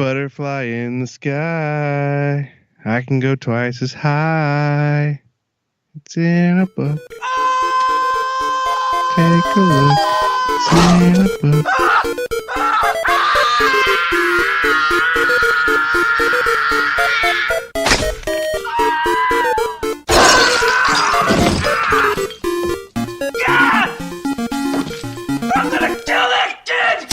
butterfly in the sky. I can go twice as high. It's in a book. Take a look. It's in a book. I'm gonna kill that kid!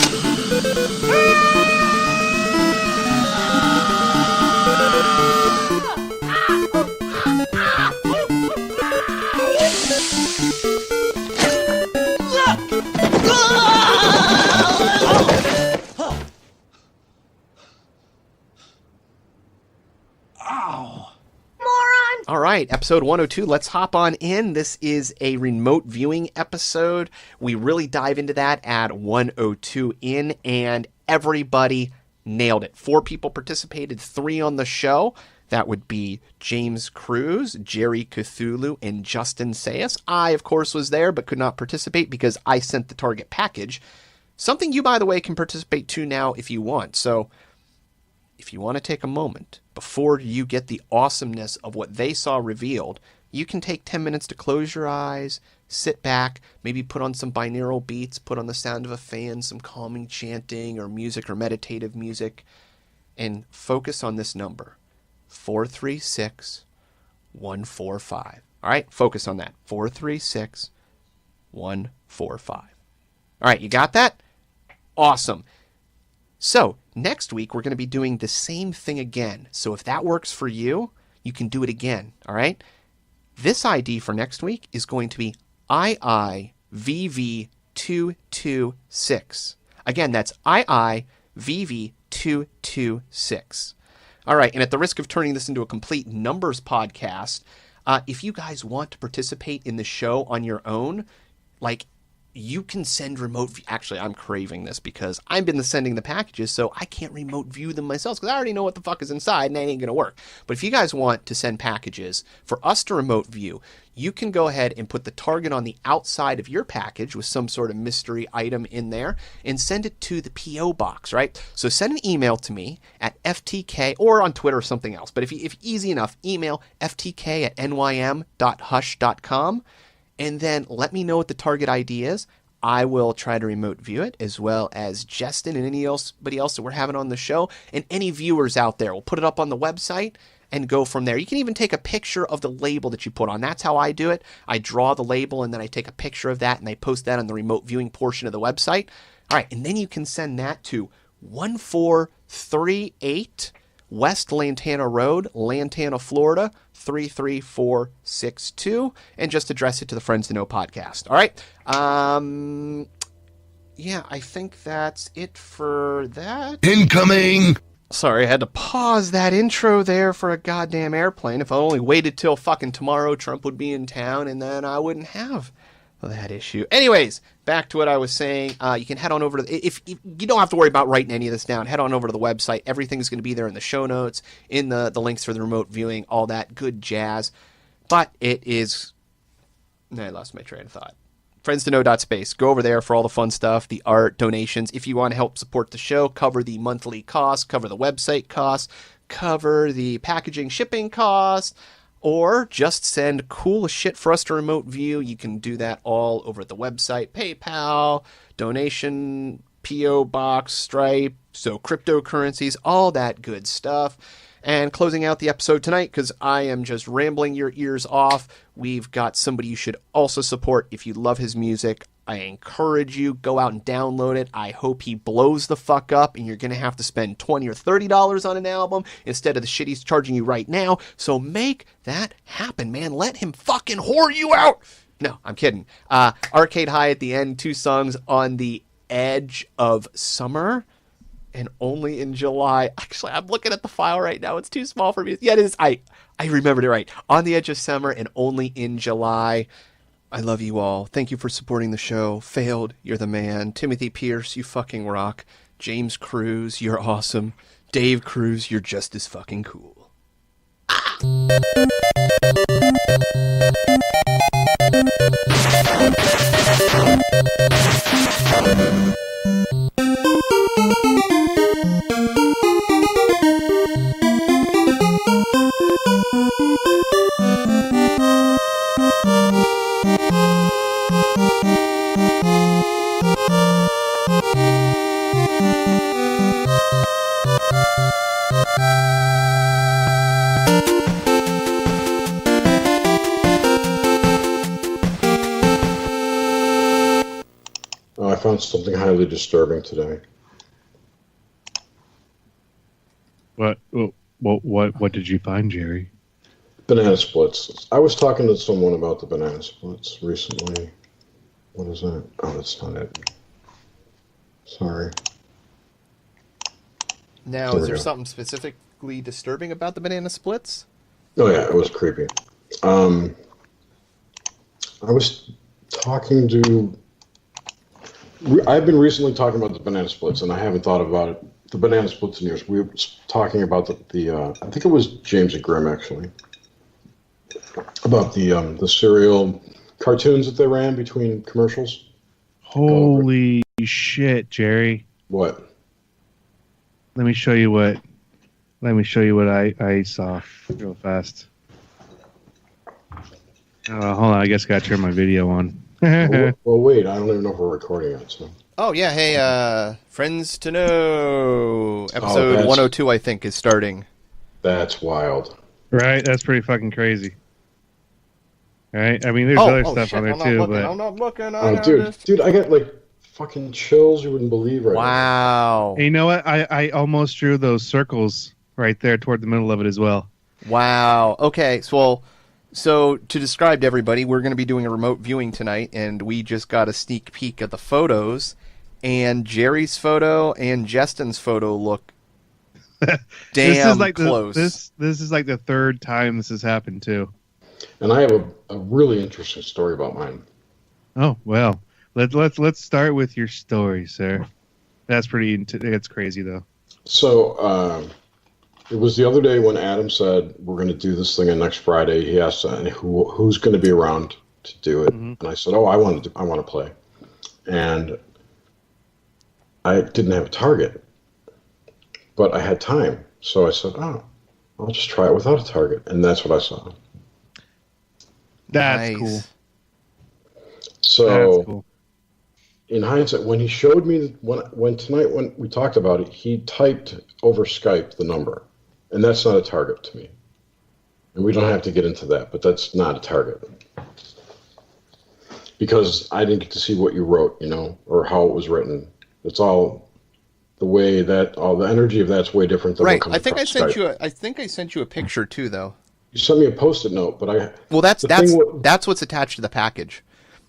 All right, episode 102, let's hop on in. This is a remote viewing episode. We really dive into that at 102 in, and everybody nailed it. 4 people participated, 3 on the show. That would be James Cruz, Jerry Cthulhu, and Justin Sayas. I, of course, was there, but could not participate because I sent the target package. Something you, by the way, can participate to now if you want. So if you want to take a moment before you get the awesomeness of what they saw revealed, you can take 10 minutes to close your eyes, sit back, maybe put on some binaural beats, put on the sound of a fan, some calming chanting or music or meditative music, and focus on this number, 436145. All right, focus on that, 436145. All right, you got that? Awesome. So next week, we're going to be doing the same thing again. So if that works for you, you can do it again, all right? This ID for next week is going to be IIVV226. Again, that's IIVV226. All right, and at the risk of turning this into a complete numbers podcast, if you guys want to participate in the show on your own, like, you can send remote view. Actually, I'm craving this because I've been sending the packages, so I can't remote view them myself because I already know what the fuck is inside and that ain't going to work. But if you guys want to send packages for us to remote view, you can go ahead and put the target on the outside of your package with some sort of mystery item in there and send it to the P.O. box, right? So send an email to me at FTK or on Twitter or something else. But if easy enough, email ftk@nym.hush.com. And then let me know what the target ID is. I will try to remote view it, as well as Justin and anybody else that we're having on the show, and any viewers out there. We'll put it up on the website and go from there. You can even take a picture of the label that you put on. That's how I do it. I draw the label, and then I take a picture of that, and I post that on the remote viewing portion of the website. All right, and then you can send that to 1438 West Lantana Road, Lantana, Florida, 33462, and just address it to the Friends to Know podcast. All right. Yeah, I think that's it for that. Incoming! Sorry, I had to pause that intro there for a goddamn airplane. If I only waited till fucking tomorrow, Trump would be in town, and then I wouldn't have that issue. Anyways, back to what I was saying. You can head on over to if you don't have to worry about writing any of this down. Head on over to the website. Everything's going to be there in the show notes, in the links for the remote viewing, all that good jazz. But it is... I lost my train of thought. friendstoknow.space. Go over there for all the fun stuff, the art, donations. If you want to help support the show, cover the monthly costs, cover the website costs, cover the packaging, shipping costs, or just send cool shit for us to remote view. You can do that all over the website, PayPal, donation, P.O. Box, Stripe, so cryptocurrencies, all that good stuff. And closing out the episode tonight, because I am just rambling your ears off, we've got somebody you should also support if you love his music. I encourage you, go out and download it. I hope he blows the fuck up and you're going to have to spend $20 or $30 on an album instead of the shit he's charging you right now. So make that happen, man. Let him fucking whore you out. No, I'm kidding. Arcade High at the end, 2 songs on the edge of summer. And only in July. Actually, I'm looking at the file right now. It's too small for me. Yeah, it is. I remembered it right. On the Edge of Summer and only in July. I love you all. Thank you for supporting the show. Failed, you're the man. Timothy Pierce, you fucking rock. James Cruz, you're awesome. Dave Cruz, you're just as fucking cool. found something highly disturbing today. What did you find, Jerry? Banana splits. I was talking to someone about the banana splits recently. What is that? Oh, that's not it. Sorry. Now, is there something specifically disturbing about the banana splits? Oh yeah, it was creepy. I was talking to. I've been recently talking about the banana splits, and I haven't thought about it. The banana splits in years. We were talking about the I think it was James and Grimm actually, about the cereal cartoons that they ran between commercials. Holy shit, Jerry! What? Let me show you what I saw real fast. Hold on, I guess I gotta turn my video on. Well, wait, I don't even know if we're recording it. So. Oh, yeah, hey, Friends to Know, episode 102, I think, is starting. That's wild. Right? That's pretty fucking crazy. Right? I mean, there's other stuff shit, on there, I'm not looking. Dude, I got, like, fucking chills you wouldn't believe right now. Wow. Hey, you know what? I almost drew those circles right there toward the middle of it as well. Wow. Okay, so to describe to everybody, we're going to be doing a remote viewing tonight, and we just got a sneak peek of the photos, and Jerry's photo and Justin's photo look damn close. This is like the third time this has happened too. And I have a really interesting story about mine. Oh well, let's start with your story, sir. That's it's crazy though. So it was the other day when Adam said we're going to do this thing on next Friday. He asked who's going to be around to do it, and I said, I want to play, and I didn't have a target, but I had time, so I said, I'll just try it without a target, and that's what I saw. That's cool. So, that's cool. In hindsight, when he showed me when tonight when we talked about it, he typed over Skype the number, and that's not a target to me. And we don't have to get into that, but that's not a target because I didn't get to see what you wrote, or how it was written. It's all the way that all the energy of that's way different than right. What comes I think I sent Skype. you. I think I sent you a picture too, though. You sent me a Post-it note, but that's what's attached to the package.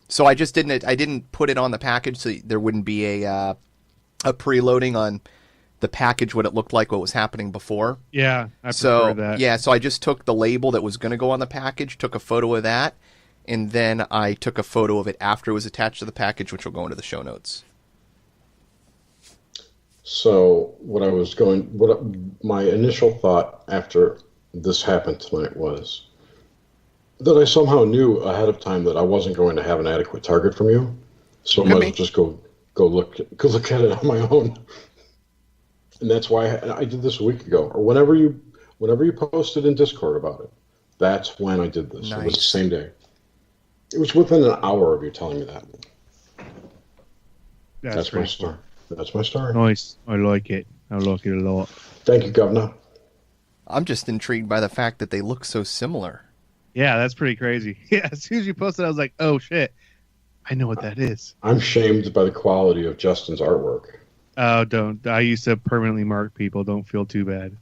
So I just didn't put it on the package, so there wouldn't be a preloading on the package what it looked like, what was happening before. Yeah, I prefer that. Yeah, so I just took the label that was going to go on the package, took a photo of that, and then I took a photo of it after it was attached to the package, which will go into the show notes. So my initial thought after this happened tonight was that I somehow knew ahead of time that I wasn't going to have an adequate target from you, so I might as well just go look at it on my own. And that's why I did this a week ago, or whenever you posted in Discord about it. That's when I did this. Nice. It was the same day. It was within an hour of you telling me that. That's my story. That's my story. Nice. I like it. I like it a lot. Thank you, Governor. I'm just intrigued by the fact that they look so similar. Yeah, that's pretty crazy. Yeah, as soon as you posted, I was like, oh shit, I know what that is. I'm shamed by the quality of Justin's artwork. Oh, don't. I used to permanently mark people. Don't feel too bad.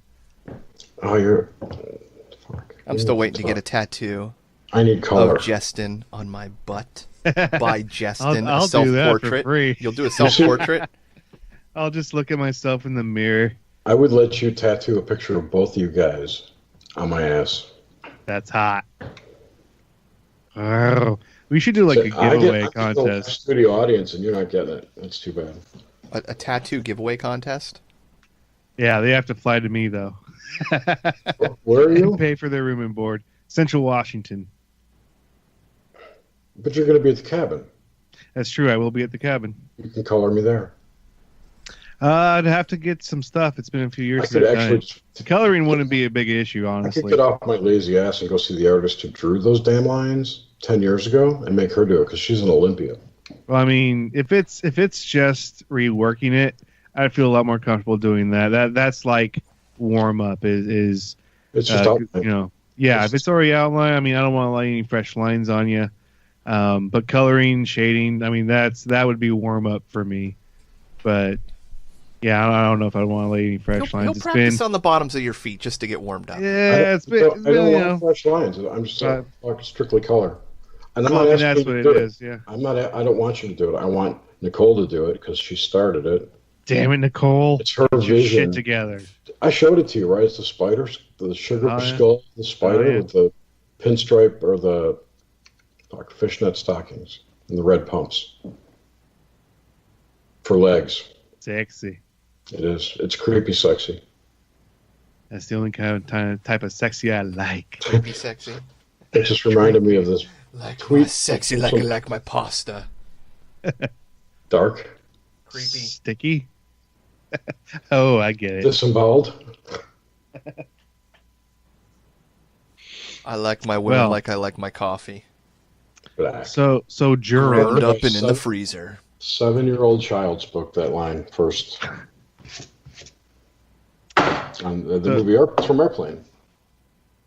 Oh, you're... Fuck. I'm still waiting to get a tattoo. I need color. Of Justin on my butt. By Justin. I'll a self-portrait. do that for free. You'll do a self-portrait? I'll just look at myself in the mirror. I would let you tattoo a picture of both of you guys on my ass. That's hot. Oh, we should do like a giveaway contest. The studio audience, and you're not getting it. That's too bad. A tattoo giveaway contest? Yeah, they have to fly to me though. Where are you? And pay for their room and board. Central Washington. But you're going to be at the cabin. That's true. I will be at the cabin. You can color me there. I'd have to get some stuff. It's been a few years since the coloring wouldn't be a big issue, honestly. I could get off my lazy ass and go see the artist who drew those damn lines 10 years ago and make her do it because she's an Olympian. Well, I mean, if it's just reworking it, I'd feel a lot more comfortable doing that. That's like warm up is it's just outline. Yeah, if it's already outlined, I mean, I don't want to lay any fresh lines on you. But coloring, shading, I mean, that would be warm up for me. But yeah, I don't know if I want to lay any fresh He'll lines. It's practice been on the bottoms of your feet just to get warmed up. yeah, it's been I don't you want know. fresh lines. I'm just talking strictly color. And I'm Well, I not mean, asking that's you what to it do it. is. Yeah. I'm not. I don't want you to do it. I want Nicole to do it because she started it. Damn it, Nicole! It's her Get your shit vision. together. I showed it to you, right? It's the spider, the sugar Oh, yeah. skull, the spider Oh, yeah. with the pinstripe or the fishnet stockings and the red pumps for legs. Sexy. It is. It's creepy sexy. That's the only kind of type of sexy I like. Creepy sexy. It just reminded me of this Like tweet. my sexy, like my pasta. Dark, Creepy. Sticky. Oh, I get it. disemboweled. I like my women Well. like I like my coffee. Black. So juror. Ground up and in Son- the freezer. 7-year-old child spoke that line first. On the movie it's from Airplane.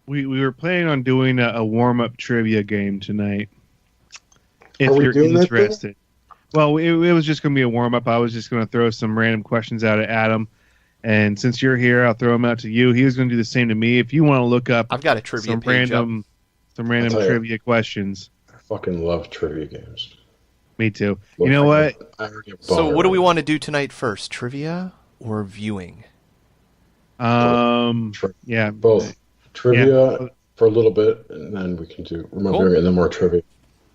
We were planning on doing a warm up trivia game tonight. If Are we you're doing that, though? interested. Well, it was just going to be a warm up. I was just going to throw some random questions out at Adam, and since you're here, I'll throw them out to you. He was going to do the same to me. If you want to look up I've got a trivia some page random I'll tell you. trivia questions, I fucking love trivia games. me too. Look, You know what? I already have a up. So boner what do we right want to do tonight first? Trivia or viewing? Yeah, Both. Trivia for a little bit, and then we can do remembering, and then more trivia.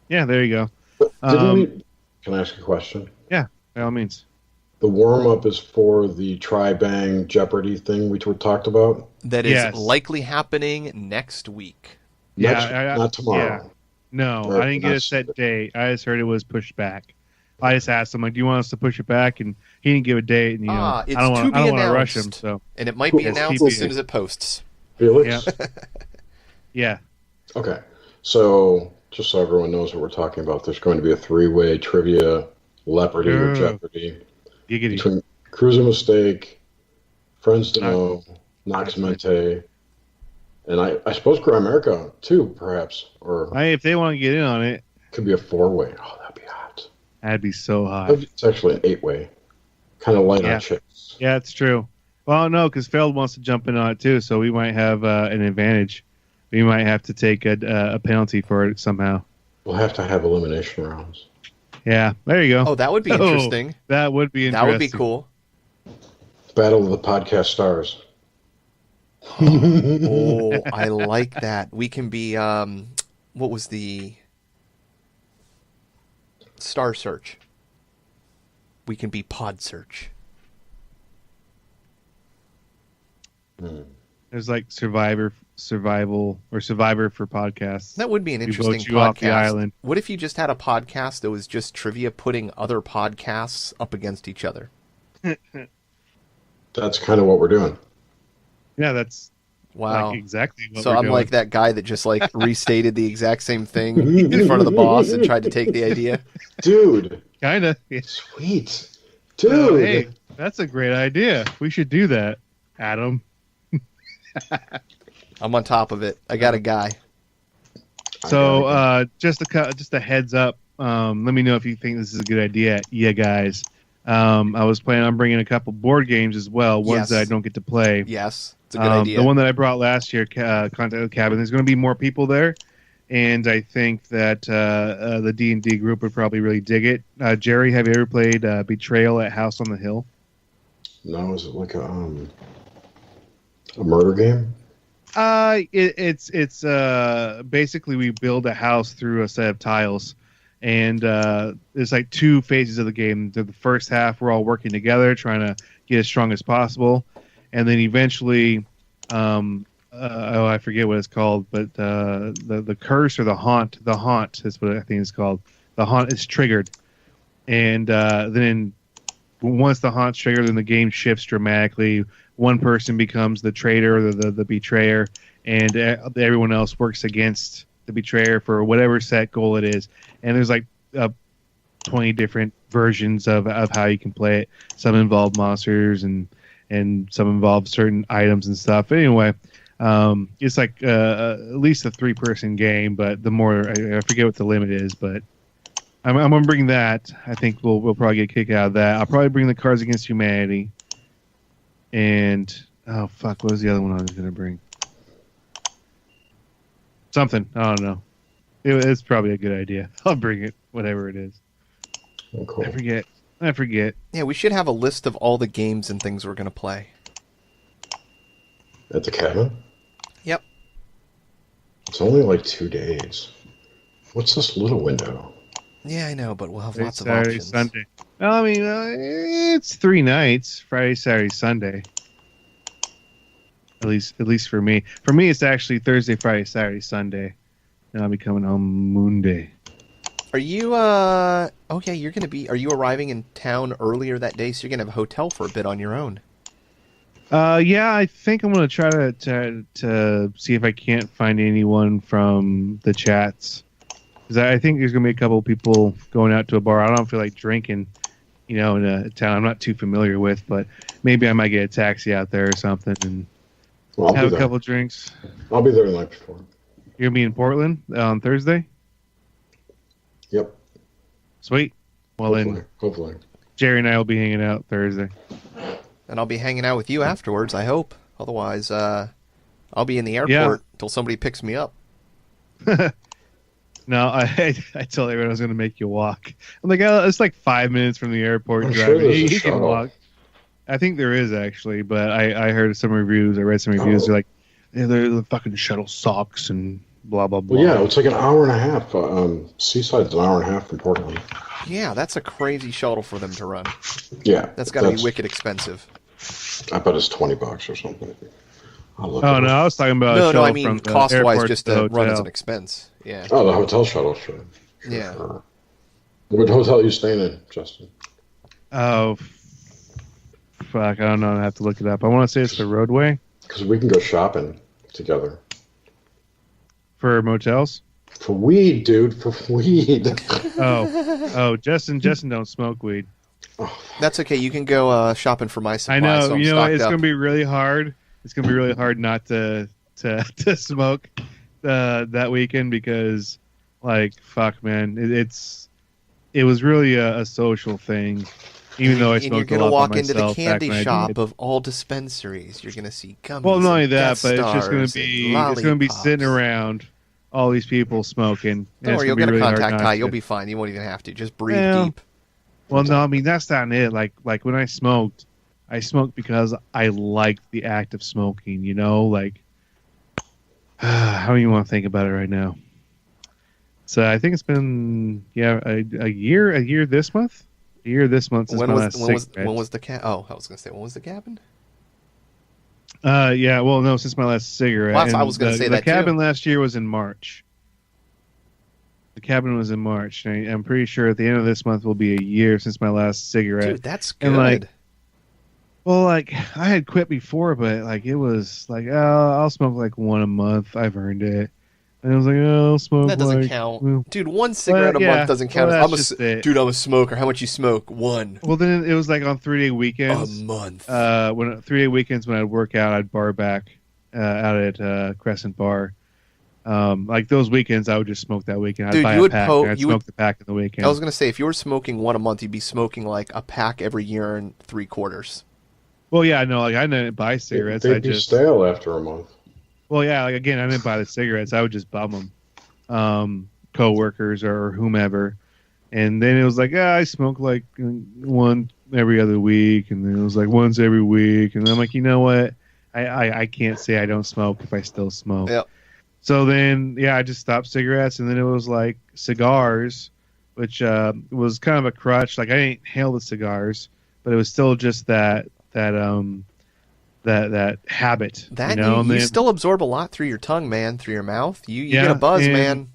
yeah. There you go. But didn't we? Can I ask a question? By all means. The warm up is for the Tri-Bang Jeopardy thing we talked about. That is Yes. likely happening next week. Yeah, Not tomorrow. No, Or I didn't get a not- set date. I just heard it was pushed back. I just asked him, like, "Do you want us to push it back?" And he didn't give a date. And you know, It's I don't to be want to rush him. announced. So And it might be Cool. announced Yes, as soon as it posts. Felix. Yeah. yeah, Okay. So just so everyone knows what we're talking about, there's going to be a 3-way trivia Leopardy or Oh. Jeopardy giggity. between Cruise and Mistake, Friends to Knox- Know, Nox Mente, and I suppose Grimerica too, perhaps, or If they want to get in on it, it could be a 4-way. Oh, that'd be hot. that'd be so hot. It's actually an 8-way, kind of light Yeah. on chicks. Yeah, it's true. Well, no, because Feld wants to jump in on it too, so we might have an advantage. We might have to take a penalty for it somehow. We'll have to have elimination rounds. Yeah, there you go. Oh, that would be interesting. That would be That interesting. would be cool. Battle of the Podcast Stars. Oh, I like that. We can be what was the Star Search? We can be Pod Search. There's like survival for podcasts. That would be an We interesting vote you off the podcast. island. What if you just had a podcast that was just trivia putting other podcasts up against each other? That's kind of what we're doing. Yeah, that's Wow. like exactly what So we're I'm doing. like that guy that just like restated the exact same thing in front of the boss and tried to take the idea. Dude, kind of. sweet. Dude. Hey, that's a great idea. We should do that, Adam. I'm on top of it. I got a guy. So just a heads up. Let me know if you think this is a good idea, yeah, guys. I was planning on bringing a couple board games as well, ones Yes. that I don't get to play. Yes, it's a good idea. The one that I brought last year, Contact the Cabin, there's going to be more people there, and I think that the D&D group would probably really dig it. Jerry, have you ever played Betrayal at House on the Hill? No, is it like a murder game? It's basically we build a house through a set of tiles, and there's like 2 phases of the game. The first half, we're all working together, trying to get as strong as possible, and then eventually, I forget what it's called, but the curse or the haunt is what I think it's called. The haunt is triggered, and then once the haunt's triggered, then the game shifts dramatically. One person becomes the traitor or the betrayer, and everyone else works against the betrayer for whatever set goal it is. And there's like 20 different versions of how you can play it. Some involve monsters and some involve certain items and stuff. Anyway, It's like at least a 3-person game, but the more I forget what the limit is, but I'm gonna bring that. I think we'll probably get a kick out of that. I'll probably bring the Cards Against Humanity, and oh fuck, what was the other one I was gonna bring? Something, I don't know. It's probably a good idea. I'll bring it, whatever it is. Oh, cool. I forget. Yeah, we should have a list of all the games and things we're going to play. At the cabin? Yep. It's only like 2 days. What's this little window? Yeah, I know, but we'll have Friday, lots of Saturday, options. Sunday. Well, I mean, it's 3 nights: Friday, Saturday, Sunday. At least for me. For me, it's actually Thursday, Friday, Saturday, Sunday, and I'll be coming home Monday. Are you, oh yeah, you're going to be, are you arriving in town earlier that day, so you're going to have a hotel for a bit on your own? Yeah, I think I'm gonna try to see if I can't find anyone from the chats, because I think there's gonna be a couple of people going out to a bar. I don't feel like drinking, in a town I'm not too familiar with, but maybe I might get a taxi out there or something and Well, have a couple of drinks. I'll be there the night before. You're gonna be in Portland on Thursday? Yep. Sweet. Well then, Hopefully. Jerry and I will be hanging out Thursday. And I'll be hanging out with you afterwards, I hope. Otherwise, I'll be in the airport until somebody picks me up. No, I told everyone I was going to make you walk. I'm like, oh, it's like 5 minutes from the airport I'm driving. sure there's a You can shuttle. walk. I think there is actually, but I heard some reviews. I read some reviews. They're like, the fucking shuttle sucks and blah blah blah. Well, yeah, it's like an hour and a half. Seaside's an hour and a half from Portland. Yeah, that's a crazy shuttle for them to run. Yeah. That's got to be wicked expensive. I bet it's $20 or something. Oh no, I was talking about No, I from mean the cost-wise, airport just to the to run as hotel. an expense. Yeah. Oh, the hotel shuttle, sure. Yeah. Sure. What hotel are you staying in, Justin? Oh, fuck! I don't know. I have to look it up. I want to say it's the Roadway Because we can go shopping together. for motels. For weed, dude. For weed. Oh, Justin don't smoke weed. That's okay. You can go shopping for my supply. I know. So I'm It's stocked up. gonna be really hard. It's gonna be really hard not to smoke that weekend because, like, fuck, man, it was really a social thing. Even though I And smoked you're a gonna lot walk by into the myself back candy when I shop did. of all dispensaries. You're gonna see gummies. Well, not only and that, Death but it's just gonna Stars be and it's gonna be lollipops. sitting around all these people smoking. and Don't it's worry, you'll gonna get be a really hard contact not high. to. You'll be fine. You won't even have to. Just breathe Well, deep. Well, no, I mean that's not it. Like when I smoked because I liked the act of smoking. Like how do you want to think about it right now? So I think it's been a year this month. A year this month since When my was last when was cigarette. when was the cat? Oh, I was gonna say when was the cabin? Yeah, well, no, since my last cigarette. Well, I And was gonna say the that, too. cabin last year was in March. The cabin was in March. And I'm pretty sure at the end of this month will be a year since my last cigarette. Dude, that's good. And, like, well, like I had quit before, but like it was like, oh, I'll smoke like one a month. I've earned it. And I was like, oh, I'll smoke. that doesn't like, count. well- Dude, one cigarette a yeah. month doesn't count. Well, I'm that's just it. dude, I'm a smoker. How much you smoke? One Well, then it was like on 3-day a weekends. month. When 3-day weekends when I'd work out, I'd bar back out at Crescent Bar. Like those weekends, I would just smoke that weekend. I'd Dude, buy you a would pack. po- and I'd you smoke would- the pack in the weekend. I was gonna say if you were smoking one a month, you'd be smoking like a pack every year and 3/4. Well, yeah, no, like I didn't buy cigarettes. They'd I be just stale after a month. Well, yeah, like again, I didn't buy the cigarettes. I would just bum them, coworkers or whomever, and then it was like, I smoke like one every other week, and then it was like once every week, and I'm like, you know what? I can't say I don't smoke if I still smoke. Yep. So then, I just stopped cigarettes, and then it was like cigars, which was kind of a crutch. Like I didn't inhale the cigars, but it was still just that habit. That you know? you And then- still absorb a lot through your tongue, man, through your mouth. You Yeah, get a buzz, and- man.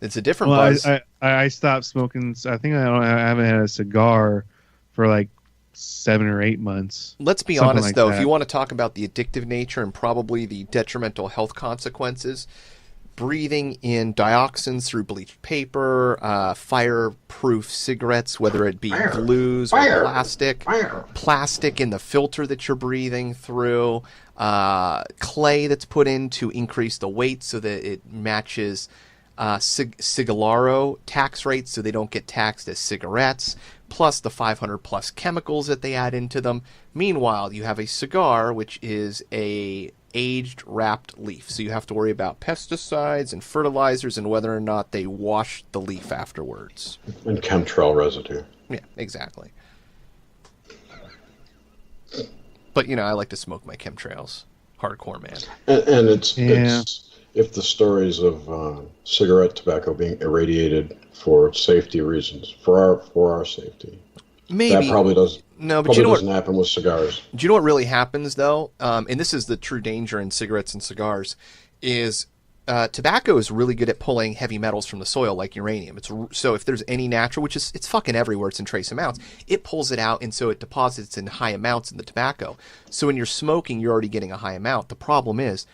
It's a different Well, buzz. I stopped smoking. I think I haven't had a cigar for like 7 or 8 months. Let's be something honest, like though. that. If you want to talk about the addictive nature and probably the detrimental health consequences, breathing in dioxins through bleached paper, fireproof cigarettes, whether it be glues or plastic in the filter that you're breathing through, clay that's put in to increase the weight so that it matches Cigarro tax rates so they don't get taxed as cigarettes, plus the 500 plus chemicals that they add into them. Meanwhile, you have a cigar, which is a aged wrapped leaf, so you have to worry about pesticides and fertilizers and whether or not they wash the leaf afterwards. And chemtrail residue. Yeah, exactly. But, I like to smoke my chemtrails. Hardcore, man. And it's if the stories of cigarette tobacco being irradiated for safety reasons, for our safety, maybe that probably does. No, but probably you know doesn't happen with cigars. Do you know what really happens though? And this is the true danger in cigarettes and cigars, is tobacco is really good at pulling heavy metals from the soil, like uranium. So if there's any natural, which is it's fucking everywhere, it's in trace amounts, it pulls it out, and so it deposits in high amounts in the tobacco. So when you're smoking, you're already getting a high amount. The problem is,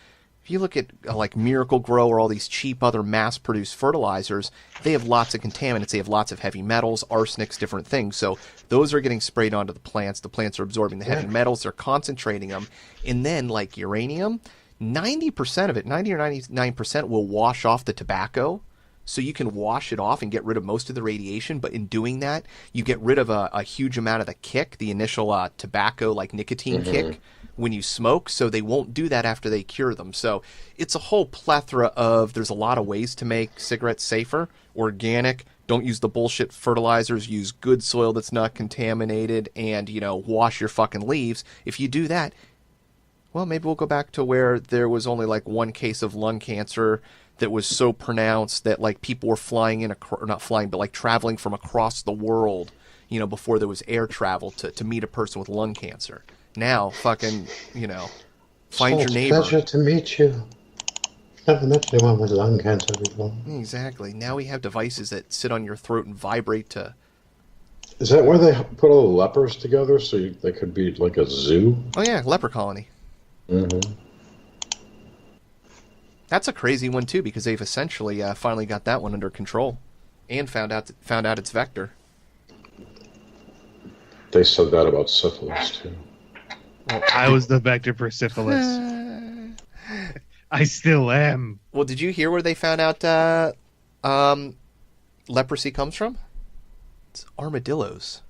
if you look at like Miracle Grow or all these cheap other mass-produced fertilizers, they have lots of contaminants. They have lots of heavy metals, arsenics, different things. So those are getting sprayed onto the plants. The plants are absorbing the heavy metals. They're concentrating them. And then, like uranium, 90% of it, 90 or 99% will wash off the tobacco. So you can wash it off and get rid of most of the radiation. But in doing that, you get rid of a huge amount of the kick, the initial tobacco, like nicotine kick, when you smoke, so they won't do that after they cure them. So it's a whole plethora of, there's a lot of ways to make cigarettes safer, organic, don't use the bullshit fertilizers, use good soil that's not contaminated, and, wash your fucking leaves. If you do that, well, maybe we'll go back to where there was only like one case of lung cancer that was so pronounced that like people were flying in, or not flying, but like traveling from across the world, before there was air travel to meet a person with lung cancer. Now, fucking, find your neighbor. It's a pleasure to meet you. Never met anyone with lung cancer before. Exactly. Now we have devices that sit on your throat and vibrate to... Is that where they put all the lepers together so they could be like a zoo? Oh yeah, leper colony. Mm-hmm. That's a crazy one too, because they've essentially finally got that one under control and found out its vector. They said that about syphilis too. Well, I was the vector for syphilis. I still am. Well, did you hear where they found out leprosy comes from? It's armadillos.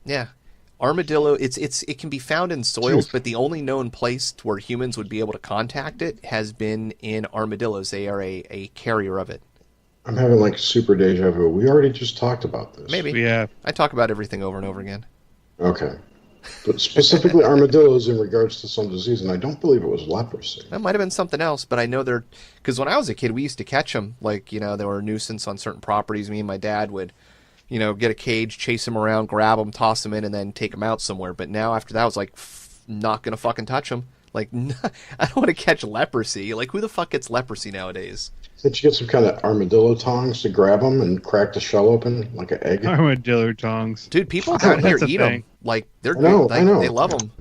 Yeah. Armadillo, it can be found in soils, but the only known place where humans would be able to contact it has been in armadillos. They are a carrier of it. I'm having like super deja vu. We already just talked about this. Maybe. Yeah. I talk about everything over and over again. Okay. But specifically armadillos in regards to some disease, and I don't believe it was leprosy. That might have been something else, but I know they're... Because when I was a kid, we used to catch them. Like, they were a nuisance on certain properties. Me and my dad would, get a cage, chase them around, grab them, toss them in, and then take them out somewhere. But now after that, I was like, not going to fucking touch them. Like, I don't want to catch leprosy. Like, who the fuck gets leprosy nowadays? Did you get some kind of armadillo tongs to grab them and crack the shell open like an egg? Armadillo tongs. Dude, people down here eat them. Like, they're good. I know. They love them.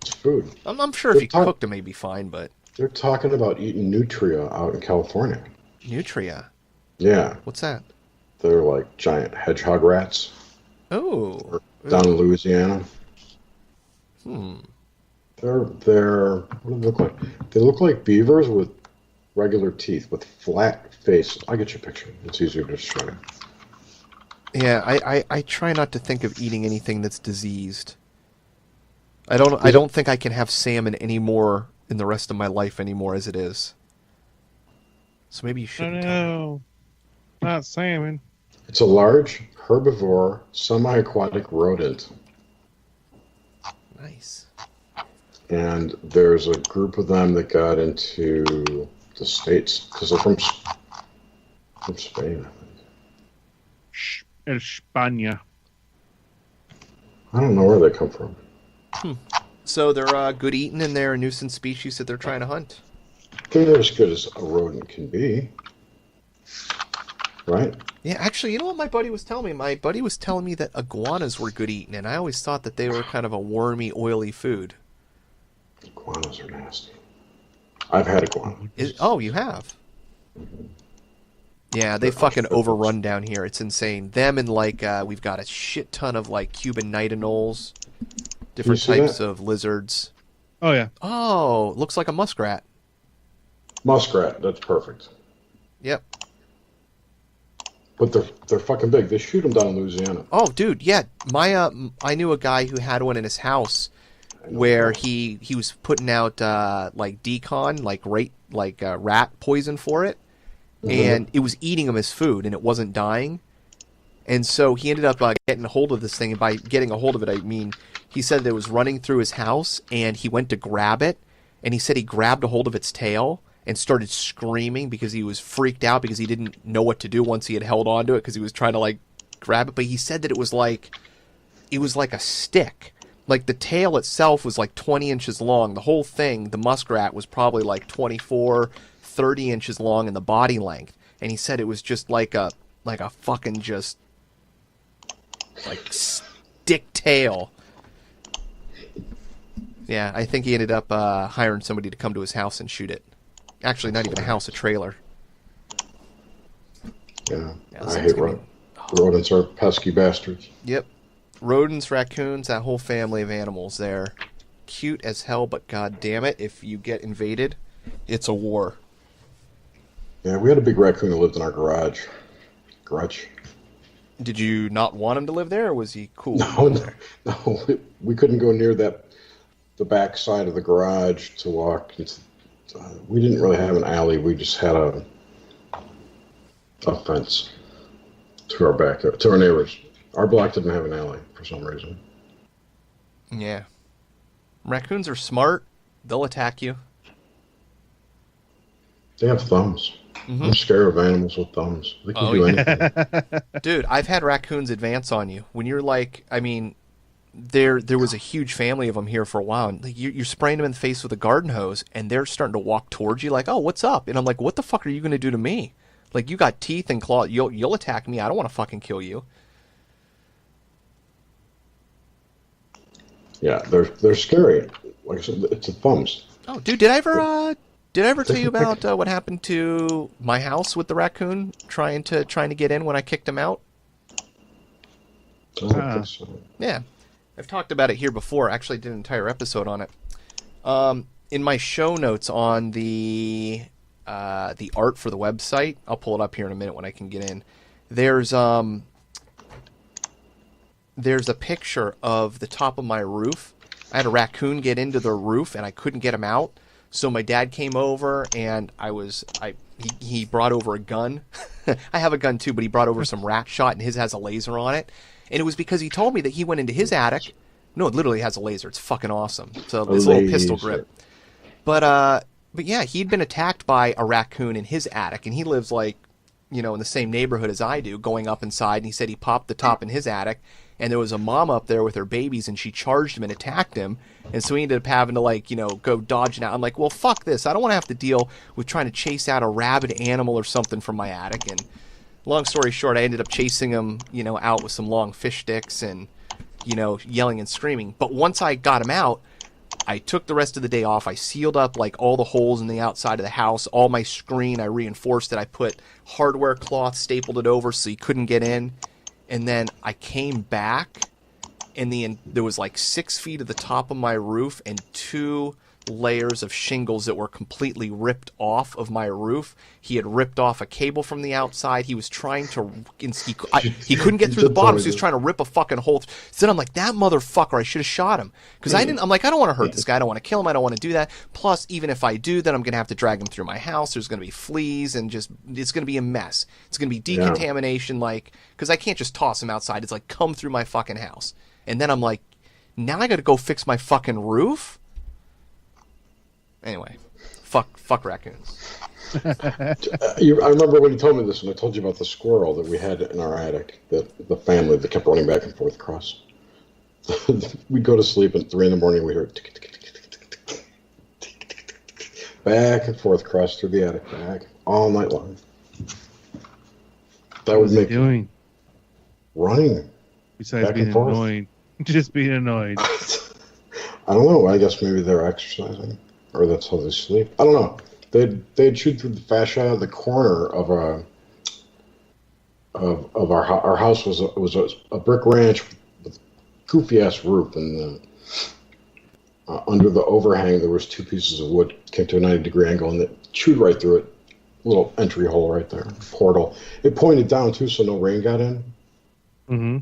It's food. I'm sure if you cooked them, they'd be fine, but... They're talking about eating nutria out in California. Nutria? Yeah. What's that? They're like giant hedgehog rats. Oh. Or down in Louisiana. They're what do they look like? They look like beavers with regular teeth with flat face. I'll get you a picture. It's easier to show you. Yeah, I try not to think of eating anything that's diseased. I don't think I can have salmon anymore in the rest of my life anymore as it is. So maybe you shouldn't. No, not salmon. It's a large herbivore semi-aquatic rodent. Nice. And there's a group of them that got into the States because they're from Spain, I think. España. I don't know where they come from. So they're good eating and they're a nuisance species that they're trying to hunt. They're as good as a rodent can be. Right? Yeah, actually, you know what my buddy was telling me? My buddy was telling me that iguanas were good eating, and I always thought that they were kind of a wormy, oily food. Iguanas are nasty. I've had iguanas. Oh, you have? Yeah, they fucking overrun down here. It's insane. Them and like we've got a shit ton of like Cuban nightingales, different types of lizards. Oh yeah. Oh, looks like a muskrat. Muskrat, that's perfect. Yep. But they're fucking big. They shoot them down in Louisiana. Oh, dude, yeah. My I knew a guy who had one in his house where he was putting out like decon, like rat poison for it, and it was eating him as food, and it wasn't dying. And so he ended up getting a hold of this thing, and by getting a hold of it, I mean he said that it was running through his house, and he went to grab it, and he said he grabbed a hold of its tail and started screaming because he was freaked out because he didn't know what to do once he had held on to it because he was trying to like grab it. But he said that it was like a stick. Like the tail itself was like 20 inches long. The whole thing, the muskrat, was probably like 24, 30 inches long in the body length. And he said it was just like a fucking just like stick tail. Yeah, I think he ended up hiring somebody to come to his house and shoot it. Actually, not even a house, a trailer. Yeah, I hate rodents are pesky bastards. Yep. Rodents, raccoons, that whole family of animals there. Cute as hell, but god damn it, if you get invaded, it's a war. Yeah, we had a big raccoon that lived in our garage. Did you not want him to live there, or was he cool? No, we couldn't go near the back side of the garage to walk. We didn't really have an alley. We just had a fence to our neighbors. Our block didn't have an alley for some reason. Yeah. Raccoons are smart. They'll attack you. They have thumbs. I'm scared of animals with thumbs. They can do anything. Dude, I've had raccoons advance on you. When you're like, I mean, there was a huge family of them here for a while. And like, you're spraying them in the face with a garden hose, and they're starting to walk towards you like, oh, what's up? And I'm like, what the fuck are you going to do to me? Like, you got teeth and claws. You'll attack me. I don't want to fucking kill you. Yeah, they're scary. Like I said, it's the thumbs. Oh, dude, did I ever tell you about what happened to my house with the raccoon trying to get in when I kicked him out? I don't think so. Yeah, I've talked about it here before. Actually, did an entire episode on it. In my show notes on the art for the website, I'll pull it up here in a minute when I can get in. There's a picture of the top of my roof. I had a raccoon get into the roof and I couldn't get him out. So my dad came over and he brought over a gun. I have a gun too, but he brought over some rat shot and his has a laser on it. And it was because he told me that he went into his attic. No, it literally has a laser. It's fucking awesome. So this little pistol grip. But yeah, he'd been attacked by a raccoon in his attic, and he lives like, in the same neighborhood as I do, going up inside, and he said he popped the top in his attic, and there was a mom up there with her babies, and she charged him and attacked him, and so he ended up having to, go dodging out. I'm like, well, fuck this. I don't want to have to deal with trying to chase out a rabid animal or something from my attic, and long story short, I ended up chasing him, out with some long fish sticks and, yelling and screaming. But once I got him out, I took the rest of the day off. I sealed up like all the holes in the outside of the house. All my screen, I reinforced it. I put hardware cloth, stapled it over so he couldn't get in. And then I came back, and there was like 6 feet of the top of my roof and 2 layers of shingles that were completely ripped off of my roof. He had ripped off a cable from the outside. He was trying to he couldn't get through the bottom, so he was trying to rip a fucking hole. So then I'm like, that motherfucker, I should have shot him, because I'm like, I don't want to hurt this guy. I don't want to kill him. I don't want to do that. Plus, even if I do, then I'm gonna have to drag him through my house. There's gonna be fleas and it's gonna be a mess. It's gonna be decontamination, because I can't just toss him outside. It's like, come through my fucking house. And then I'm like, now I gotta go fix my fucking roof. Anyway, fuck raccoons. I remember when you told me this, and I told you about the squirrel that we had in our attic, the family that kept running back and forth across. We'd go to sleep at 3 a.m. We'd hear tick, tick, tick, tick, tick, tick, back and forth across through the attic, back all night long. That would make doing running. Besides being annoying, just being annoyed. I don't know. I guess maybe they're exercising. Or that's how they sleep. I don't know. they'd chewed through the fascia of the corner of our house was a brick ranch with goofy ass roof, and under the overhang there was two pieces of wood came to a 90-degree angle, and it chewed right through it. Little entry hole right there, portal. It pointed down too, so no rain got in. Mm-hmm.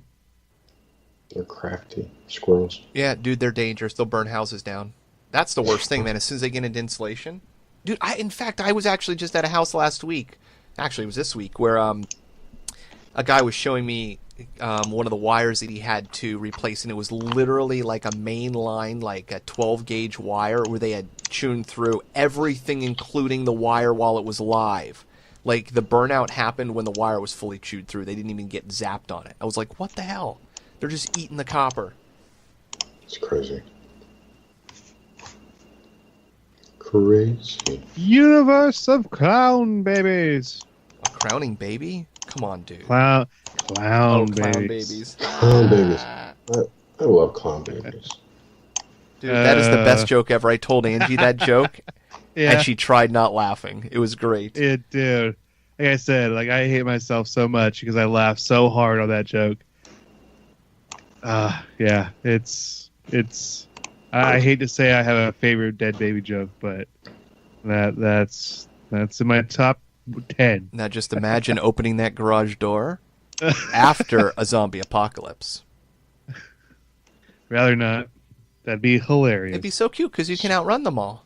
They're crafty squirrels. Yeah, dude, they're dangerous. They'll burn houses down. That's the worst thing, man. As soon as they get into insulation, dude. In fact, I was actually just at a house last week. Actually, it was this week where a guy was showing me one of the wires that he had to replace, and it was literally like a main line, like a 12-gauge wire, where they had chewed through everything, including the wire while it was live. Like, the burnout happened when the wire was fully chewed through. They didn't even get zapped on it. I was like, what the hell? They're just eating the copper. It's crazy. Crazy. Universe of clown babies. A crowning baby? Come on, dude. Clown Clown babies. babies. Clown babies. I love clown babies. Dude, that is the best joke ever. I told Angie that joke, Yeah, and she tried not laughing. It was great. dude. Like I said, like I hate myself so much because I laughed so hard on that joke. Yeah, it's. I hate to say I have a favorite dead baby joke, but that's in my top 10. Now just imagine opening that garage door after a zombie apocalypse. Rather not. That'd be hilarious. It'd be so cute because you can outrun them all.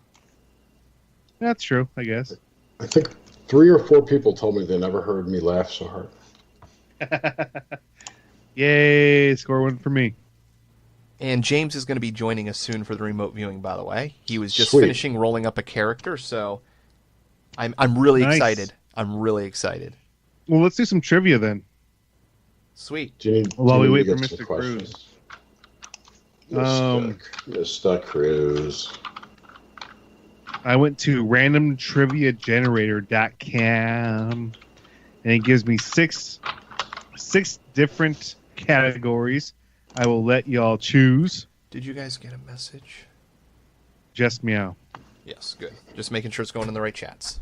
That's true, I guess. I think 3 or 4 people told me they never heard me laugh so hard. Yay, score one for me. And James is going to be joining us soon for the remote viewing, by the way. He was just Sweet. finishing rolling up a character, so I'm really Nice. excited. I'm really excited. Well, let's do some trivia then. Sweet. Do you need, While do you we need wait to for get some Mr. Cruz. questions? Mr. Cruz. I went to randomtriviagenerator.com and it gives me six different categories. I will let y'all choose. Did you guys get a message? Just meow. Yes, good. Just making sure it's going in the right chats.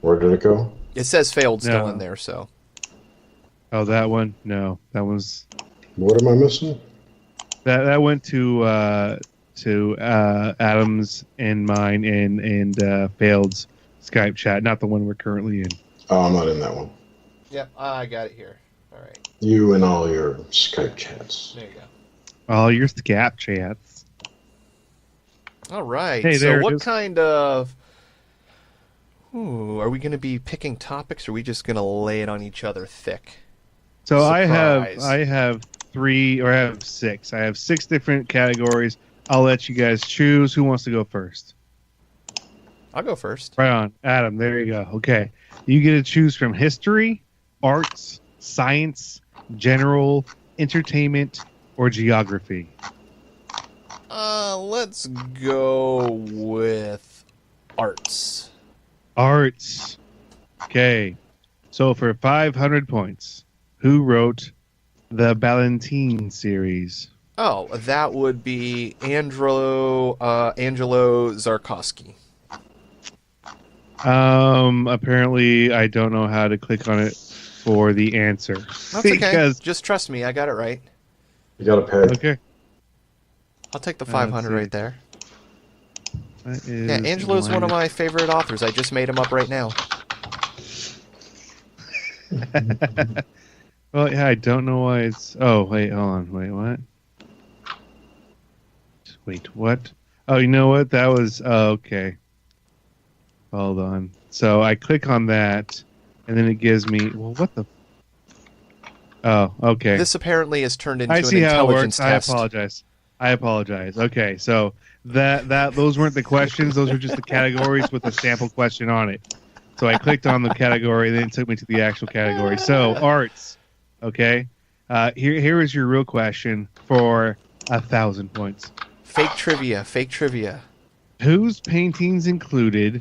Where did it go? It says failed still No. in there, so. Oh, that one? No, that was What am I missing? that went to Adam's and mine and Failed's Skype chat, not the one we're currently in. Oh, I'm not in that one. Yep, I got it here. All right. You and all your Skype chats. There you go. All your Skype chats. All right. Hey, so there it what is. kind of... are we going to be picking topics, or are we just going to lay it on each other thick? So Surprise. I have 3 or I have 6. I have 6 different categories. I'll let you guys choose. Who wants to go first? I'll go first. Right on. Adam, there you go. Okay. You get to choose from history, arts, science, general, entertainment, or geography. Let's go with arts. Arts. Okay. So for 500 points, who wrote the Ballantine series? Oh, that would be Angelo Zarkowski. Apparently I don't know how to click on it for the answer. That's okay. Just trust me, I got it right. You got to pay. Okay. I'll take the Let's 500 see. right there. That Yeah, is Angelo's one of my favorite authors. I just made him up right now. Well, yeah, I don't know why it's... Oh, wait, hold on. Wait, what? Wait, what? Oh, you know what? That was... Oh, okay. Hold on. So I click on that, and then it gives me... Well, what the... Oh, okay. This apparently has turned into I an see how it intelligence works. test. I apologize. Okay, so that those weren't the questions. Those were just the categories with a sample question on it. So I clicked on the category, then it took me to the actual category. So arts. Okay. Here is your real question for 1,000 points. Fake trivia. Whose paintings include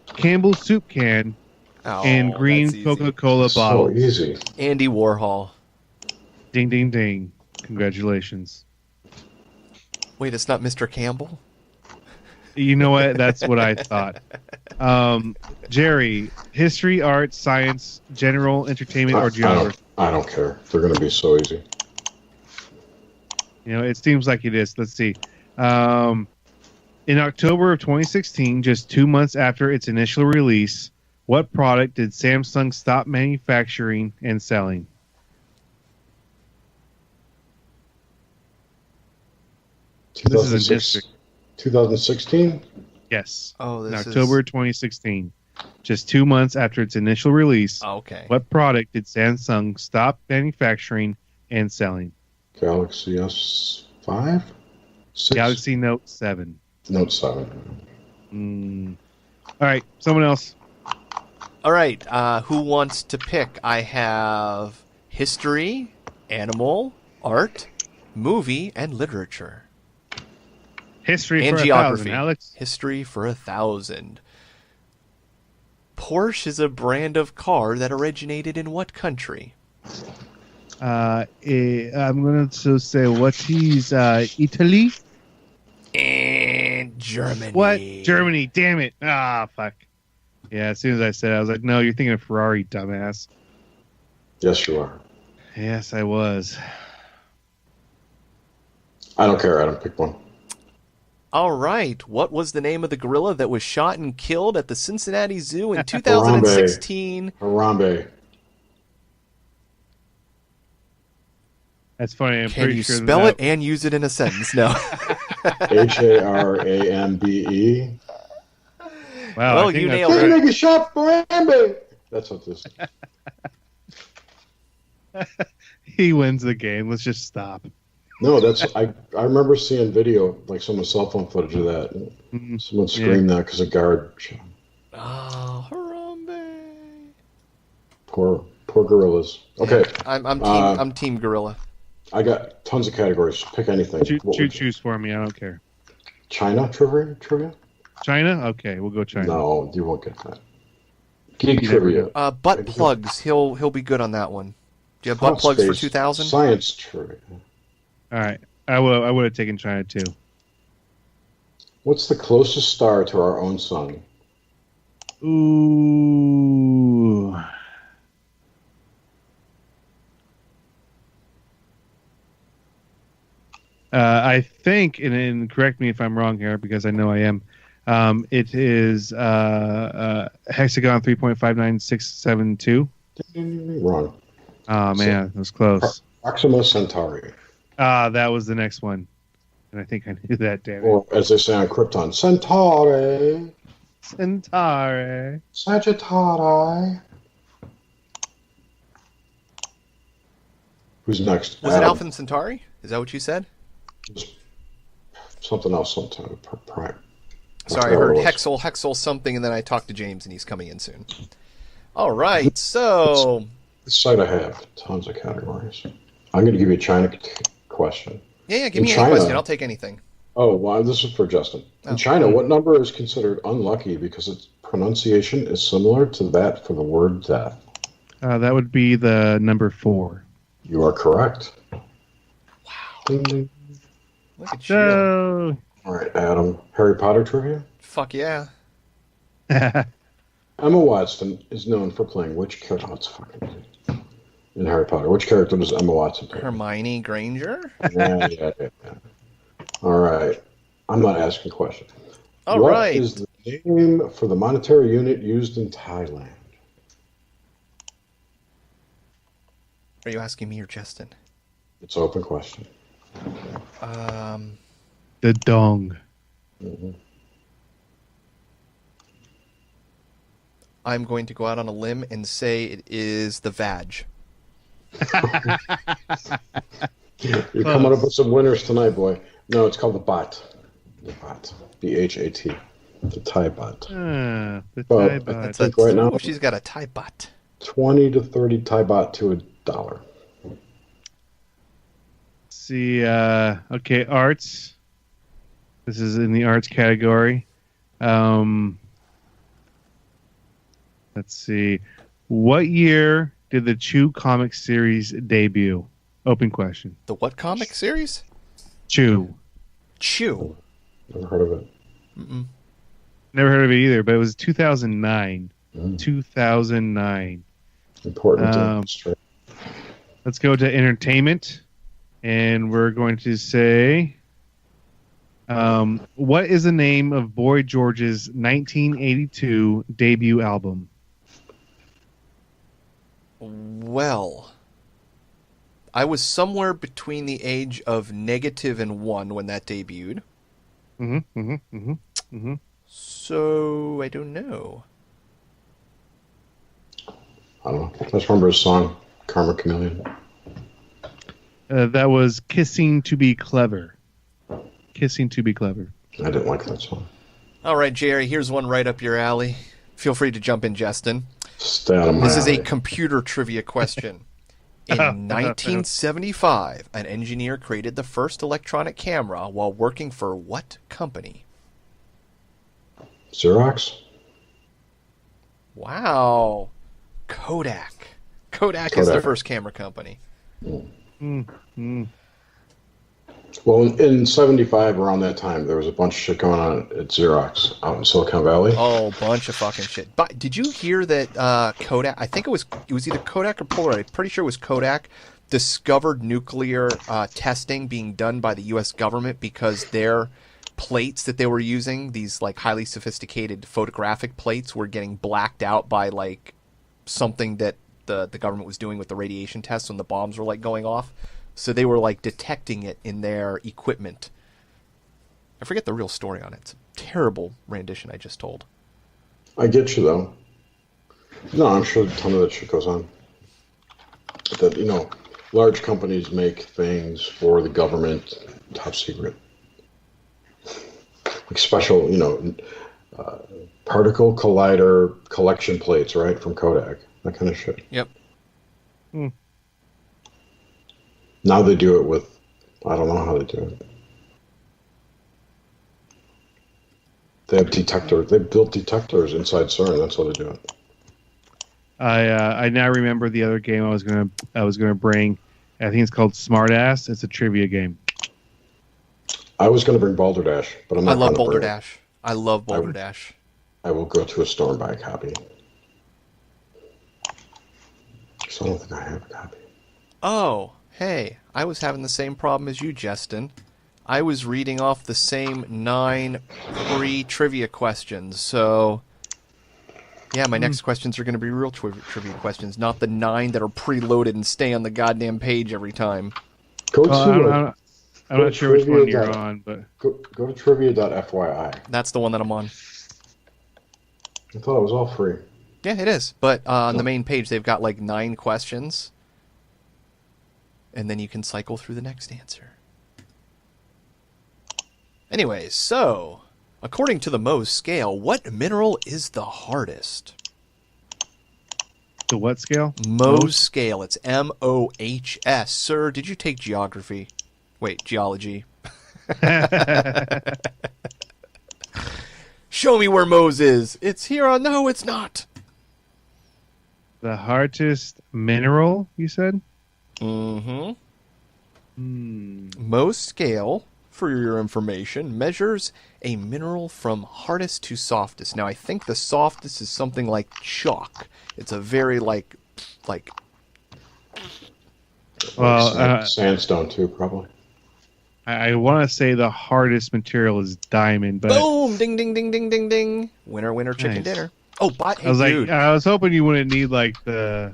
Campbell's soup can Oh, and that's green easy. Coca-Cola So bottles? easy. Andy Warhol. Ding, ding, ding. Congratulations. Wait, it's not Mr. Campbell? You know what? That's what I thought. Jerry, history, art, science, general, entertainment, or geography? I don't care. They're going to be so easy. You know, it seems like it is. Let's see. In October of 2016, just 2 months after its initial release, what product did Samsung stop manufacturing and selling? This is in history. 2016? Yes. Oh, in this October 2016, just 2 months after its initial release. Okay. What product did Samsung stop manufacturing and selling? Galaxy S5? 6? Galaxy Note 7. Note 7. All right, someone else. All right, who wants to pick? I have history, animal, art, movie, and literature. History and for geography. 1,000, Alex. History for 1,000. Porsche is a brand of car that originated in what country? I'm going to say what he's Italy. And Germany. What? Germany. Damn it. Ah, fuck. Yeah, as soon as I said it, I was like, no, you're thinking of Ferrari, dumbass. Yes, you are. Yes, I was. I don't care, Adam. Pick one. All right. What was the name of the gorilla that was shot and killed at the Cincinnati Zoo in 2016? Harambe. That's funny. I'm Can pretty you sure spell it and use it in a sentence? No. Harambe. Wow, well, you nailed Can't it. make a shot for Harambe. That's what this is. He wins the game. Let's just stop. No, that's I remember seeing video, like someone's cell phone footage of that. Mm-hmm. Someone screamed that because a guard shot him. Oh, Harambe. Poor gorillas. Okay. I'm team gorilla. I got tons of categories. Pick anything. Choose for me. I don't care. China trivia? China? Okay, we'll go China. No, you won't get that. Geek trivia. Butt plugs. He'll be good on that one. Do you have butt plugs for 2000? Science trivia. All right. I would have taken China too. What's the closest star to our own sun? Ooh. I think, and correct me if I'm wrong here because I know I am. It is hexagon 3.59672. Wrong. Oh man, that was close. Proxima Centauri. That was the next one, and I think I knew that. Damn it. Or as they say on Krypton, Centauri. Centauri. Sagittari. Who's next? Was it Alpha Centauri? Is that what you said? Something else sometime. Sorry, I heard Hexel something, and then I talked to James, and he's coming in soon. All right, so... This site I have tons of categories. I'm going to give you a China question. Yeah, give me any question. I'll take anything. Oh, well, this is for Justin. In China, what number is considered unlucky because its pronunciation is similar to that for the word death? That would be the number 4. You are correct. Wow. Ding, ding. Look at you. So... All right, Adam. Harry Potter trivia? Fuck yeah. Emma Watson is known for playing which character? Oh, it's fucking in Harry Potter. Which character does Emma Watson play? Hermione Granger? Yeah. All right. I'm not asking a question. What is the name for the monetary unit used in Thailand? Are you asking me or Justin? It's an open question. The dong. Mm-hmm. I'm going to go out on a limb and say it is the vag. You're coming up with some winners tonight, boy. No, it's called the bot. The bot. B-H-A-T. The Thai bot. The Thai bot. I think right now, she's got a Thai bot. 20 to 30 Thai bot to $1. See, okay, arts. This is in the arts category. Let's see. What year did the Chew comic series debut? Open question. The what comic series? Chew. Chew. Never heard of it. Mm-mm. Never heard of it either, but it was 2009. Mm. 2009. Important. Let's go to entertainment, and we're going to say, what is the name of Boy George's 1982 debut album? Well, I was somewhere between the age of -1 when that debuted. So I don't know. I don't know. I just remember his song, Karma Chameleon. That was Kissing to Be Clever. Kissing to Be Clever. I didn't like that song. All right, Jerry, here's one right up your alley. Feel free to jump in, Justin. Stay out of my This is a alley. computer trivia question. In 1975, an engineer created the first electronic camera while working for what company? Xerox? Wow. Kodak. Kodak is the first camera company. Well, in 75, around that time, there was a bunch of shit going on at Xerox out in Silicon Valley. Oh, bunch of fucking shit. But did you hear that Kodak, I think it was either Kodak or Polaroid, I'm pretty sure it was Kodak, discovered nuclear testing being done by the U.S. government because their plates that they were using, these like highly sophisticated photographic plates, were getting blacked out by like something that the government was doing with the radiation tests when the bombs were like going off. So they were like detecting it in their equipment. I forget the real story on it. It's a terrible rendition I just told. I get you, though. No, I'm sure a ton of that shit goes on. That, large companies make things for the government top secret. Like special, particle collider collection plates, right, from Kodak. That kind of shit. Yep. Now they do it with, I don't know how they do it. They have detectors. They built detectors inside CERN. That's how they do it. I now remember the other game I was gonna bring. I think it's called Smartass. It's a trivia game. I was going to bring Balderdash, but I'm not. I love gonna bring it. Balderdash. I love Balderdash. I will go to a store and buy a copy. So I don't think I have a copy. Oh, hey, I was having the same problem as you, Justin. I was reading off the same 9 pre-trivia questions, so yeah, my next questions are going to be real trivia questions, not the 9 that are preloaded and stay on the goddamn page every time. Go to. I'm not sure which one you're on, but go to trivia.fyi. That's the one that I'm on. I thought it was all free. Yeah, it is. But on the main page, they've got like 9 questions. And then you can cycle through the next answer. Anyways, so, according to the Mohs scale, what mineral is the hardest? the what scale? Mohs scale. It's M-O-H-S. Sir, did you take geography? Wait, geology. Show me where Mohs is. It's here. No, it's not. The hardest mineral, you said? Mm-hmm. Mohs scale, for your information, measures a mineral from hardest to softest. Now, I think the softest is something like chalk. It's a very, like Well, sandstone too, probably. I want to say the hardest material is diamond, but boom! Ding, ding, ding, ding, ding, ding. Winner, winner, chicken Nice. dinner. Oh, but hey, I was dude. I was hoping you wouldn't need the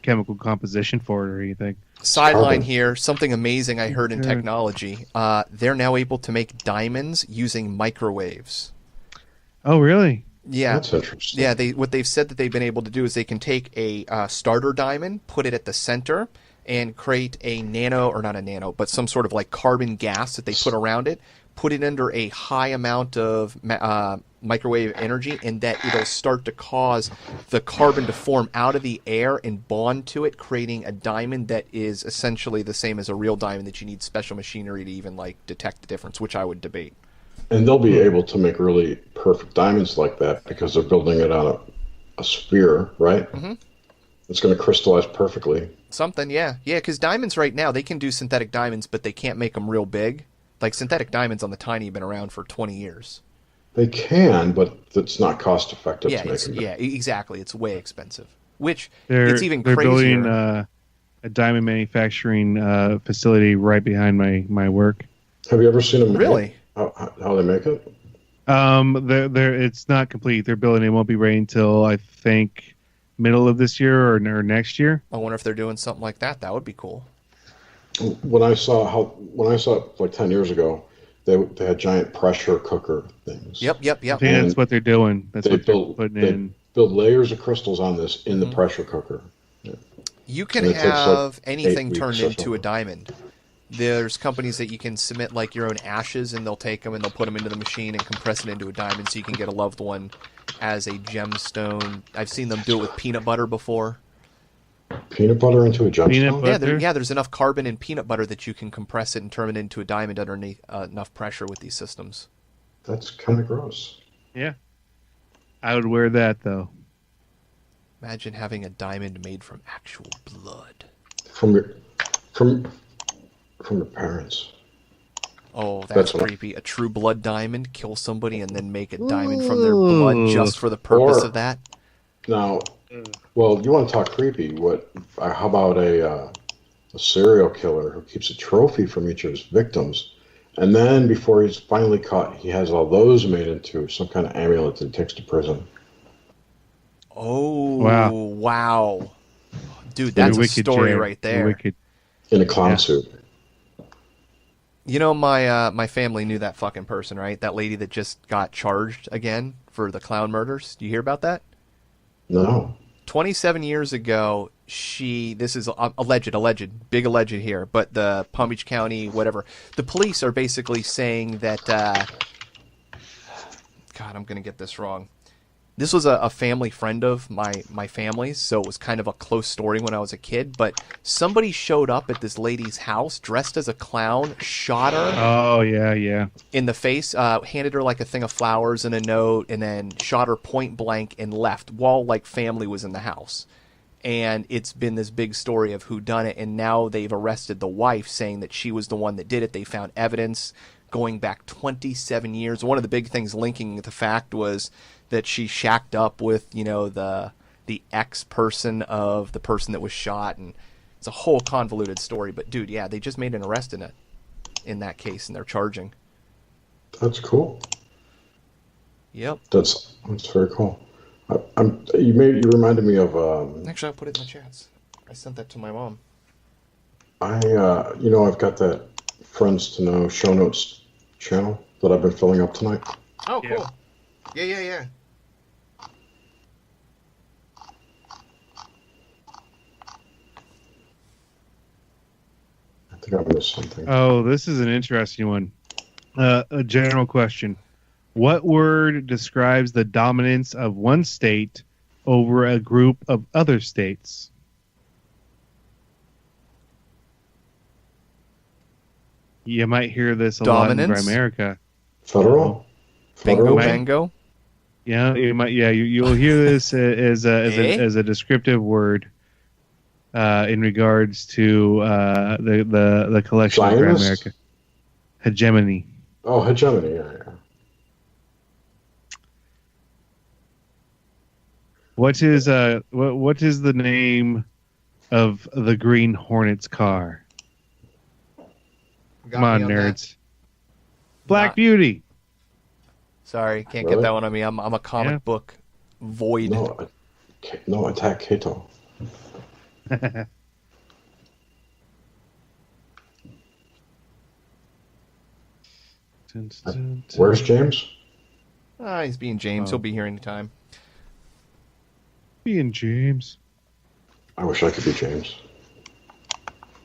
chemical composition for it or anything. Sideline Carbon. here, something amazing I heard in technology. They're now able to make diamonds using microwaves. Oh, really? Yeah. That's interesting. Yeah, what they've said that they've been able to do is they can take a starter diamond, put it at the center, and create a but some sort of like carbon gas that they put around it, put it under a high amount of microwave energy, and that it'll start to cause the carbon to form out of the air and bond to it, creating a diamond that is essentially the same as a real diamond that you need special machinery to even like detect the difference, which I would debate. And they'll be able to make really perfect diamonds like that because they're building it on a sphere, right? Mm-hmm. It's going to crystallize perfectly. Something, yeah. Yeah, because diamonds right now, they can do synthetic diamonds, but they can't make them real big. Like synthetic diamonds on the tiny have been around for 20 years. They can, but it's not cost effective Yeah, to make them. exactly. It's way expensive. Which it's They're even they're building crazier. a diamond manufacturing facility right behind my work. Have you ever seen them? Really? How they make it? They're it's not complete. They're building. It won't be ready until I think middle of this year or next year. I wonder if they're doing something like that. That would be cool. When I saw it like 10 years ago, they had giant pressure cooker things. Yep. I think And that's what they're doing. That's what they're putting in. Build layers of crystals on this in the pressure cooker. You can And it takes, like, have anything 8 weeks turned or into a something. diamond. There's companies that you can submit like your own ashes, and they'll take them and they'll put them into the machine and compress it into a diamond, so you can get a loved one as a gemstone. I've seen them do it with peanut butter before. Peanut butter into a gemstone? Peanut butter? There's enough carbon in peanut butter that you can compress it and turn it into a diamond underneath enough pressure with these systems. That's kind of gross. Yeah, I would wear that though. Imagine having a diamond made from actual blood. From your parents. Oh, that's creepy. A true blood diamond, kill somebody and then make a diamond from their blood just for the purpose of that? Now, well, you want to talk creepy? How about a serial killer who keeps a trophy from each of his victims, and then before he's finally caught, he has all those made into some kind of amulet that he takes to prison. Oh, Wow. wow. Dude, that's a story right there. Wicked. In a clown suit. You know, my family knew that fucking person, right? That lady that just got charged again for the clown murders. Do you hear about that? No. 27 years ago, this is alleged, big alleged here, but the Palm Beach County, whatever, the police are basically saying that, God, I'm going to get this wrong. This was a family friend of my family's, so it was kind of a close story when I was a kid, but somebody showed up at this lady's house dressed as a clown, shot her Oh yeah. in the face, handed her like a thing of flowers and a note, and then shot her point blank and left while like family was in the house. And it's been this big story of who done it, and now they've arrested the wife, saying that she was the one that did it. They found evidence going back 27 years. One of the big things linking the fact was that she shacked up with, the ex-person of the person that was shot, and it's a whole convoluted story. But dude, yeah, they just made an arrest in that case, and they're charging. That's cool. Yep. That's very cool. You reminded me of. Actually, I'll put it in the chats. I sent that to my mom. I've got that Friends to Know show notes channel that I've been filling up tonight. Oh, cool. Yeah. I think I missed something. Oh, this is an interesting one. A general question. What word describes the dominance of one state over a group of other states? You might hear this a lot in Dominance? Grimerica. Federal? Bingo, Federal? bango. Yeah, you might. Yeah, you'll hear this as a descriptive word in regards to the collection of Zionist? Grimerica. Hegemony. Oh, hegemony. Yeah. What is the name of the Green Hornet's car? Come on, nerds. Black Beauty. Sorry, can't Really? get that one on me. I'm a comic book void. No, Attack Kato. Where's James? He's being James. He'll be here anytime. Being James. I wish I could be James.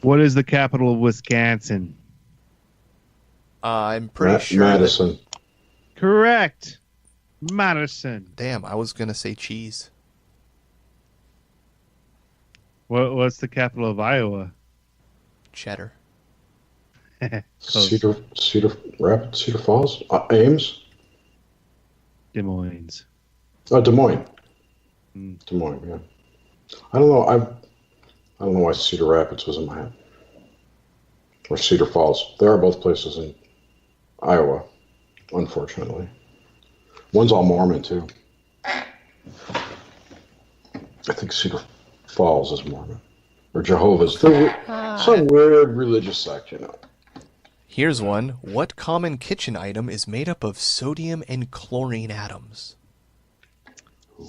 What is the capital of Wisconsin? I'm pretty sure. Madison. Correct. Madison. Damn, I was gonna say cheese. What's the capital of Iowa? Cheddar. Close. Cedar Falls? Ames? Des Moines. Oh, Des Moines. Des Moines, yeah. I don't know. I don't know why Cedar Rapids was in my head. Or Cedar Falls. They are both places in Iowa, unfortunately. One's all Mormon, too. I think Cedar Falls is Mormon. Or Jehovah's. They're some weird religious sect, you know. Here's one. What common kitchen item is made up of sodium and chlorine atoms? Ooh,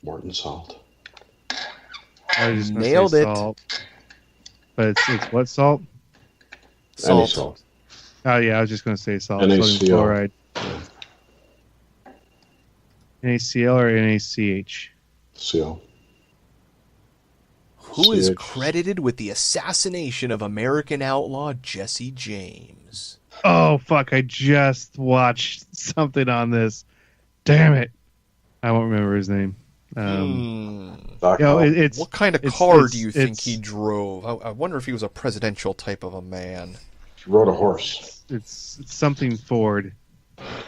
Morton salt. I was just gonna Nailed say it. salt. But it's what salt? Any Salt. salt. Oh yeah, I was just gonna say salt. NaCl. Sodium chloride. NaCl or NaCH? Seal. Who is CH. credited with the assassination of American outlaw Jesse James? Oh fuck! I just watched something on this. Damn it! I won't remember his name. Doc You know, Hall. it's What kind of it's- car it's- do you think it's- he drove? I wonder if he was a presidential type of a man. He rode a horse. It's something Ford.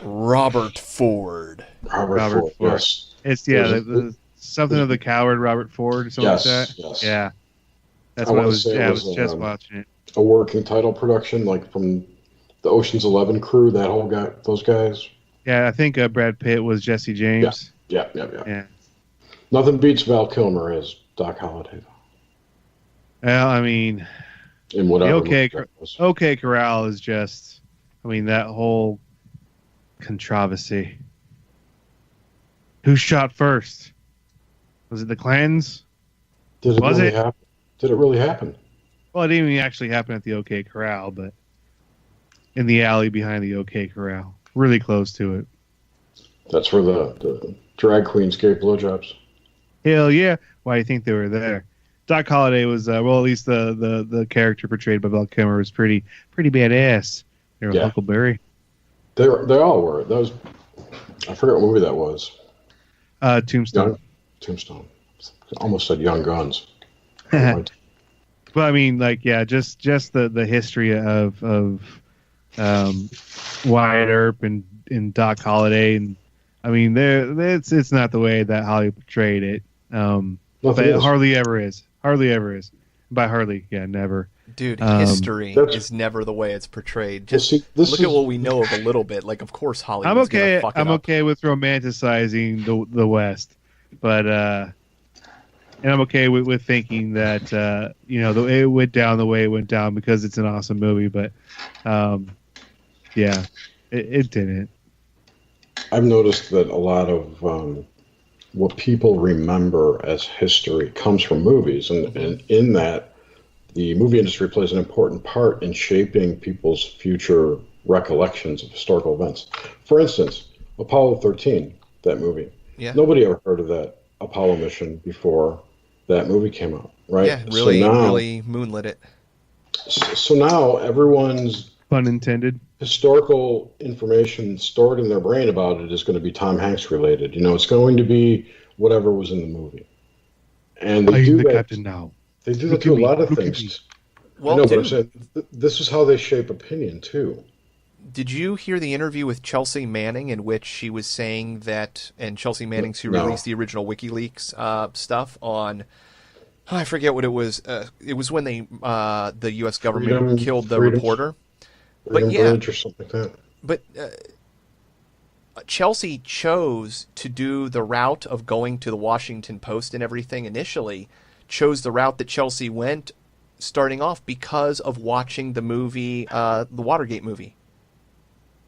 Robert Ford. Robert Ford. Yes. It's yeah, There's the something of the coward Robert Ford or something Yes, like that. yes. Yeah, that's I what I wanna was. say it Yeah, I was, was just watching it. A working title production, like from the Ocean's 11 crew, that whole guy, those guys. Yeah, I think Brad Pitt was Jesse James. Yeah. Yeah. Nothing beats Val Kilmer as Doc Holliday. Well, I mean, In whatever. Okay, movie that was. OK Corral is just. I mean, that whole controversy. Who shot first? Was it the Klans? Did it was really it? happen? Did it really happen? Well, it didn't even actually happen at the OK Corral, but in the alley behind the OK Corral, really close to it. That's where the drag queens gave blowjobs. Hell yeah! Why do you think they were there? Doc Holliday was well, at least the character portrayed by Val Kilmer was pretty badass. They were Yeah. Huckleberry. They all were. That was, I forget what movie that was. Tombstone. Tombstone. Almost said Young Guns. But I mean, like, yeah, just the history of Wyatt Earp and Doc Holliday, and I mean, it's not the way that Hollywood portrayed it. Nothing But it is. hardly ever is. Hardly ever is. By hardly, yeah, never. Dude, Um, history that's- is never the way it's portrayed. Well, Just see, this look is, at what we know of a little bit. Like, of course, Hollywood's I'm okay. gonna fuck it I'm up. okay with romanticizing the West, but and I'm okay with thinking that it went down the way it went down because it's an awesome movie. But yeah, it didn't. I've noticed that a lot of what people remember as history comes from movies, and in that, the movie industry plays an important part in shaping people's future recollections of historical events. For instance, Apollo 13, that movie. Yeah. Nobody ever heard of that Apollo mission before that movie came out, right? Yeah, really, So now, really moonlit it. so now everyone's Pun intended. historical information stored in their brain about it is going to be Tom Hanks related. You know, it's going to be whatever was in the movie. And they I'm do the that. captain now. They do Look that to a at me, lot of look at me. things. Well, I know, but I'm dude, saying this is how they shape opinion too. did you hear the interview with Chelsea Manning in which she was saying that, and Chelsea Manning's who No. released the original WikiLeaks stuff on, I forget what it was. It was when the U.S. government killed the reporter. Freedom yeah. Bridge or something like that. But Chelsea chose to do the route of going to the Washington Post and everything initially, chose the route that Chelsea went starting off because of watching the movie, the Watergate movie.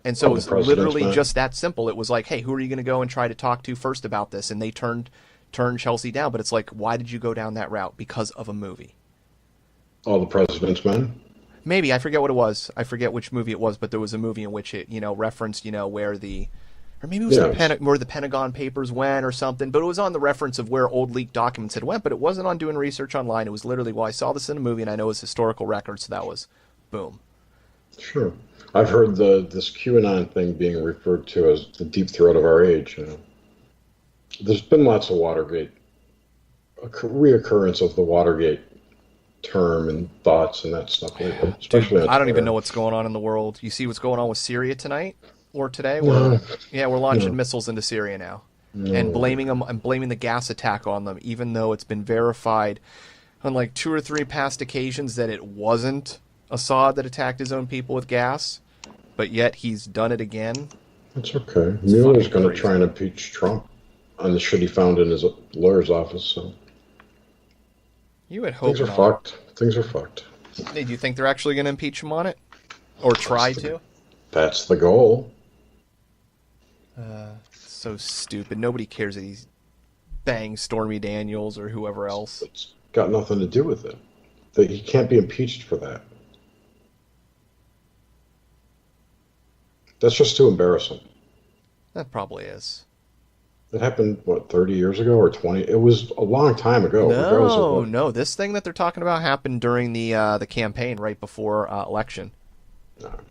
And so Oh, it was the President's literally Man. just that simple. It was like, hey, who are you going to go and try to talk to first about this? And they turned Chelsea down. But it's like, why did you go down that route? Because of a movie. Oh, the President's Men. Maybe, I forget what it was. I forget which movie it was, but there was a movie in which it, referenced, where the, or maybe it was Yeah. where the Pentagon Papers went or something, but it was on the reference of where old leaked documents had went, but it wasn't on doing research online. It was literally, well, I saw this in a movie and I know it's historical record, so that was, boom. Sure. I've heard this QAnon thing being referred to as the deep throat of our age. You know. There's been lots of Watergate, a reoccurrence of the Watergate term and thoughts and that stuff lately. Especially on I don't even Twitter. know what's going on in the world. You see what's going on with Syria tonight or today? No. We're launching No. missiles into Syria now. No. And blaming them and blaming the gas attack on them, even though it's been verified on like 2 or 3 past occasions that it wasn't Assad that attacked his own people with gas. but yet he's done it again. It's okay. It's Mueller's fucking going to crazy. try and impeach Trump on the shit he found in his lawyer's office. So You would hope things are not. fucked. Things are fucked. Hey, do you think they're actually going to impeach him on it, or try to? That's the goal. So stupid. Nobody cares that he's banged Stormy Daniels or whoever else. It's got nothing to do with it. That he can't be impeached for that. That's just too embarrassing. That probably is. It happened, what, 30 years ago or 20? It was a long time ago. Regardless of what. No. This thing that they're talking about happened during the campaign right before election.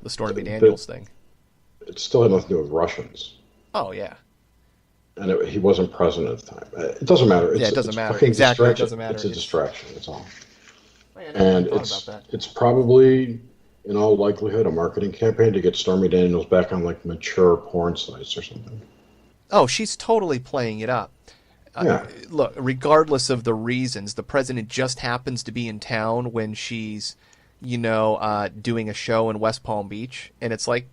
The Stormy Daniels thing. It still had nothing to do with Russians. Oh yeah. And he wasn't president at the time. It doesn't matter. It doesn't matter. Fucking Exactly, it distraction. doesn't matter. It's a distraction. That's all. Man, And it's probably, in all likelihood, a marketing campaign to get Stormy Daniels back on like mature porn sites or something. Oh, she's totally playing it up. Yeah. Look, regardless of the reasons, the president just happens to be in town when she's, doing a show in West Palm Beach, and it's like,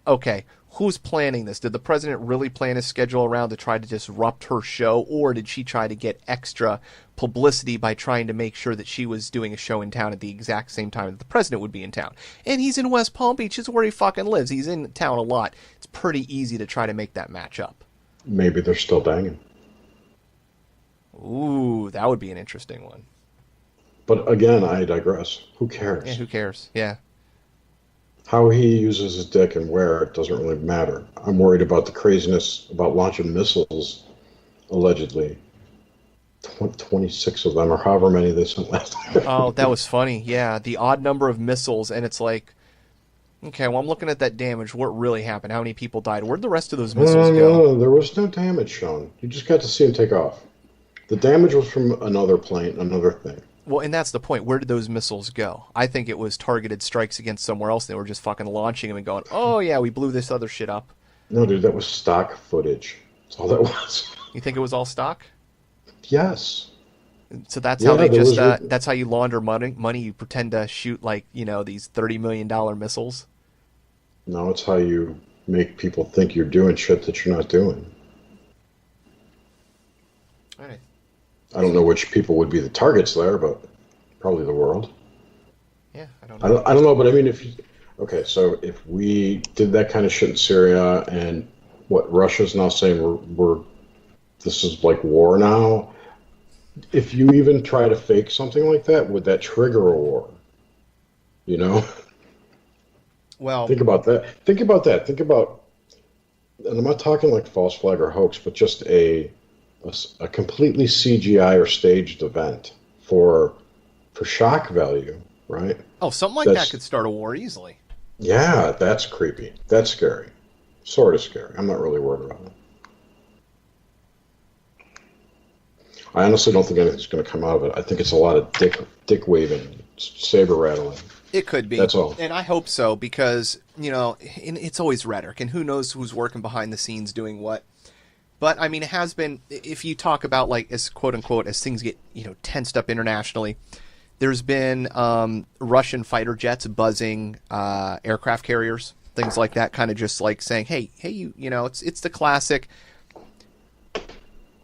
okay, who's planning this? Did the president really plan his schedule around to try to disrupt her show, or did she try to get extra publicity by trying to make sure that she was doing a show in town at the exact same time that the president would be in town? And he's in West Palm Beach. It's where he fucking lives. He's in town a lot. It's pretty easy to try to make that match up. Maybe they're still banging. Ooh, that would be an interesting one. But again, I digress. Who cares? Yeah, who cares? Yeah. How he uses his dick and where, it doesn't really matter. I'm worried about the craziness about launching missiles, allegedly. 26 of them, or however many they sent last time. Oh, that was funny. Yeah, the odd number of missiles, and it's like, okay, well, I'm looking at that damage. What really happened? How many people died? Where'd the rest of those missiles go? No, there was no damage shown. You just got to see them take off. The damage was from another plane, another thing. Well, and that's the point. Where did those missiles go? I think it was targeted strikes against somewhere else. They were just fucking launching them and going, oh, yeah, we blew this other shit up. No, dude, that was stock footage. That's all that was. You think it was all stock? Yes. So that's how they there just, was- that's how you launder money. You pretend to shoot, like, these $30 million missiles. No, it's how you make people think you're doing shit that you're not doing. All right. I don't know which people would be the targets there, but probably the world. Yeah, I don't know. I don't know, but I mean, okay, so if we did that kind of shit in Syria, and what Russia's now saying this is like war now. If you even try to fake something like that, would that trigger a war? You know? Well, Think about that. Think about, and I'm not talking like false flag or hoax, but just a completely CGI or staged event for shock value, right? oh, something like that could start a war easily. Yeah, that's creepy. That's scary. Sort of scary. I'm not really worried about it. I honestly don't think anything's going to come out of it. I think it's a lot of dick waving, saber rattling. It could be. That's all. And I hope so, because, it's always rhetoric, and who knows who's working behind the scenes doing what. But, I mean, it has been, if you talk about, like, as quote-unquote, as things get, tensed up internationally, there's been Russian fighter jets buzzing aircraft carriers, things like that, kind of just, like, saying, hey, it's the classic,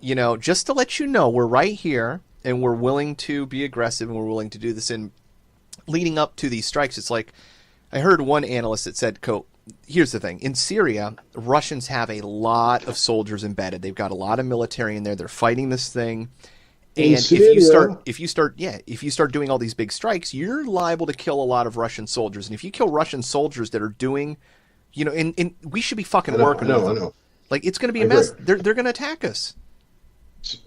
just to let you know, we're right here, and we're willing to be aggressive, and we're willing to do this. And leading up to these strikes, it's like, I heard one analyst that said, here's the thing. In Syria, Russians have a lot of soldiers embedded. They've got a lot of military in there. They're fighting this thing. And if you start doing all these big strikes, you're liable to kill a lot of Russian soldiers. And if you kill Russian soldiers that are doing, and we should be fucking working with them. I know. Like, it's going to be a mess. They're going to attack us.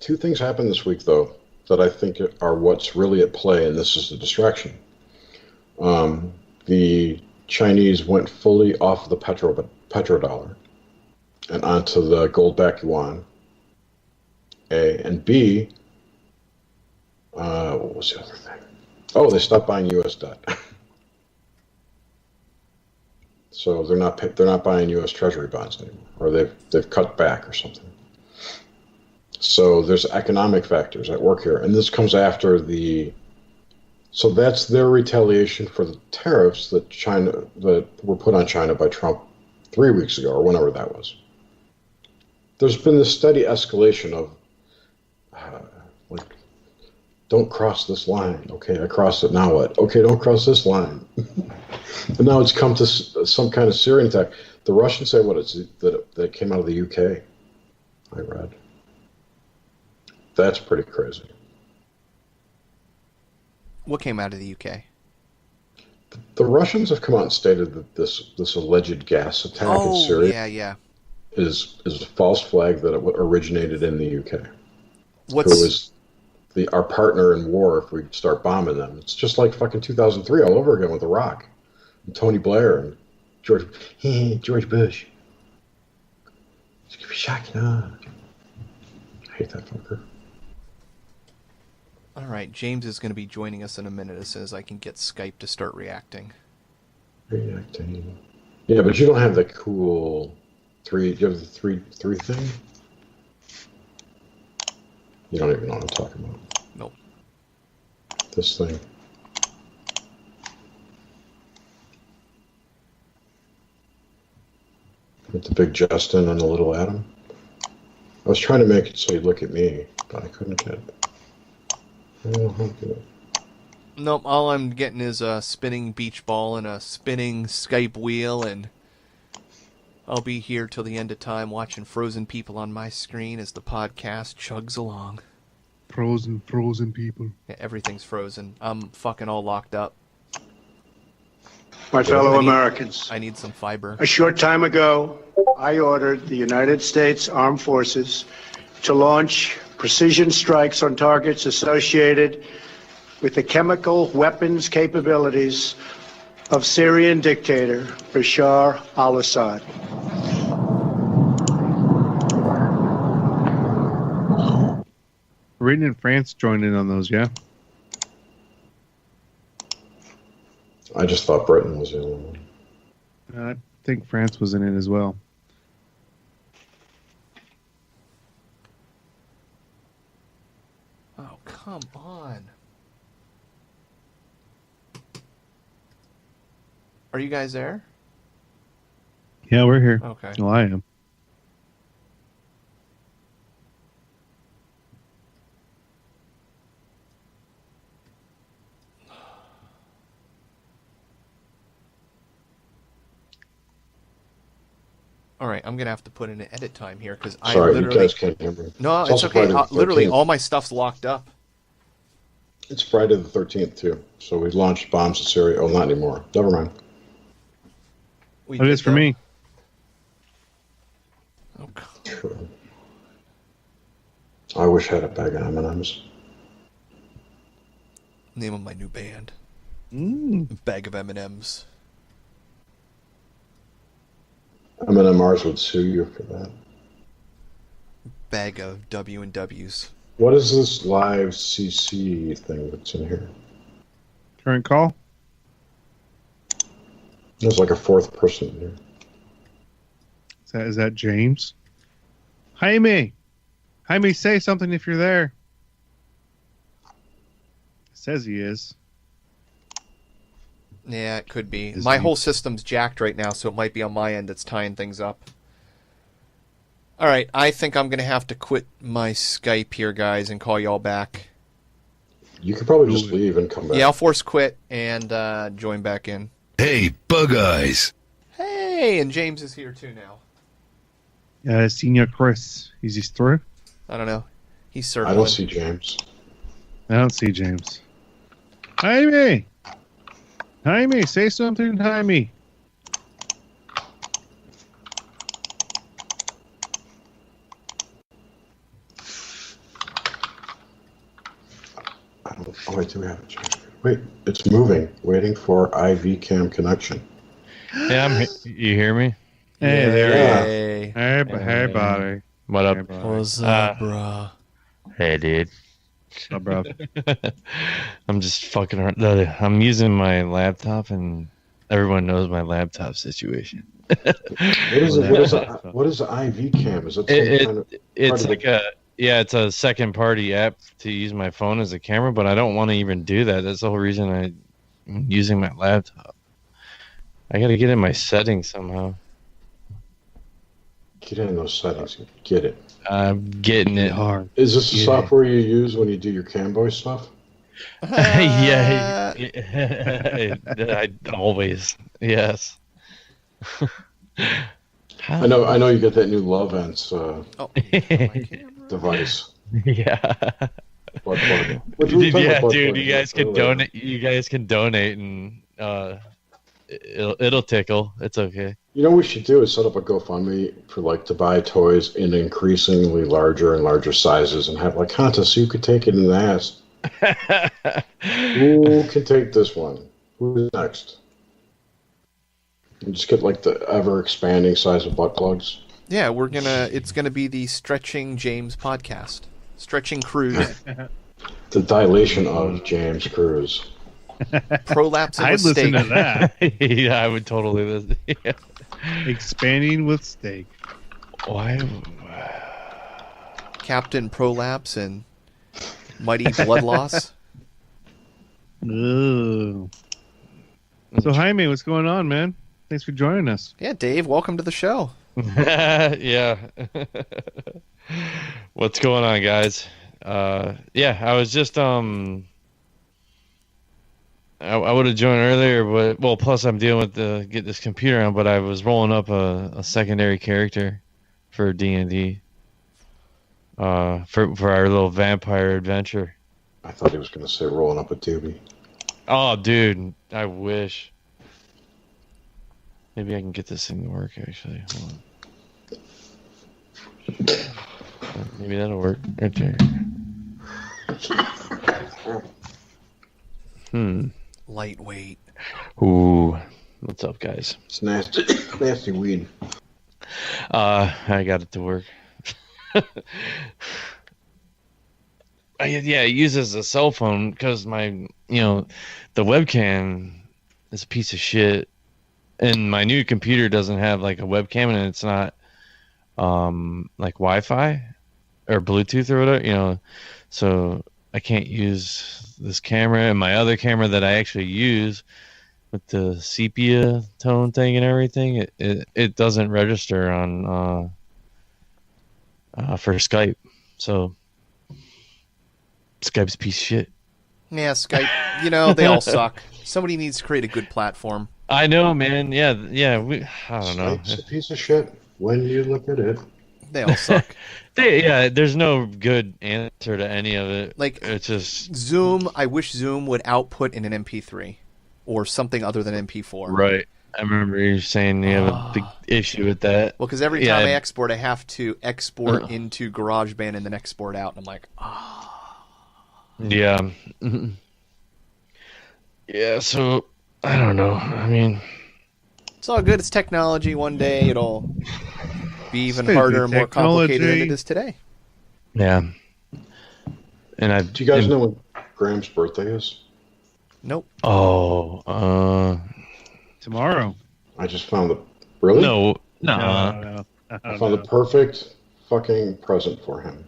Two things happened this week, though, that I think are what's really at play, and this is the distraction. The Chinese went fully off the petrodollar and onto the gold-backed yuan. A and B. What was the other thing? Oh, they stopped buying U.S. debt. So they're not buying U.S. Treasury bonds anymore, or they've cut back or something. So there's economic factors at work here, and this comes after the So that's their retaliation for the tariffs that were put on China by Trump 3 weeks ago or whenever that was. There's been this steady escalation of like, don't cross this line. Okay, I crossed it. Now what? Okay, don't cross this line. And now it's come to some kind of Syrian attack. The Russians say that came out of the UK. I read. That's pretty crazy. What came out of the UK? The Russians have come out and stated that this alleged gas attack in Syria is a false flag that it originated in the UK. Who is our partner in war if we start bombing them. It's just like fucking 2003 all over again with Iraq. And Tony Blair and George Bush. It's gonna be shocking. I hate that fucker. All right, James is going to be joining us in a minute as soon as I can get Skype to start reacting. Reacting. Yeah, but you don't have the cool three. Do you have the three thing? You don't even know what I'm talking about. Nope. This thing. With the big Justin and the little Adam. I was trying to make it so you'd look at me, but I couldn't get it. I don't know how to do it. Nope, all I'm getting is a spinning beach ball and a spinning Skype wheel, and I'll be here till the end of time watching frozen people on my screen as the podcast chugs along. Frozen people. Yeah, everything's frozen. I'm fucking all locked up. My fellow Americans, I need some fiber. a short time ago, I ordered the United States Armed Forces to launch precision strikes on targets associated with the chemical weapons capabilities of Syrian dictator Bashar al-Assad. Britain and France joined in on those, yeah? I just thought Britain was the only one. I think France was in it as well. Oh, come on. Are you guys there? Yeah, we're here. Okay. Well, I am. All right, I'm gonna have to put in an edit time here because I Sorry, literally. you guys can't hear me. No, it's also okay. Friday the Literally, 13th. all my stuff's locked up. It's Friday the 13th, too. So we launched bombs in Syria. Oh, not anymore. Never mind. We It is did for that. me. Oh, God. True. I wish I had a bag of M&Ms. Name of my new band. Bag of M&Ms. M&Mrs would sue you for that. Bag of W&Ws. What is this live CC thing that's in here? Current call? There's like a fourth person in here. Is that James? Jaime! Jaime, say something if you're there. Says he is. Yeah, it could be. Is My he- whole system's jacked right now, so it might be on my end that's tying things up. All right, I think I'm going to have to quit my Skype here, guys, and call y'all back. You could probably just leave and come back. Yeah, I'll force quit and join back in. Hey, Bug Eyes. Hey, and James is here too now. Senior Chris. Is he through? I don't know. He's I circling. don't see James. I don't see James. Jaime! Jaime, say something, Jaime. I don't. Oh, I do have it. Wait, it's moving. Waiting for IV cam connection. Yeah, you hear me? Hey, there he Hey. is. Hey, buddy. What up? Hey, buddy. What's up, bruh? Hey, dude. What's up, bro? I'm just fucking around. I'm using my laptop, and everyone knows my laptop situation. What is it? What is the IV cam? Is it some kind of? It's part of like a yeah, it's a second party app to use my phone as a camera, but I don't want to even do that. That's the whole reason I'm using my laptop. I got to get in my settings somehow. Get in those settings. Get it. I'm getting it. hard. Is this the software you use when you do your Camboy stuff? Yeah, I always yes. I know you got that new Love Ants Oh, my camera. device. Yeah. Butt plug. Which we were talking Yeah, about butt dude, plug you guys can earlier. donate. You guys can donate, and it'll tickle. It's okay. You know what we should do is set up a GoFundMe for like to buy toys in increasingly larger and larger sizes and have like contests so you could take it in the ass. Who can take this one? Who's next? And just get like the ever expanding size of butt plugs. Yeah, it's gonna be the Stretching James podcast. Stretching Cruise. The dilation of James Cruz. Prolapse I'd with listen steak. to that. Yeah, I would totally listen. Yeah. Expanding with steak. Why? Captain Prolapse and Mighty Blood Loss. Ooh. So Jaime, what's going on, man? Thanks for joining us. Yeah, Dave, welcome to the show. Yeah. What's going on, guys? Yeah, I was just I would have joined earlier, but well, plus I'm dealing with get this computer on, but I was rolling up a secondary character for D&D. For our little vampire adventure. I thought he was going to say rolling up a doobie. Oh, dude, I wish. Maybe I can get this thing to work, actually. Hold on. Maybe that'll work right there. Lightweight. Ooh. What's up, guys? It's nasty, nasty weed. I got it to work. Yeah, it uses a cell phone because the webcam is a piece of shit, and my new computer doesn't have like a webcam, and it's not like Wi-Fi or Bluetooth or whatever, so I can't use this camera, and my other camera that I actually use with the sepia tone thing and everything, it doesn't register on for Skype, so Skype's a piece of shit. Yeah, Skype. They all suck. Somebody needs to create a good platform. I know, man. Yeah. I don't know. It's a piece of shit when you look at it. They all suck. There's no good answer to any of it. Like, it's just Zoom. I wish Zoom would output in an MP3 or something other than MP4. right. I remember you saying you have a big issue with that. Well, because every time I export, I have to export into GarageBand and then export out, and I'm like, Yeah. Yeah, so I don't know. I mean, it's all good. It's technology. One day it'll be even Stupid harder and more complicated than technology. it is today. yeah. And Do you guys know when Graham's birthday is? Nope. Oh, Tomorrow. I just found the really. no. No. I found the perfect fucking present for him.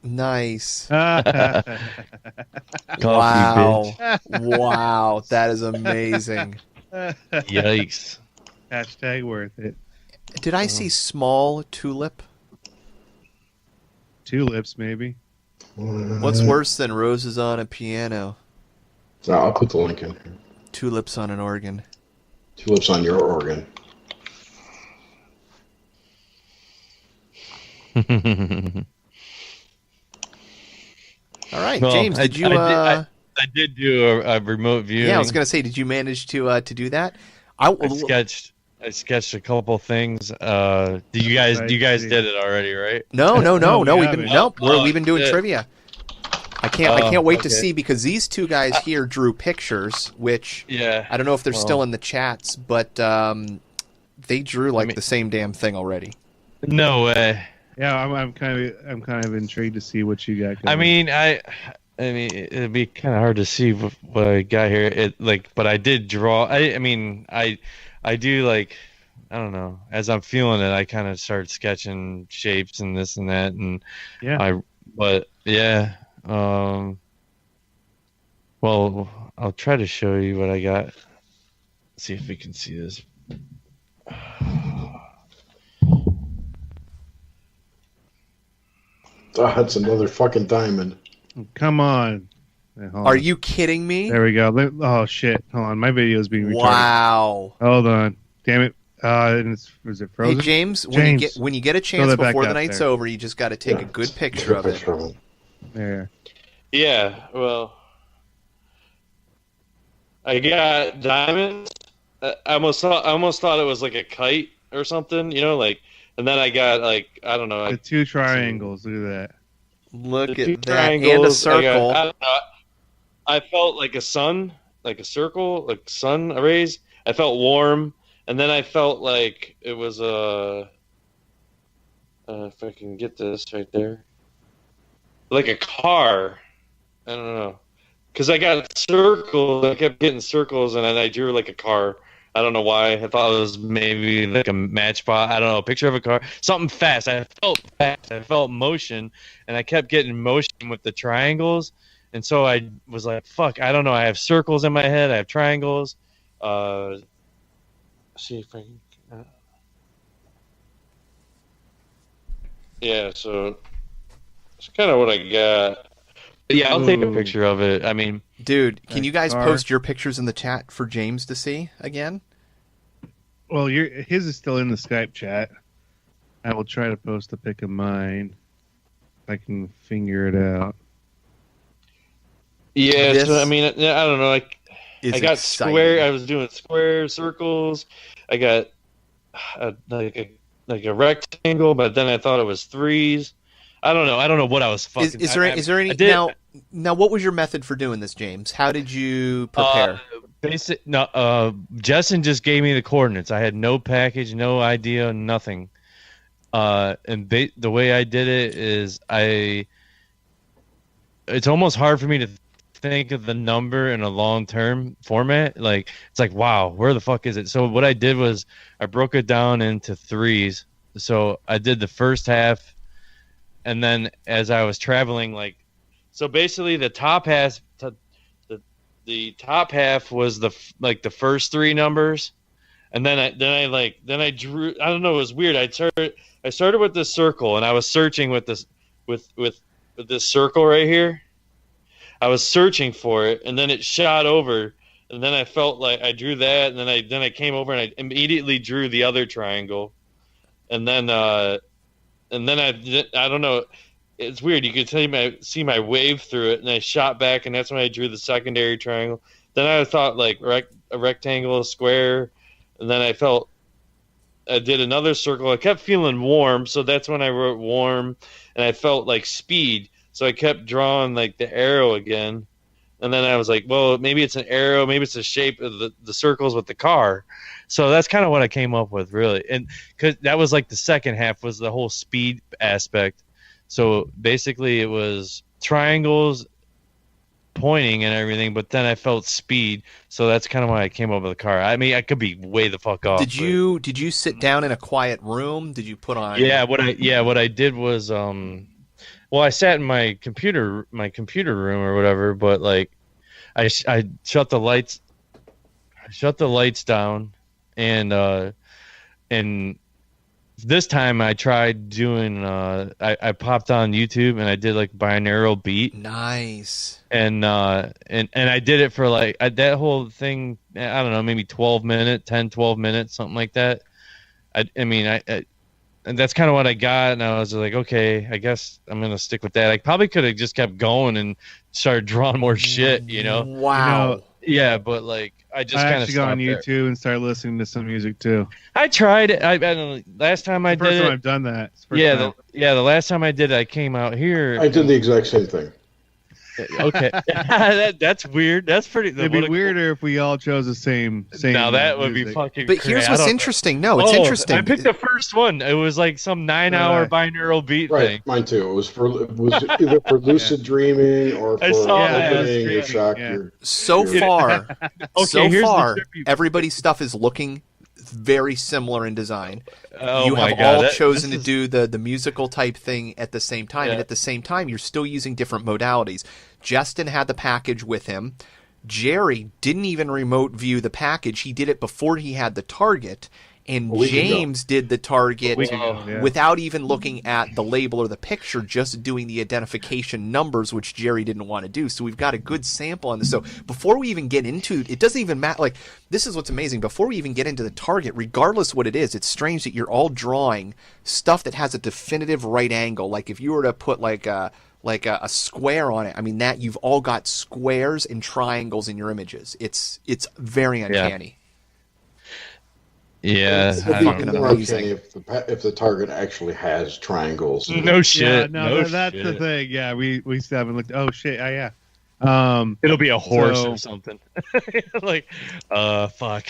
Nice. Coffee, Wow. Wow. That is amazing. bitch. Yikes. Hashtag worth it. Did I see small tulip? Tulips, maybe. What's worse than roses on a piano? I'll put the link in here. Tulips on an organ. Tulips on your organ. All right, Well, James, did you... I did do a remote viewing. yeah, I was going to say, did you manage to do that? I sketched a couple things. You guys did it already, right? No. we We've been haven't. we've been doing shit. trivia. I can't wait to okay. see, because these two guys here drew pictures, which Yeah. I don't know if they're Well. still in the chats, but they drew like the same damn thing already. No way. Yeah, I'm kind of intrigued to see what you got. I Going. mean, I mean, it'd be kind of hard to see what I got here. But I did draw. I do like I don't know. As I'm feeling it, I kind of start sketching shapes and this and that, and Yeah. But yeah. Well, I'll try to show you what I got. See if we can see this. That's another fucking diamond. Come on. Wait, hold Are on. you kidding me? There we go. Oh shit! Hold on, my video is being retarded. Wow. Hold on. Damn it. And is it frozen? Hey James, James, when you get a throw chance that back before the out night's there. over, you just got to take a good picture of it. There. Yeah. Well, I got diamonds. I almost thought it was like a kite or something, like. And then I got like I don't know. The two triangles. Look at that. Look The two at that, and a triangles, circle. I don't know. I felt like a sun, like a circle, like sun rays. I felt warm, and then I felt like it was if I can get this right there, like a car. I don't know, because I got circles. I kept getting circles, and then I drew like a car. I don't know why. I thought it was maybe like a match spot. I don't know, a picture of a car, something fast. I felt fast. I felt motion, and I kept getting motion with the triangles. And so I was like, fuck, I don't know. I have circles in my head. I have triangles. See if I can. Yeah, so that's kind of what I got. But yeah, I'll take a picture of it. I mean, Dude, can you guys car. post your pictures in the chat for James to see again? Well, his is still in the Skype chat. I will try to post a pic of mine. If I can figure it out. yeah. This So I mean, I don't know. I got exciting. square. I was doing square circles. I got like a rectangle, but then I thought it was threes. I don't know. I don't know what I was fucking. Is there any I did- now? What was your method for doing this, James? How did you prepare? Justin just gave me the coordinates. I had no package, no idea, nothing. And the way I did it is it's almost hard for me to think of the number in a long-term format. Like, it's like, wow, where the fuck is it? So what I did was I broke it down into threes. So I did the first half, and then as I was traveling, so basically the top half, the top half was the first three numbers, and then I drew. I don't know. It was weird. I started with this circle, and I was searching with this with this circle right here. I was searching for it, and then it shot over, and then I felt like I drew that, and then I came over and I immediately drew the other triangle, and then I don't know. It's weird. You could see my wave through it, and I shot back, and that's when I drew the secondary triangle. Then I thought like a rectangle, a square, and then I did another circle. I kept feeling warm, so that's when I wrote warm, and I felt like speed, so I kept drawing like the arrow again, and then I was like, well, maybe it's an arrow, maybe it's the shape of the circles with the car. So that's kind of what I came up with, really, and because that was like the second half was the whole speed aspect. So basically, it was triangles, pointing, and everything. But then I felt speed, so that's kind of why I came up with the car. I mean, I could be way the fuck off. Did you sit down in a quiet room? Did you put on? Yeah. What I did was well, I sat in my computer room or whatever. But like, I shut the lights. I shut the lights down, and this time I tried doing I popped on YouTube and I did like binaural beat. Nice. And I did it for like that whole thing, I don't know, maybe 12 minutes, something like that. I mean and that's kind of what I got, and I was like, okay, I guess I'm going to stick with that. I probably could have just kept going and started drawing more shit, Wow. Yeah, but like I just kind of actually got on YouTube and started listening to some music too. I tried it. I don't know. Last time I did First time it. I've done that. The last time I did it, I came out here. I did the exact same thing. Okay, that's weird. That's pretty. It'd be weirder if we all chose the same. Now that would be music. fucking. But crazy. here's what's interesting. No, it's interesting. I picked the first one. It was like some 9-hour binaural beat Right, thing. mine too. It was either for lucid dreaming or I for saw that. opening your Streaming, shock. yeah. So far, Okay, here's the trippy- everybody's stuff is looking very similar in design. Oh You my have God, all chosen to this do the musical type thing at the same time, and Yeah. at the same time, you're still using different modalities. Justin had the package with him. Jerry didn't even remote view the package. He did it before he had the target. And week ago. James did the target week ago, yeah. without even looking at the label or the picture, just doing the identification numbers, which Jerry didn't want to do. So we've got a good sample on this. So before we even get into it, doesn't even matter. Like, this is what's amazing. Before we even get into the target, regardless what it is, it's strange that you're all drawing stuff that has a definitive right angle. Like if you were to put like a square on it, I mean, that you've all got squares and triangles in your images. It's very uncanny. Yeah, It's I fucking don't know. More amazing. uncanny if the target actually has triangles. No shit. Yeah, no, no that's shit. the thing. Yeah, we still haven't looked. Oh shit, yeah. It'll be a horse So- or something. Like, fuck.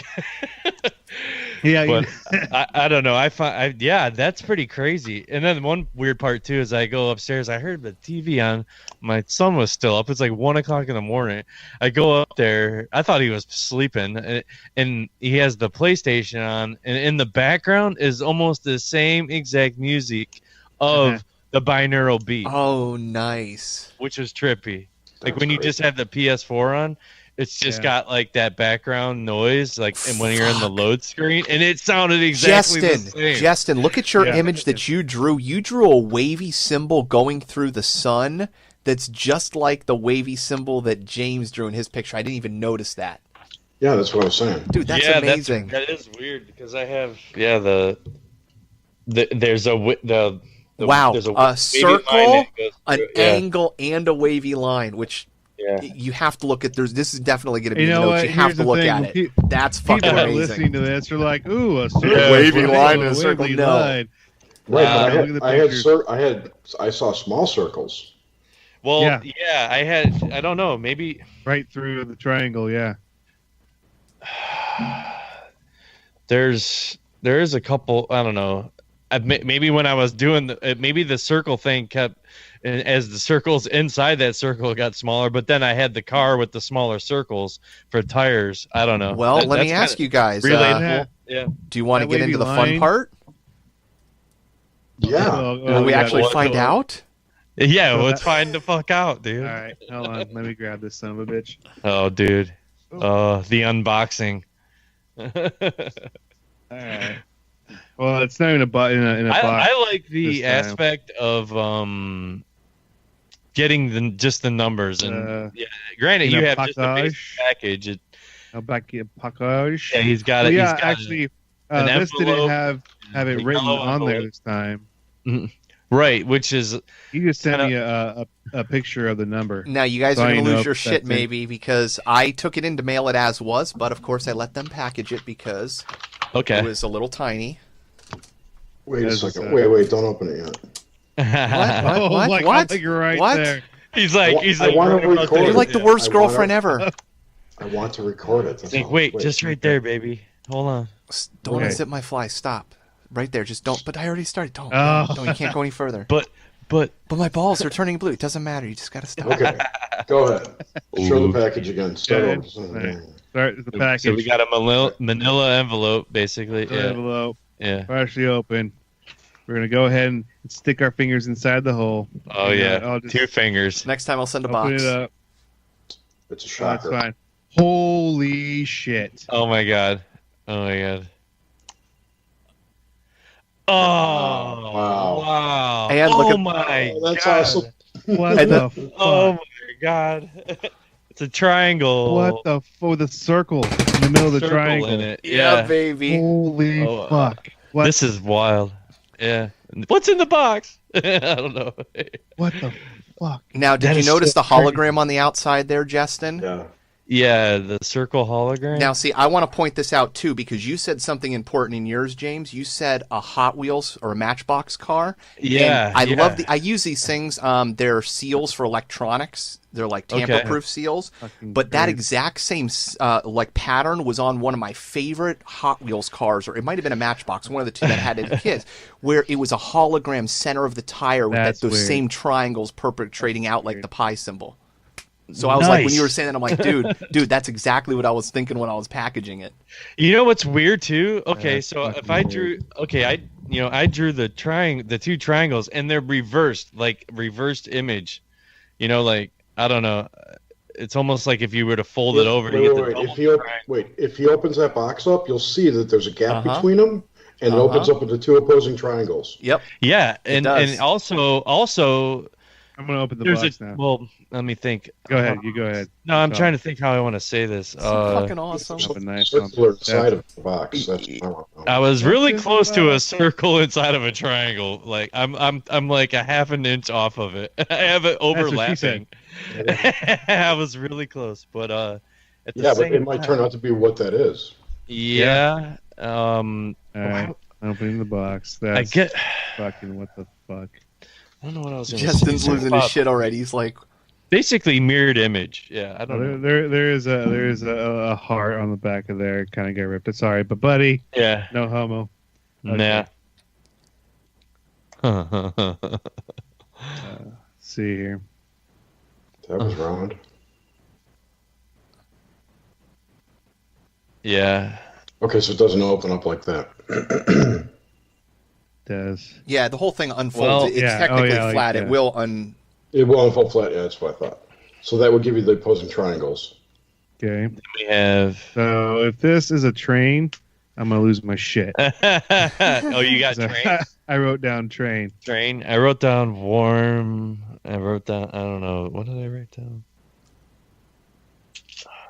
Yeah, But I don't know. Yeah, that's pretty crazy. And then one weird part too is I go upstairs. I heard the TV on. My son was still up. It's like 1 o'clock in the morning. I go up there. I thought he was sleeping, and he has the PlayStation on, and in the background is almost the same exact music of the binaural beat, Oh, nice. which is trippy. Like That's when you crazy. just have the PS4 on, it's just Yeah. got like that background noise, like and when you're in the load screen, and it sounded exactly the same. Justin, look at your Yeah. image that you drew. You drew a wavy symbol going through the sun that's just like the wavy symbol that James drew in his picture. I didn't even notice that. Yeah, that's what I was saying. Dude, that's yeah, amazing. that is weird because I have there's a Wow, there's a wavy line circle, that goes an through it. Yeah. angle, and a wavy line, which Yeah. you have to look at. This is definitely going to be You in the know notes. what? You have Here's to the look thing. at When it. That's fucking people are amazing. listening to this. They're like, "Ooh, a circle, Yeah, wavy line and and a circle, wavy no. line." Right, Wow, but look at the I saw small circles. Well, Yeah. yeah, I don't know, maybe Right through the triangle. Yeah. there is a couple. I don't know. Maybe when I was doing maybe the circle thing kept, and as the circles inside that circle got smaller, but then I had the car with the smaller circles for tires. I don't know. Well, let me ask you guys. Relatable. Yeah. Do you want to That get wavy into the fun line- part? Yeah. Will we yeah, actually what- find out? Yeah, well, it's fine to fuck out, dude. All right, hold on. Let me grab this son of a bitch. Oh, dude. Oh, the unboxing. All right. Well, it's not even a button in a box. I like the this time. aspect of getting just the numbers, and yeah, granted in you a have just the basic package. package. I'll back it package. Yeah, he's got Well, it. yeah, he's got actually, an this didn't envelope, have it a written yellow on there envelope. this time. right, which is You just sent me a picture of the number. Now, you guys So are I going to know lose your if shit that's it. maybe because I took it in to mail it as was, but of course I let them package it because okay. it was a little tiny. Wait a As a second. side. Wait, don't open it yet. What? Oh, What? like, What? I think you're right What? there. he's like, I wanna right about record there. You're like the worst I girlfriend wanna- ever. I want to record it. He's like, wait, just right there, baby. Hold on. Don't Okay. unzip my fly. Stop. Right there. Just don't. But I already started. Don't. Oh. Don't. You can't go any further. But But my balls are turning blue. It doesn't matter. You just got to stop. Okay, go ahead. Show Ooh. the package again. Start Okay. over. Right. Start with the package. so we got a manila envelope, basically. The Yeah, envelope, yeah. partially open. We're gonna go ahead and stick our fingers inside the hole. Oh And, yeah, I'll just 2 fingers. Next time I'll send a open box. it up. It's a That's shocker. fine. Holy shit! Oh my god. Oh my god. Oh Wow. wow. And look oh at- my Oh, that's god. awesome. What And the fuck? Oh my god. It's a triangle. What the for the circle in the middle of the Circle triangle? in it. Yeah, Yeah. baby. Holy Oh, fuck! What? This is wild. Yeah. What's in the box? I don't know. What the fuck? Now, did That you is notice so the hologram on the outside there, Justin? Yeah. Yeah, the circle hologram. Now, see, I want to point this out too because you said something important in yours, James. You said a Hot Wheels or a Matchbox car. Yeah, And I yeah. love I use these things. They're seals for electronics. They're like tamper-proof seals. Fucking But that great. exact same like pattern was on one of my favorite Hot Wheels cars, or it might have been a Matchbox, one of the two that I had as a kid, where it was a hologram center of the tire with That's those weird. same triangles perpetrating out like the pi symbol. So I was like, when you were Nice. saying that, I'm like, dude, that's exactly what I was thinking when I was packaging it. You know what's weird too? Okay, That's so if fucking I weird. drew, I drew the two triangles, and they're reversed, like reversed image. Like I don't know. It's almost like if you were to fold it over, you get the double triangle. If he opens that box up, you'll see that there's a gap Uh-huh. between them, and it opens up into two opposing triangles. Yep. Yeah, It and does. also I'm gonna open the there's box a now. well. Let me think. Go ahead. You go ahead. No, I'm Talk. trying to think how I want to say this. So fucking awesome. Have a nice Circular one. inside of the box. That's what I want to know. I was really That's close to a about- circle inside of a triangle. Like I'm like a half an inch off of it. I have it what she overlapping. I was really close, but at the Yeah, but same it might turn out to be what that is. Yeah. All right. Opening the box. I That's get. fucking what the fuck. I don't know what I was going to Justin's say. losing his shit already. He's like, Basically mirrored image. Yeah, I don't know. There is a heart on the back of there. Kind of got ripped. Sorry, but buddy, Yeah. no homo. Nah. See here. That was round. Yeah. Okay, so it doesn't open up like that. Does yeah, the whole thing unfolds. Well, it's yeah. technically Oh, yeah, like flat. that. It will It will unfold flat. Yeah, that's what I thought. So that would give you the opposing triangles. okay. We have. So if this is a train, I'm gonna lose my shit. Oh, you got So, train. I wrote down train. Train. I wrote down warm. I wrote down. I don't know. What did I write down?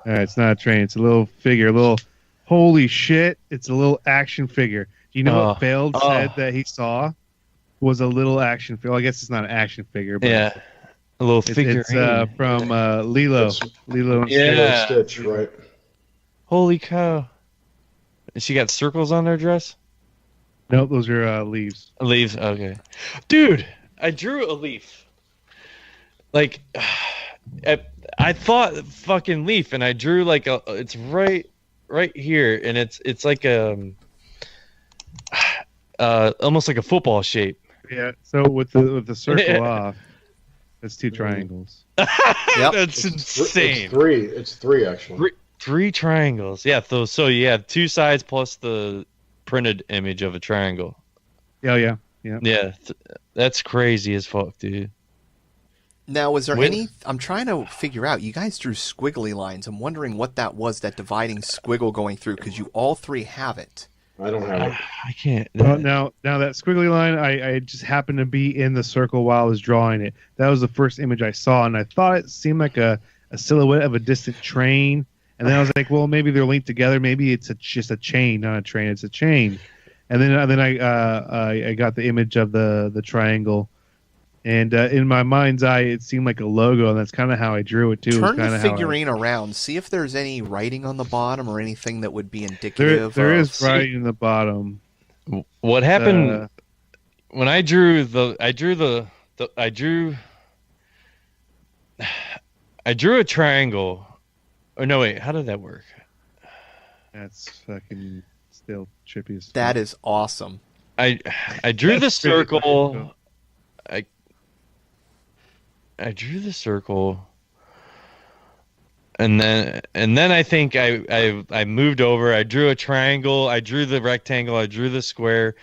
All right, it's not a train. It's a little figure. A little. Holy shit! It's a little action figure. Do you know Oh. what Failed Oh. said that he saw was a little action figure? Well, I guess it's not an action figure, but Yeah. A little it's figurine. from Lilo. It's- Lilo. And Yeah. Stitch, right? Holy cow. And she got circles on her dress? Nope, those are leaves. Leaves. Okay. Dude, I drew a leaf. Like, I thought fucking leaf, and I drew like it's right here, and it's like almost like a football shape. Yeah. So with the circle off, it's two triangles. Yep. That's insane. It's three actually. Three triangles. Yeah. So you have two sides plus the printed image of a triangle. Oh yeah. Yeah. That's crazy as fuck, dude. Now, was there When- any? I'm trying to figure out. You guys drew squiggly lines. I'm wondering what that was. That dividing squiggle going through, because you all three have it. I don't have it. I can't. Well, now that squiggly line, I just happened to be in the circle while I was drawing it. That was the first image I saw, and I thought it seemed like a silhouette of a distant train. And then I was like, well, maybe they're linked together. Maybe it's just a chain, not a train. It's a chain. And then I got the image of the triangle, and in my mind's eye, it seemed like a logo, and that's kind of how I drew it too. Turn the Kinda how I- figurine around. See if there's any writing on the bottom or anything that would be indicative. There of... is writing in the bottom. What happened when I drew I drew a triangle. Or no, wait, how did that work? That's fucking still trippy as fuck. That is awesome. I drew the That's pretty circle. cool. I drew the circle, and then I think I moved over. I drew a triangle. I drew the rectangle. I drew the square,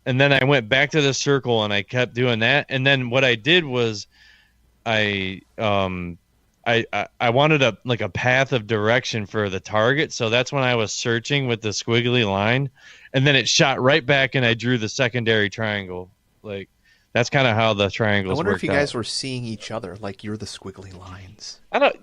and then I went back to the circle, and I kept doing that. And then what I did was, I wanted a path of direction for the target. So that's when I was searching with the squiggly line, and then it shot right back, and I drew the secondary triangle. Like. That's kind of how the triangles I wonder worked if you guys out. were seeing each other, like you're the squiggly lines. I don't.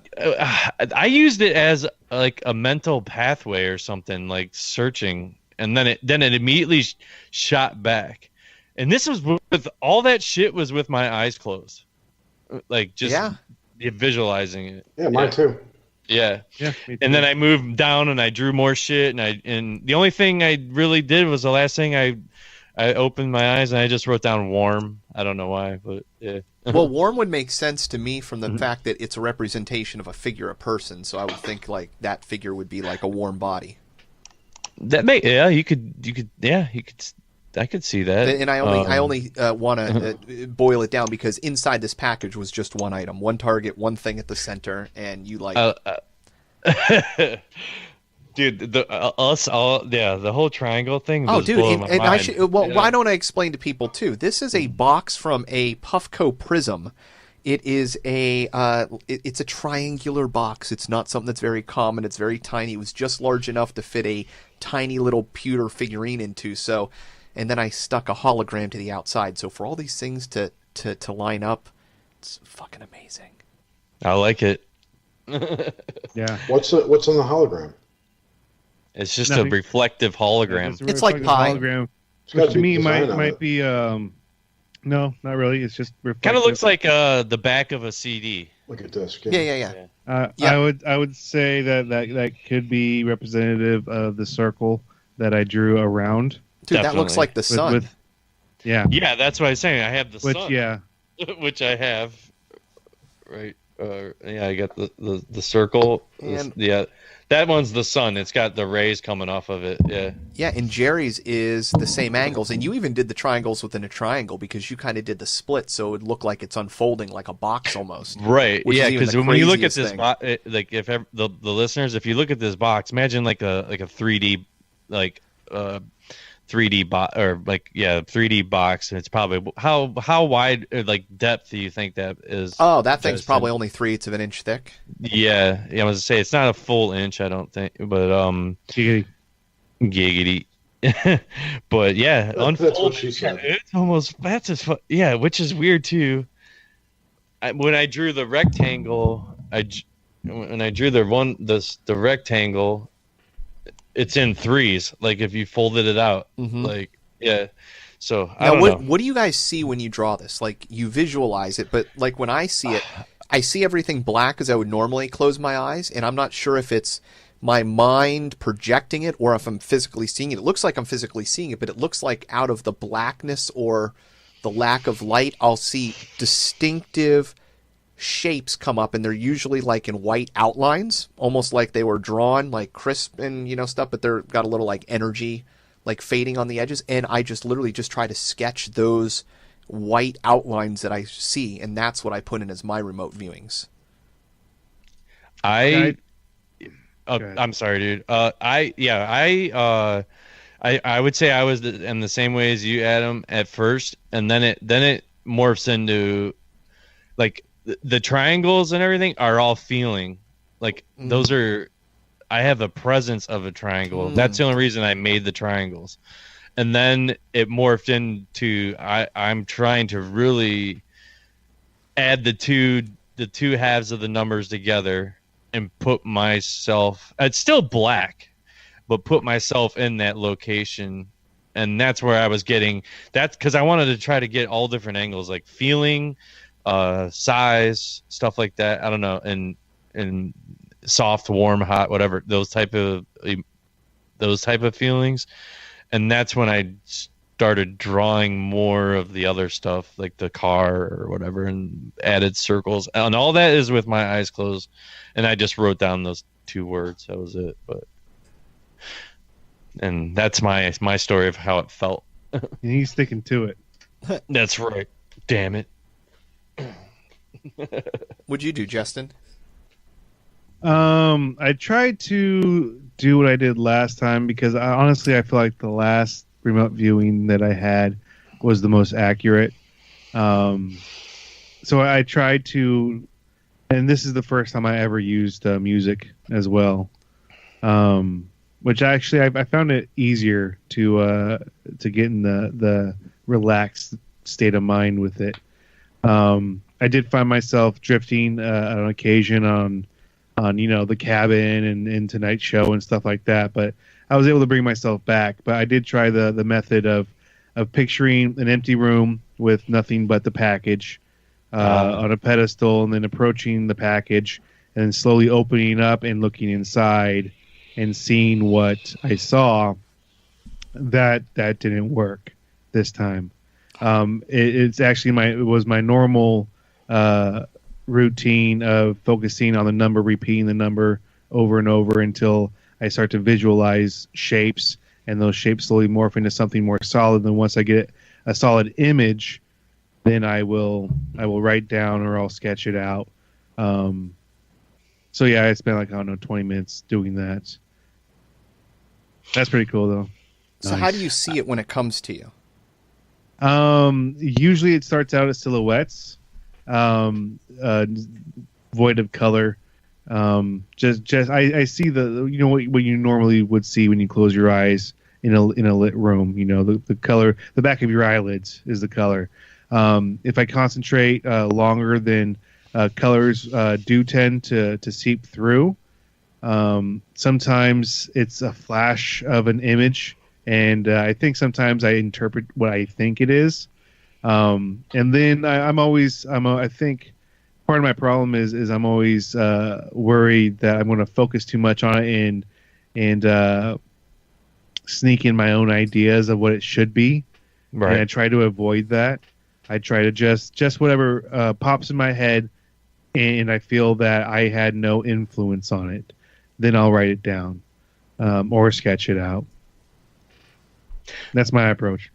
I used it as like a mental pathway or something, like searching, and then it immediately shot back. And this was with all that shit was with my eyes closed, like just visualizing it. Yeah, mine too. Yeah. Yeah. Me too. And then I moved down and I drew more shit, and the only thing I really did was the last thing I opened my eyes and I just wrote down warm. I don't know why, but yeah. Well, warm would make sense to me from the fact that it's a representation of a figure, a person. So I would think like that figure would be like a warm body. You could I could see that. And I only want to boil it down because inside this package was just one item, one target, one thing at the center, and you like. Dude, the whole triangle thing. Oh, was dude, blowing my and mind. why don't I explain to people too? This is a box from a Puffco Prism. It is it's a triangular box. It's not something that's very common. It's very tiny. It was just large enough to fit a tiny little pewter figurine into. So, and then I stuck a hologram to the outside. So for all these things to line up, it's fucking amazing. I like it. Yeah. What's on the hologram? It's just Nothing. a reflective hologram. It's like pie. Hologram, It's got which a to big me design on might it. be no, not really. It's just reflective. Kind of looks like the back of a CD. Like a disc. Yeah. I would say that could be representative of the circle that I drew around. Dude, that looks Definitely. like the sun. Yeah. Yeah, that's what I was saying. I have the Which sun, yeah. which I have. Right. Yeah, I got the circle. And- Yeah, that one's the sun. It's got the rays coming off of it. Yeah. Yeah, and Jerry's is the same angles, and you even did the triangles within a triangle because you kind of did the split, so it would look like it's unfolding like a box almost. Right. Which is Yeah, even because the when you look at craziest this, thing. like if the listeners, if you look at this box, imagine like a 3D 3D box or 3D box, and it's probably how wide or like depth do you think that is? Oh, that thing's Justin? probably only 3/8 of an inch thick. Yeah, I was to say it's not a full inch, I don't think, but giggity. But yeah, That's what she said. It's almost yeah, which is weird too. When I drew the rectangle, when I drew the rectangle, it's in threes. Like if you folded it out, like yeah. So I Now, don't know. what do you guys see when you draw this? Like you visualize it, but like when I see it, I see everything black as I would normally close my eyes, and I'm not sure if it's my mind projecting it or if I'm physically seeing it. It looks like I'm physically seeing it, but it looks like out of the blackness or the lack of light, I'll see distinctive shapes come up, and they're usually like in white outlines, almost like they were drawn like crisp and stuff, but they're got a little like energy like fading on the edges, and I just literally just try to sketch those white outlines that I see, and that's what I put in as my remote viewings. I'm ahead. sorry, dude. I would say I was in the same way as you, Adam, at first, and then it morphs into like the triangles and everything are all feeling like those are. I have a presence of a triangle. That's the only reason I made the triangles, and then it morphed into I'm trying to really add the two halves of the numbers together and put myself. It's still black, but put myself in that location, and that's where I was getting. That's because I wanted to try to get all different angles, like feeling, size, stuff like that. I don't know, and soft, warm, hot, whatever, those type of feelings. And that's when I started drawing more of the other stuff, like the car or whatever, and added circles. And all that is with my eyes closed. And I just wrote down those two words. That was it. And that's my story of how it felt. And he's sticking to it. That's right. Damn it. What'd you do, Justin? I tried to do what I did last time because honestly I feel like the last remote viewing that I had was the most accurate. So I tried to, and this is the first time I ever used music as well. Which actually I found it easier to get in the relaxed state of mind with it. I did find myself drifting on occasion on the cabin and Tonight Show and stuff like that, but I was able to bring myself back. But I did try the method of picturing an empty room with nothing but the package on a pedestal, and then approaching the package and then slowly opening up and looking inside and seeing what I saw. That didn't work this time. It's actually it was my normal routine of focusing on the number, repeating the number over and over until I start to visualize shapes and those shapes slowly morph into something more solid. Then once I get a solid image, then I will write down or I'll sketch it out. So yeah, I spent like, I don't know, 20 minutes doing that. That's pretty cool though. So how do you see it when it comes to you? Usually it starts out as silhouettes, void of color. I see what you normally would see when you close your eyes in a lit room. The color, the back of your eyelids is the color. If I concentrate longer, then colors do tend to seep through. Sometimes it's a flash of an image, and I think sometimes I interpret what I think it is. And then I think part of my problem is I'm always worried that I'm going to focus too much on it and sneak in my own ideas of what it should be. Right. And I try to avoid that. I try to just whatever pops in my head, and I feel that I had no influence on it, then I'll write it down or sketch it out. That's my approach.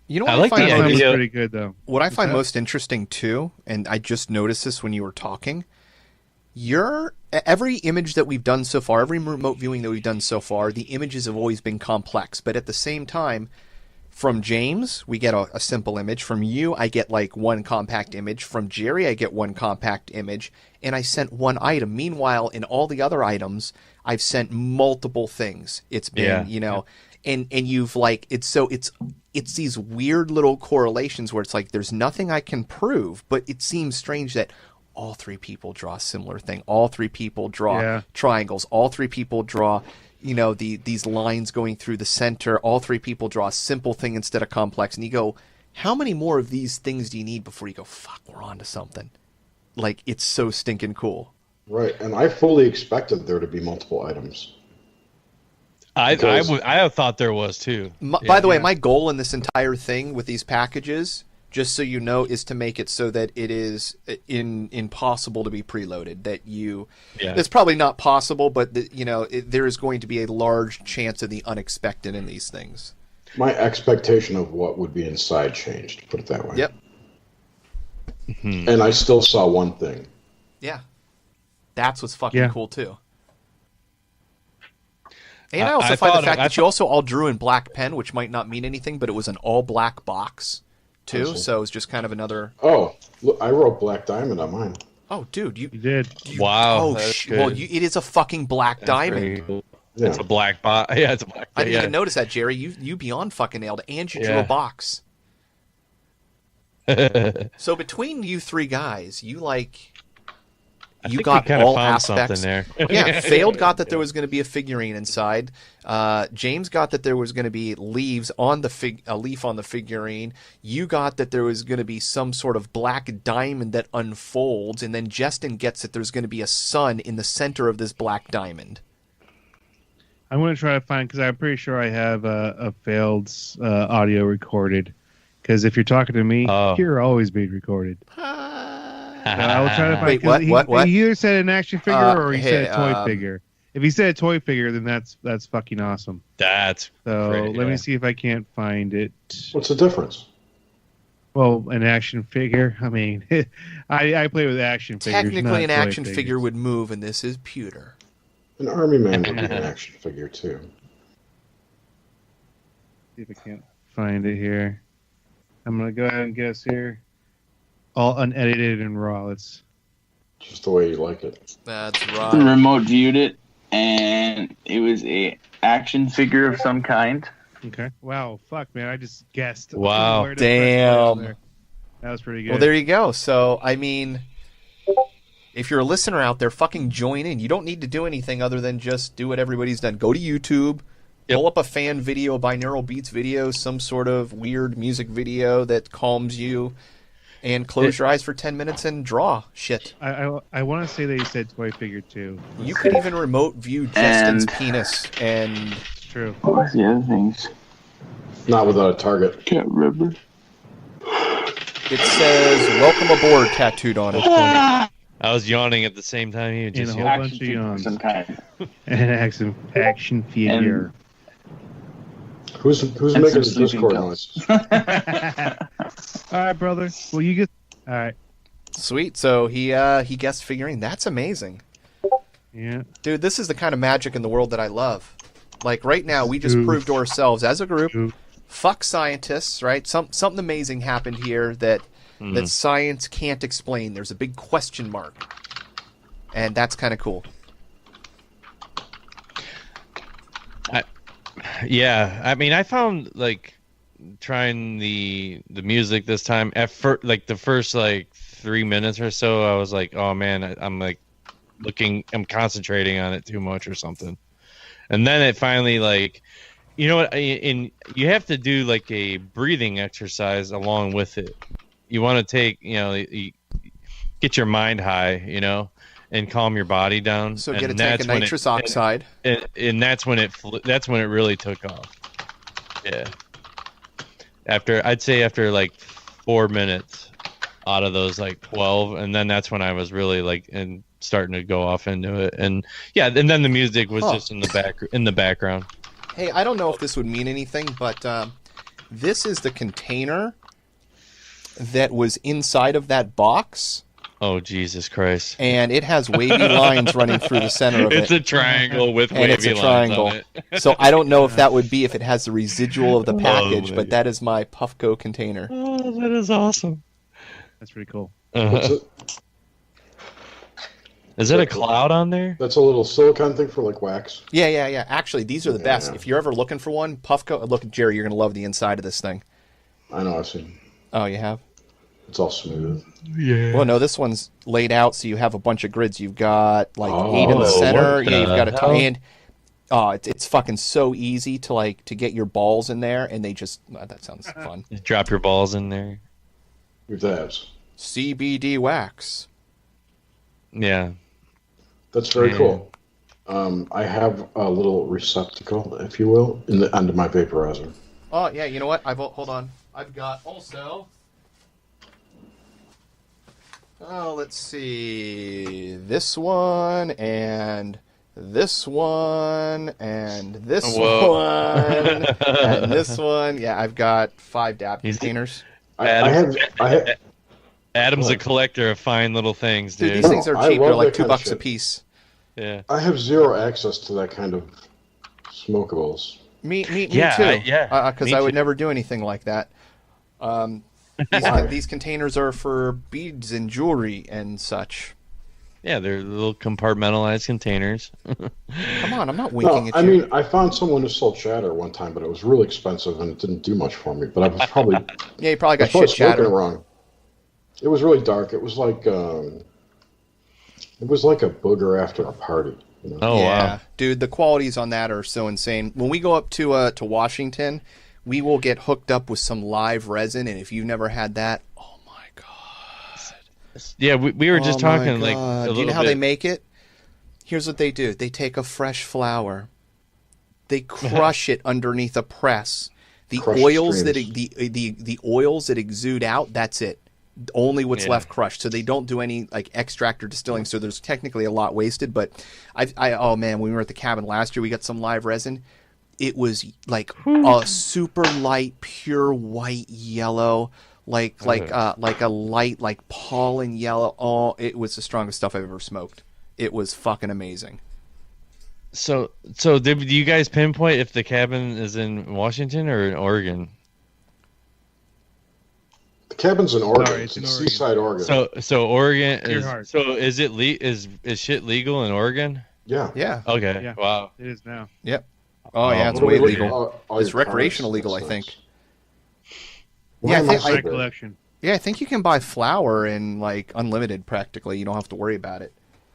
You know what I like the find That was idea. pretty good though. What I find most interesting too, and I just noticed this when you were talking, every image that we've done so far, every remote viewing that we've done so far, the images have always been complex. But at the same time, from James, we get a simple image. From you, I get like one compact image. From Jerry, I get one compact image. And I sent one item. Meanwhile, in all the other items, I've sent multiple things. It's been, and you've like, it's these weird little correlations where it's like there's nothing I can prove, but it seems strange that all three people draw a similar thing. All three people draw triangles. All three people draw, these lines going through the center. All three people draw a simple thing instead of complex. And you go, how many more of these things do you need before you go, fuck, we're on to something? Like, it's so stinking cool. Right, and I fully expected there to be multiple items. I have thought there was too. By the way, my goal in this entire thing with these packages, just so you know, is to make it so that it is impossible to be preloaded. It's probably not possible, but there is going to be a large chance of the unexpected in these things. My expectation of what would be inside changed, put it that way. Yep. And I still saw one thing. Yeah. That's what's fucking cool too. And I also find the fact that you also all drew in black pen, which might not mean anything, but it was an all black box too. So it's just kind of another. Oh, look, I wrote black diamond on mine. Oh, dude, you did. Wow. Well, it is a fucking black diamond. Cool. Yeah. It's a black box. Yeah, it's a black. I didn't even notice that, Jerry. You beyond fucking nailed it, and you drew a box. So between you three guys, you got all aspects there. Yeah, Failed got that there was going to be a figurine inside. James got that there was going to be leaves on a leaf on the figurine. You got that there was going to be some sort of black diamond that unfolds, and then Justin gets that there's going to be a sun in the center of this black diamond. I'm going to try to find, because I'm pretty sure I have a Failed's audio recorded. Because if you're talking to me, you're always being recorded. I will try to find. Wait, what? He either said an action figure or he said a toy figure. If he said a toy figure, then that's fucking awesome. That's so. Great, let me see if I can't find it. What's the difference? Well, an action figure. I mean, I play with action figures. Technically, an action figure would move, and this is pewter. An army man would be an action figure too. See if I can't find it here. I'm gonna go ahead and guess here. All unedited and raw. It's just the way you like it. That's right. The remote viewed it, and it was a action figure of some kind. Okay. Wow. Fuck, man. I just guessed. Wow. Damn. That was pretty good. Well, there you go. So, I mean, if you're a listener out there, fucking join in. You don't need to do anything other than just do what everybody's done. Go to YouTube. Pull up a fan video, a binaural beats video, some sort of weird music video that calms you. And close your eyes for 10 minutes and draw shit. I want to say they said toy figure too. You could even remote view Justin's penis, and it's true. What was the other things? Not without a target. Can't remember. It says "Welcome aboard" tattooed on it. I was yawning at the same time. You just a whole bunch of yawns. Some kind. An action figure. Who's And making some the sleeping Discord pills. noise? All right, brother. Well, you get. All right. Sweet. So he guessed figuring. That's amazing. Yeah. Dude, this is the kind of magic in the world that I love. Like right now, we just Oof. proved to ourselves as a group, Oof. fuck scientists, right? Something amazing happened here that science can't explain. There's a big question mark. And that's kind of cool. Yeah, I mean, I found like trying the music this time at first, like the first like 3 minutes or so, I was like, oh man, I'm like I'm concentrating on it too much or something. And then it finally like, you know what, and you have to do like a breathing exercise along with it. You want to take, you get your mind high, and calm your body down. So and get a tank of nitrous oxide. And that's when it really took off. Yeah. I'd say after like 4 minutes out of those like 12, and then that's when I was really like and starting to go off into it. And yeah, and then the music was just in the background. Hey, I don't know if this would mean anything, but this is the container that was inside of that box. Oh, Jesus Christ. And it has wavy lines running through the center of it. It's a triangle with and wavy it's a lines triangle. on it. So I don't know if that would be if it has the residual of the package, but that is my Puffco container. Oh, that is awesome. That's pretty cool. Is it a cloud on there? That's a little silicone thing for like wax. Yeah. Actually, these are the best. If you're ever looking for one, Puffco. Look, Jerry, you're going to love the inside of this thing. I know, I've seen. Oh, you have? It's all smooth. Yeah. Well, no, this one's laid out, so you have a bunch of grids. You've got like 8 in the center. Yeah, you've got a and it's fucking so easy to get your balls in there, and they just that sounds fun. Just drop your balls in there. Your dabs. CBD wax. Yeah. That's very cool. I have a little receptacle, if you will, under my vaporizer. Oh yeah, you know what? Hold on. I've got also. Oh, let's see. This one and this one and this one and this one. Yeah, I've got 5 dab containers. Adam's a collector of fine little things, dude. Dude, these things are cheap. They're like $2 a piece. Yeah. I have zero access to that kind of smokables. Me too. Yeah. Because I would never do anything like that. These containers are for beads and jewelry and such. Yeah, they're little compartmentalized containers. Come on, I'm not winking at you. I mean, I found someone who sold chatter one time, but it was really expensive and it didn't do much for me. But I was probably yeah, you probably got shit chatter wrong. It was really dark. It was like a booger after a party. You know? Oh yeah. Wow, dude, the qualities on that are so insane. When we go up to Washington, we will get hooked up with some live resin, and if you've never had that, oh my god. Yeah, we were just talking like a do you know little how bit. they make it? Here's what they do. They take a fresh flower. They crush it underneath a press. The Crushed oils streams. the oils that exude out, that's it. Only what's left crushed. So they don't do any like extract or distilling. So there's technically a lot wasted. But oh man, when we were at the cabin last year, we got some live resin. It was like a super light, pure white yellow, like a light like pollen yellow. Oh, it was the strongest stuff I've ever smoked. It was fucking amazing. So do you guys pinpoint if the cabin is in Washington or in Oregon? The cabin's in Oregon. Sorry, it's it's in in Oregon. Seaside, Oregon. So Oregon Pure is. heart. So is it is shit legal in Oregon? Yeah. Yeah. Okay. Yeah. Wow. It is now. Yep. Oh yeah, it's What way are we legal. looking- all It's your recreational comments, legal, I that's think. nice. Yeah, I think My collection. Yeah, I think you can buy flour in like unlimited practically. You don't have to worry about it.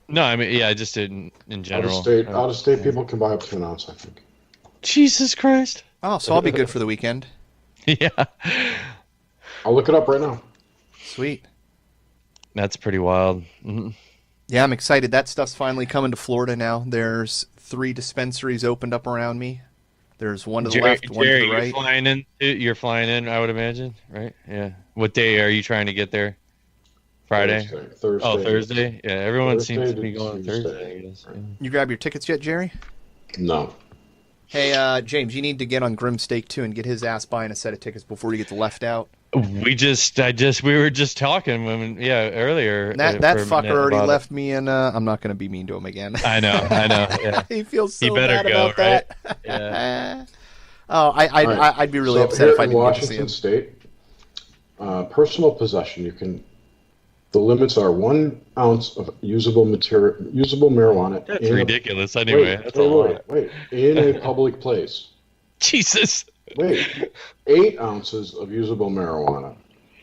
No, I mean, yeah, I just didn't in general. Out of state people can buy up to an ounce, I think. Jesus Christ. Oh, so I'll be good for the weekend. Yeah. I'll look it up right now. Sweet. That's pretty wild. Mhm. Yeah, I'm excited. That stuff's finally coming to Florida now. There's 3 dispensaries opened up around me. There's one to the left, one to the right. You're flying in, I would imagine, right? Yeah. What day are you trying to get there? Friday? Thursday. Oh, Thursday? Yeah, everyone Thursday seems to be to going Tuesday. Thursday, I guess. Yeah. You grab your tickets yet, Jerry? No. Hey, James, you need to get on Grimstake too and get his ass buying a set of tickets before he gets left out. We were just talking earlier. That for a fucker minute already about left me, and I'm not going to be mean to him again. I know. Yeah. He feels so He better bad go, about right? that. Yeah. Oh, I'd be really upset if I didn't get to see Washington him. State, personal possession, the limits are 1 ounce of usable marijuana. That's ridiculous. Anyway, that's a lot. Wait, in a public place. Jesus. Wait, 8 ounces of usable marijuana,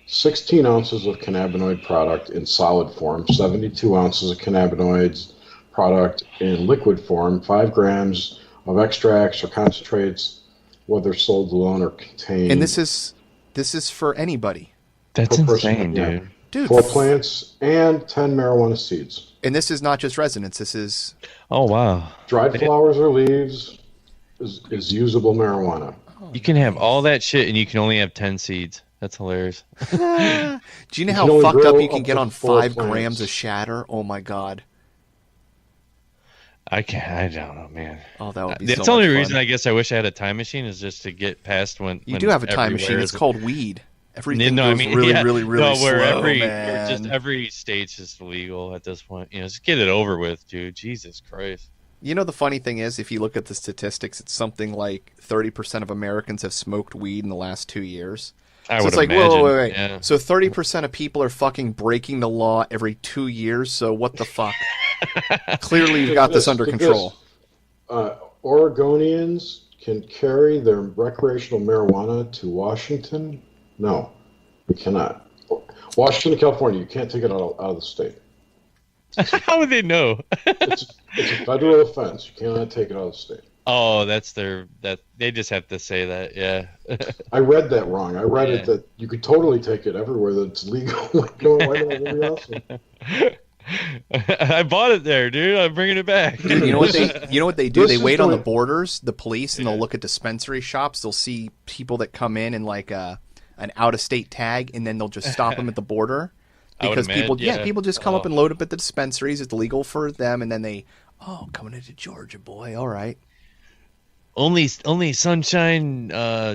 16 ounces of cannabinoid product in solid form, 72 ounces of cannabinoids product in liquid form, 5 grams of extracts or concentrates, whether sold alone or contained. And this is for anybody. That's per person, insane, yeah. Dude. 4 plants and 10 marijuana seeds. And this is not just residents. This is Oh wow. Dried flowers or leaves is usable marijuana. You can have all that shit and you can only have 10 seeds. That's hilarious. Do you know You how can only fucked grow up you can up get to on 4 5 plants. grams of shatter? Oh my god. I don't know, man. Oh, that would be That's so the only much reason fun. I guess I wish I had a time machine is just to get past when You do have a time machine. everywhere It's is- called weed. Everything No, I goes mean, really, yeah. really, really No, where slow, every man. just every state's just legal at this point. Just get it over with, dude. Jesus Christ. You know, the funny thing is, if you look at the statistics, it's something like 30% of Americans have smoked weed in the last 2 years. I So would it's like, imagine. wait. Yeah. So 30% of people are fucking breaking the law every 2 years. So what the fuck? Clearly, you've got this under control. Oregonians can carry their recreational marijuana to Washington? No, we cannot. Washington, California, you can't take it out of the state. How would they know? It's a federal offense. You cannot take it out of the state. Oh, they just have to say that. Yeah. I read that wrong. I read it Yeah. that you could totally take it everywhere that's legal. Like, no, why not everywhere else? I bought it there, dude. I'm bringing it back. Dude, you know what they do? This They is wait on the doing- borders, the police, and they'll look at dispensary shops. They'll see people that come in like an out of state tag, and then they'll just stop them at the border I would because people, imagine, yeah. people just come up Oh. and load up at the dispensaries. It's legal for them, and then they, coming into Georgia, boy, all right. Only Sunshine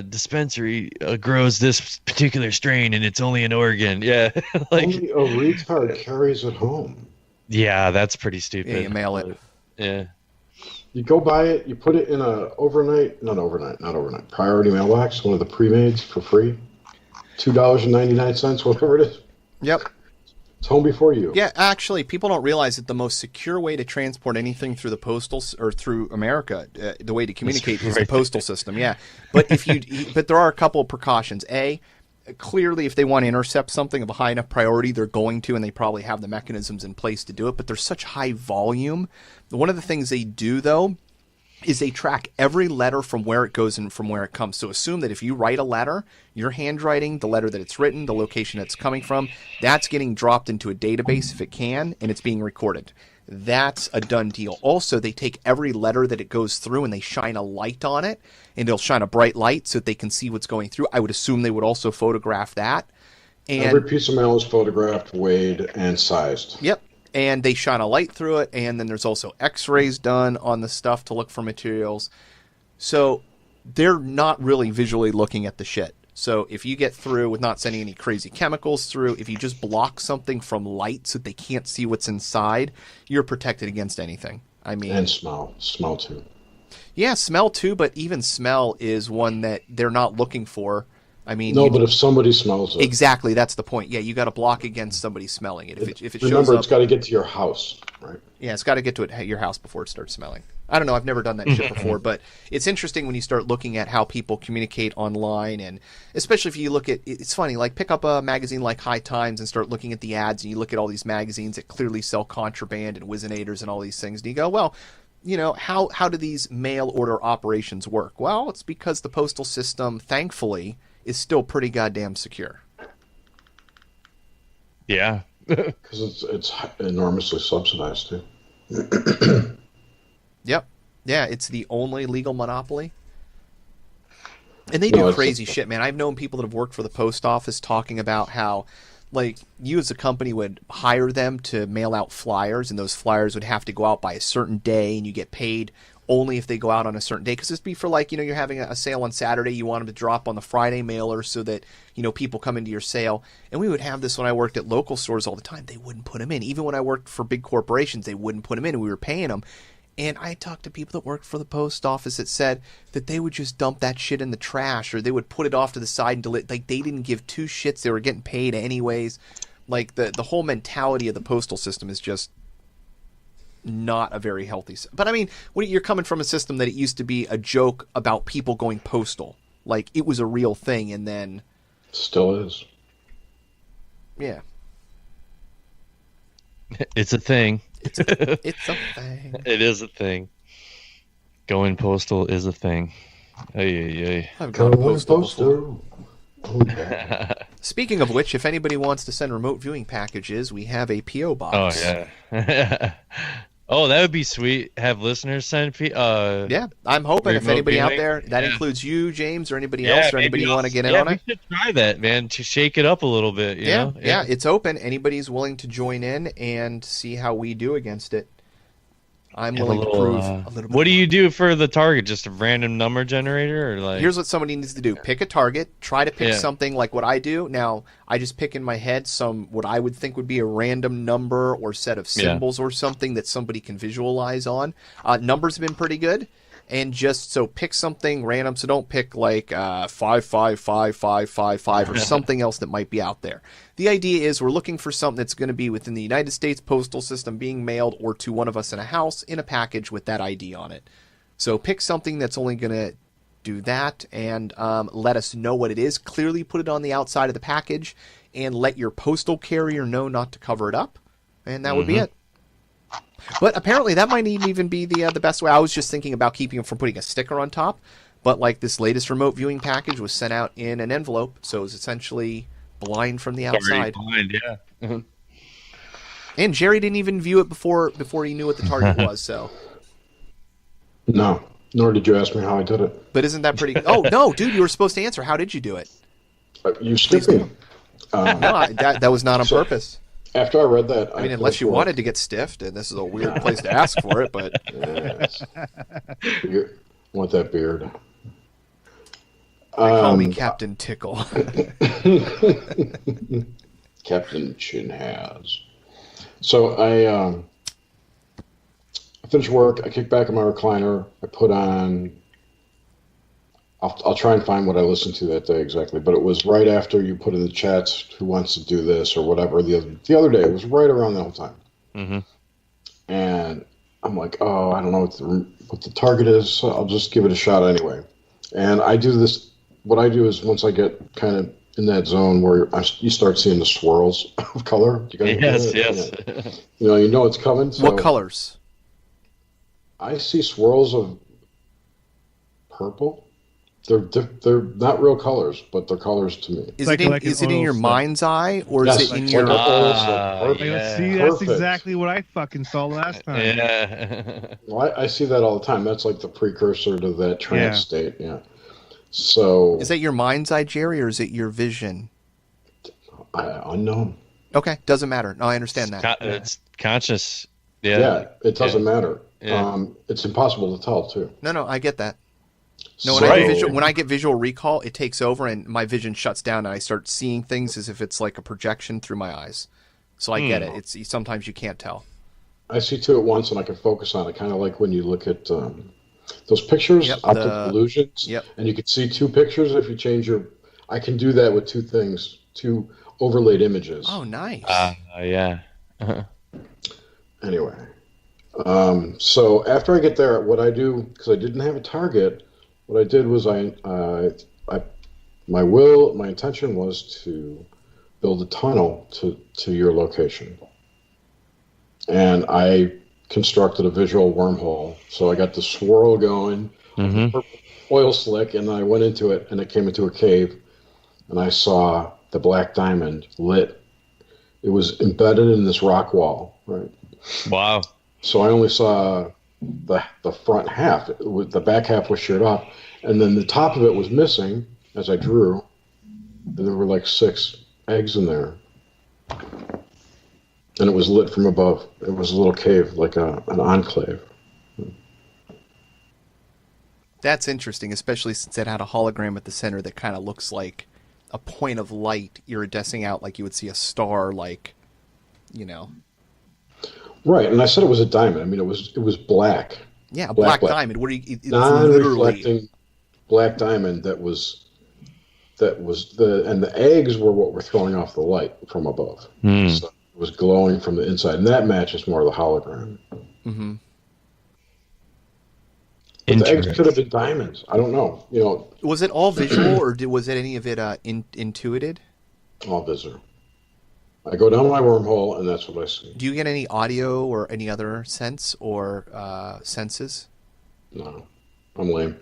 Dispensary grows this particular strain, and it's only in Oregon. Yeah, Only a retard carries it home. yeah, that's pretty stupid. Yeah, you mail it. Yeah. You go buy it, you put it in a not overnight, priority mailbox, one of the pre-mades for free. $2.99, whatever it is. Yep. It's home before you. Yeah, actually, people don't realize that the most secure way to transport anything through the postal or through America, the way to communicate is the right. postal system. Yeah, but but there are a couple of precautions. Clearly, if they want to intercept something of a high enough priority, they're going to, and they probably have the mechanisms in place to do it. But there's such high volume. One of the things they do, though, is they track every letter from where it goes and from where it comes. So assume that if you write a letter, your handwriting, the letter that it's written, the location it's coming from, that's getting dropped into a database if it can, and it's being recorded. That's a done deal. Also, they take every letter that it goes through and they shine a light on it, and they'll shine a bright light so that they can see what's going through. I would assume they would also photograph that. And Every piece of mail is photographed, weighed, and sized. Yep. And they shine a light through it, and then there's also x-rays done on the stuff to look for materials. So they're not really visually looking at the shit. So if you get through with not sending any crazy chemicals through, if you just block something from light so they can't see what's inside, you're protected against anything. I mean, And smell too. yeah, smell too, but even smell is one that they're not looking for. I mean, No, but if somebody smells it, exactly, that's the point. Yeah, you got to block against somebody smelling it. If it shows remember, up, it's got to get to your house, right? yeah, it's got to get to your house before it starts smelling. I don't know. I've never done that shit before, but it's interesting when you start looking at how people communicate online, and especially if you look at, it's funny, like pick up a magazine like High Times and start looking at the ads, and you look at all these magazines that clearly sell contraband and Wizenators and all these things, and you go, well, you know, how do these mail order operations work? Well, it's because the postal system, thankfully, is still pretty goddamn secure. Yeah. Because it's enormously subsidized too. Yep. Yeah, it's the only legal monopoly. And they No, do it's- crazy shit, man. I've known people that have worked for the post office talking about how, like, you as a company would hire them to mail out flyers, and those flyers would have to go out by a certain day, and you get paid only if they go out on a certain day. Because it'd be for like, you're having a sale on Saturday, you want them to drop on the Friday mailer so that, people come into your sale. And we would have this when I worked at local stores all the time. They wouldn't put them in. Even when I worked for big corporations, they wouldn't put them in, and we were paying them. And I talked to people that worked for the post office that said that they would just dump that shit in the trash, or they would put it off to the side and delete. Like, they didn't give two shits. They were getting paid anyways. Like, the whole mentality of the postal system is just not a very healthy. But I mean, when you're coming from a system that it used to be a joke about people going postal, like it was a real thing, and then still is. Yeah, it's a thing. It's a thing. It is a thing. Going postal is a thing. Ay. I've gone postal. Oh, yeah. Speaking of which, if anybody wants to send remote viewing packages, we have a P.O. box. Oh, yeah. Oh, that would be sweet. Have listeners send yeah, I'm hoping if anybody out there, that includes you, James, or anybody else, or anybody want to get in on it. We should try that, man, to shake it up a little bit. You know? Yeah, it's open. Anybody's willing to join in and see how we do against it. I'm willing to prove a little bit. What do you do for the target? Just a random number generator, or like? Here's what somebody needs to do: pick a target. Try to pick something like what I do. Now, I just pick in my head what I would think would be a random number or set of symbols or something that somebody can visualize on. Numbers have been pretty good, and just pick something random. So don't pick like 555555 or something else that might be out there. The idea is we're looking for something that's going to be within the United States postal system, being mailed or to one of us in a house in a package with that ID on it. So pick something that's only going to do that, and let us know what it is. Clearly put it on the outside of the package, and let your postal carrier know not to cover it up, and that would be it. But apparently that might even be the best way. I was just thinking about keeping it from putting a sticker on top, but like this latest remote viewing package was sent out in an envelope, so it was essentially blind from the outside. Blind, yeah. And Jerry didn't even view it before he knew what the target was. So no, nor did you ask me how I did it. But isn't that pretty? Oh no, dude, you were supposed to answer. How did you do it? You skipped me. No, that was not on purpose. After I read that, I mean, unless you wanted to get stiffed, and this is a weird place to ask for it, but yes. You want that beard? They call me Captain Tickle. Captain Chin has. So I finish work. I kick back in my recliner. I put on. I'll try and find what I listened to that day exactly, but it was right after you put in the chats who wants to do this or whatever. The other day, it was right around the whole time. Mm-hmm. And I'm like, oh, I don't know what the target is, so I'll just give it a shot anyway. And I do this. What I do is once I get kind of in that zone where you start seeing the swirls of color. You yes. Yeah. You know it's coming. So what colors? I see swirls of purple. They're not real colors, but they're colors to me. Is it in your mind's eye, or is it in your? See, that's exactly what I fucking saw last time. Yeah. Well, I see that all the time. That's like the precursor to that trance state. Yeah. So. Is that your mind's eye, Jerry, or is it your vision? Unknown. Okay, doesn't matter. No, I understand that. It's conscious. Yeah. Yeah, it doesn't matter. Yeah. It's impossible to tell too. No, I get that. No, So, when I get visual recall, it takes over and my vision shuts down, and I start seeing things as if it's like a projection through my eyes. So I get it. It's sometimes you can't tell. I see two at once, and I can focus on it, kind of like when you look at those pictures, optic illusions, and you can see two pictures if you change your. I can do that with two overlaid images. Oh, nice. Yeah. Anyway, so after I get there, what I do, because I didn't have a target. What I did was my intention was to build a tunnel to your location. And I constructed a visual wormhole. So I got the swirl going, oil slick, and I went into it, and it came into a cave, and I saw the black diamond lit. It was embedded in this rock wall, right? Wow. So I only saw the front half. The back half was sheared off, and then the top of it was missing as I drew, and there were like 6 eggs in there, and it was lit from above. It was a little cave, like an enclave. That's interesting, especially since it had a hologram at the center that kind of looks like a point of light iridescing out like you would see a star, like, you know. Right, and I said it was a diamond. I mean, it was black. Yeah, a black diamond. It's literally Non-reflecting black diamond that was the eggs were what were throwing off the light from above. So it was glowing from the inside, and that matches more of the hologram. Mm-hmm. But the eggs could have been diamonds. I don't know. You know, was it all visual, or was it any of it intuited? All visual. I go down my wormhole, and that's what I see. Do you get any audio or any other sense or senses? No, I'm lame.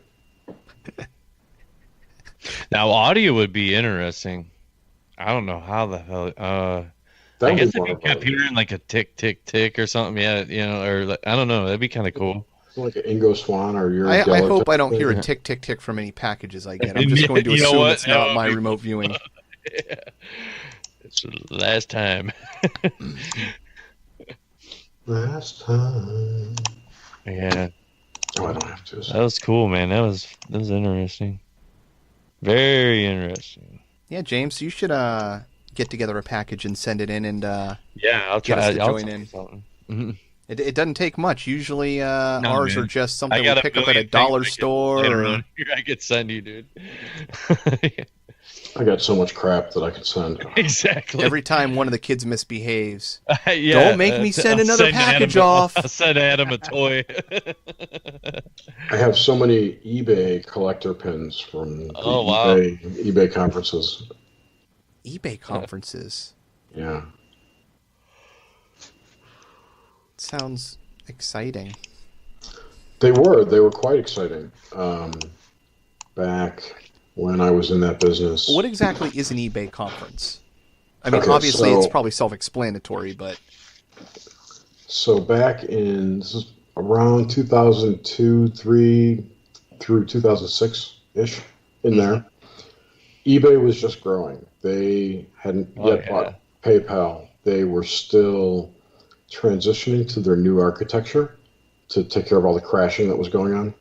Now, audio would be interesting. I don't know how the hell. I guess if you kept hearing like a tick, tick, tick or something, yeah, you know, or like, I don't know. That'd be kind of cool. Like an Ingo Swan or your. I hope I don't hear a tick, tick, tick from any packages I get. I'm just going to assume it's not my remote viewing. Yeah. It's the last time. Last time. Yeah. Oh, I don't have to. That was cool, man. That was interesting. Very interesting. Yeah, James, you should get together a package and send it in, and yeah, I'll try. I'll join in. Mm-hmm. It doesn't take much. Usually, ours are just something we pick up at a dollar store. I could send you, dude. I got so much crap that I could send. Exactly. Every time one of the kids misbehaves, don't make me send another package off. I'll send Adam a toy. I have so many eBay collector pins from eBay conferences. eBay conferences? Yeah. Sounds exciting. They were quite exciting. Back when I was in that business. What exactly is an eBay conference? I mean, obviously it's probably self-explanatory, but... So back in, this is around 2002, 3 through 2006-ish, in there, eBay was just growing. They hadn't yet bought PayPal. They were still transitioning to their new architecture to take care of all the crashing that was going on.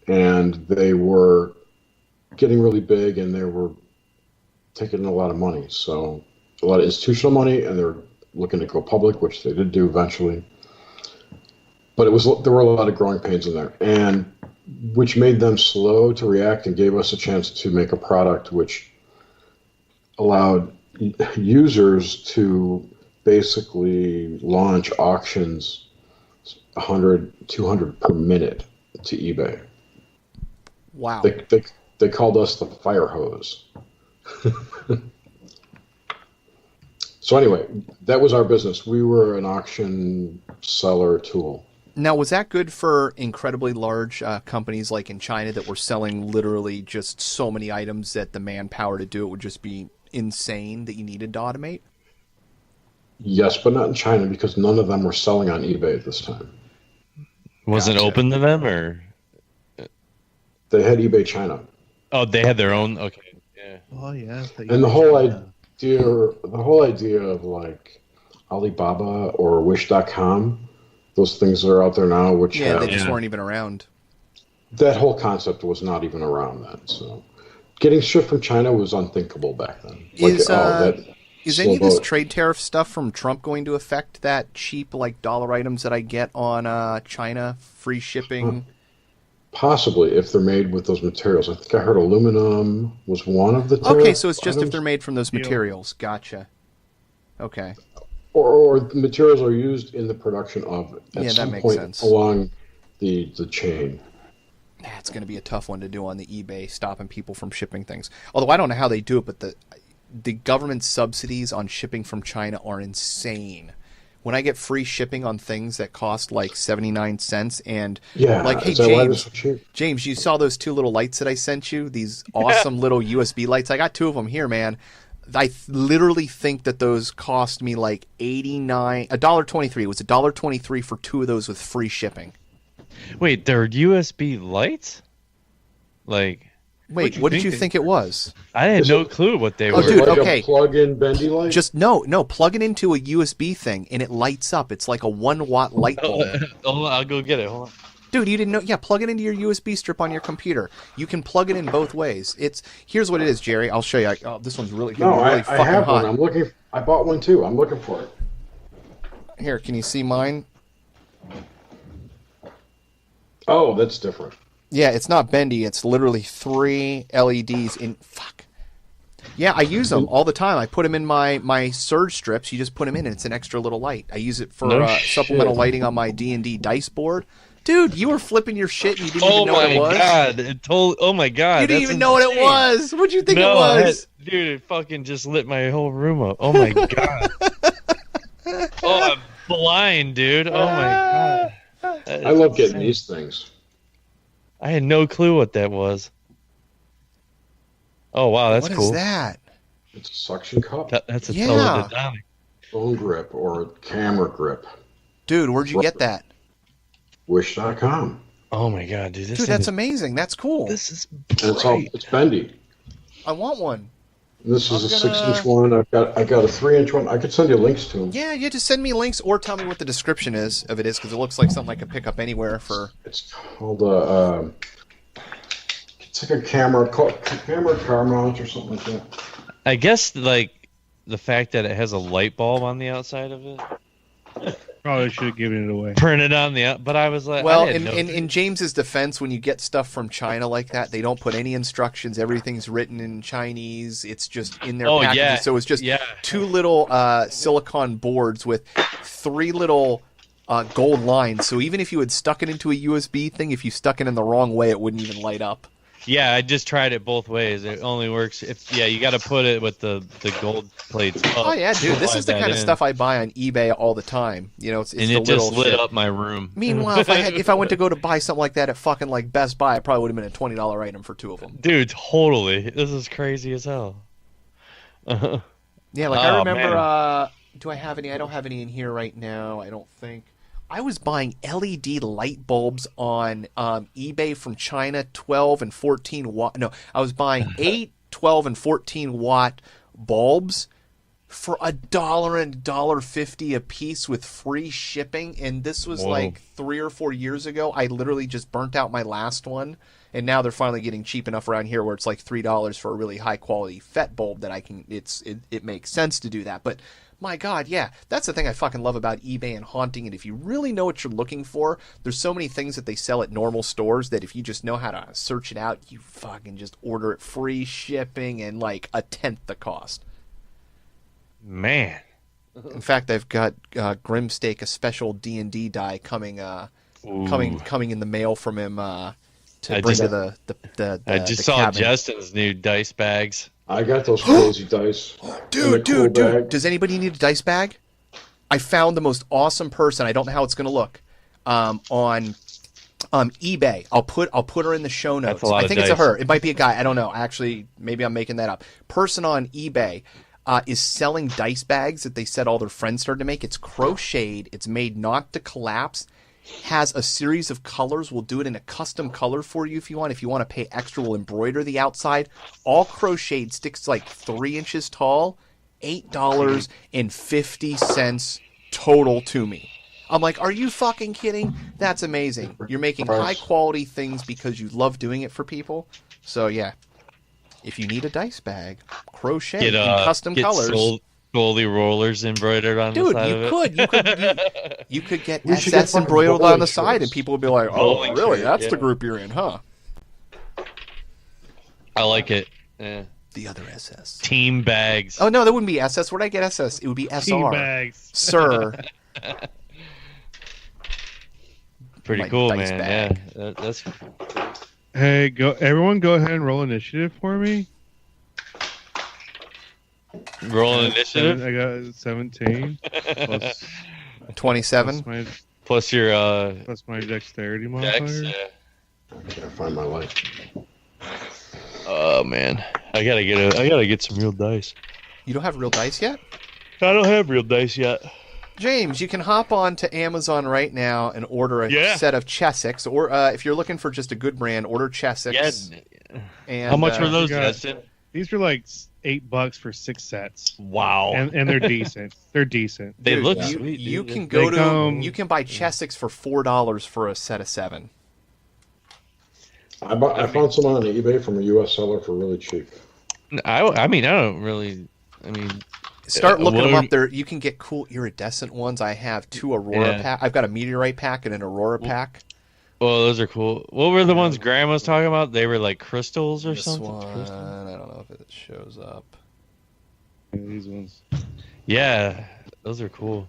And they were getting really big, and they were taking in a lot of money. So a lot of institutional money, and they're looking to go public, which they did do eventually. But there were a lot of growing pains in there, and which made them slow to react and gave us a chance to make a product which allowed users to basically launch auctions 100, 200 per minute to eBay. Wow. They called us the fire hose. So anyway, that was our business. We were an auction seller tool. Now, was that good for incredibly large companies like in China that were selling literally just so many items that the manpower to do it would just be insane that you needed to automate? Yes, but not in China because none of them were selling on eBay at this time. Was it open to them, or? They had eBay China. Oh, they had their own. Okay, yeah. Oh yeah. And the whole idea of like Alibaba or Wish.com, those things that are out there now, which they just weren't even around. That whole concept was not even around then. So, getting shit from China was unthinkable back then. Is any of this trade tariff stuff from Trump going to affect that cheap like dollar items that I get on China free shipping? Possibly, if they're made with those materials. I think I heard aluminum was one of the tariff Okay, so it's just items. If they're made from those materials. Gotcha. Okay. Or the materials are used in the production of at some that makes point sense. along the chain. It's going to be a tough one to do on the eBay, stopping people from shipping things. Although I don't know how they do it, but the government subsidies on shipping from China are insane. When I get free shipping on things that cost like 79 cents and like, hey, James, you saw those two little lights that I sent you? These awesome little USB lights. I got two of them here, man. I literally think that those cost me like $1.23. It was $1.23 for two of those with free shipping. Wait, they're USB lights? Like... Wait, what did you think it was? I had no clue what they were. Dude, like okay. A plug-in bendy light? Just no, plug it into a USB thing and it lights up. It's like a 1 watt light bulb. Hold on, I'll go get it. Hold on. Dude, you didn't know? Yeah, plug it into your USB strip on your computer. You can plug it in both ways. Here's what it is, Jerry. I'll show you. This one's really No, really I fucking have hot. one. I bought one too. I'm looking for it. Here, can you see mine? Oh, that's different. Yeah, it's not bendy. It's literally 3 LEDs in. Fuck. Yeah, I use them all the time. I put them in my surge strips. You just put them in, and it's an extra little light. I use it for supplemental lighting on my D&D dice board. Dude, you were flipping your shit, and you didn't even know what it was. Oh my god! You didn't even know what it was. What'd you think it was? Dude, it fucking just lit my whole room up. Oh my god! Oh, I'm blind, dude. Oh my god! I love getting these things. I had no clue what that was. Oh wow, that's cool. What is that? It's a suction cup. That's a teledildonic. Phone grip or a camera grip. Dude, where'd you get that? Wish.com. Oh my god, dude! Dude, that's amazing. That's cool. This is It's bendy. I want one. This is a 6-inch one. I got a 3-inch one. I could send you links to them. Yeah, you just send me links or tell me what the description is of it is, because it looks like something I could pick up anywhere for. It's called it's like a camera car mount or something like that. I guess like the fact that it has a light bulb on the outside of it. Probably should have given it away. Printed on the but I was like, well, in James's defense, when you get stuff from China like that, they don't put any instructions. Everything's written in Chinese. It's just in their packages. Yeah. So it's just 2 little silicon boards with 3 little gold lines. So even if you had stuck it into a USB thing, if you stuck it in the wrong way, it wouldn't even light up. Yeah, I just tried it both ways. It only works if you got to put it with the gold plates up. Oh yeah, dude, this is the kind of stuff I buy on eBay all the time. You know, it's and it just lit up my room. Meanwhile, if I went to go to buy something like that at fucking like Best Buy, it probably would have been a $20 item for 2 of them. Dude, totally. This is crazy as hell. Yeah, like I remember. Do I have any? I don't have any in here right now. I don't think. I was buying LED light bulbs on eBay from China, 12 and 14 watt. No, I was buying 8, 12, and 14 watt bulbs for $1 and $1.50 a piece with free shipping. And this was like 3 or 4 years ago. I literally just burnt out my last one. And now they're finally getting cheap enough around here where it's like $3 for a really high quality FET bulb that I can. It makes sense to do that, but. My God, yeah, that's the thing I fucking love about eBay and haunting. And if you really know what you're looking for, there's so many things that they sell at normal stores that if you just know how to search it out, you fucking just order it free shipping and like 1/10 the cost. Man. In fact, I've got Grimstake, a special D&D die coming in the mail from him to bring to the I just the saw cabin. Justin's new dice bags. I got those crazy dice. Dude. Does anybody need a dice bag? I found the most awesome person. I don't know how it's going to look. On eBay. I'll put her in the show notes. I think it's a her. It might be a guy. I don't know. Actually, maybe I'm making that up. Person on eBay is selling dice bags that they said all their friends started to make. It's crocheted. It's made not to collapse. Has a series of colors. We'll do it in a custom color for you if you want. If you want to pay extra, we'll embroider the outside. All crocheted, sticks like 3 inches tall. $8.50 total to me. I'm like, are you fucking kidding? That's amazing. You're making high quality things because you love doing it for people. So yeah, if you need a dice bag, crochet in custom colors. Goldie rollers embroidered on the side of it. You could get SS embroidered on the side, and people would be like, "Oh, really? That's the group you're in, huh?" I like it. Yeah. The other SS team bags. Oh no, that wouldn't be SS. Where'd I get SS? It would be SR. Team bags, sir. Pretty cool, man. Bag. Yeah, that's. Hey, everyone, go ahead and roll initiative for me. Roll initiative. I got 17 plus 27 plus your plus my dexterity modifier. Yeah. I can't find my life. Oh man, I gotta get some real dice. You don't have real dice yet? I don't have real dice yet. James, you can hop on to Amazon right now and order a set of Chessex, or if you're looking for just a good brand, order Chessex. Yeah. And, how much were those, Justin? These are like $8 for 6 sets. Wow. And they're decent. They're decent. They Dude, look sweet. You can go to you can buy Chessex for $4 for a set of 7. I found some on eBay from a U.S. seller for really cheap. I mean, I don't really. I mean, Start looking what them are- up. There, you can get cool iridescent ones. I have 2 Aurora Yeah. pack. I've got a meteorite pack and an Aurora pack. Well, those are cool. What were the ones Graham was talking about? They were like crystals or This something. one, Crystal? I don't know if it shows up. These ones. Yeah, those are cool.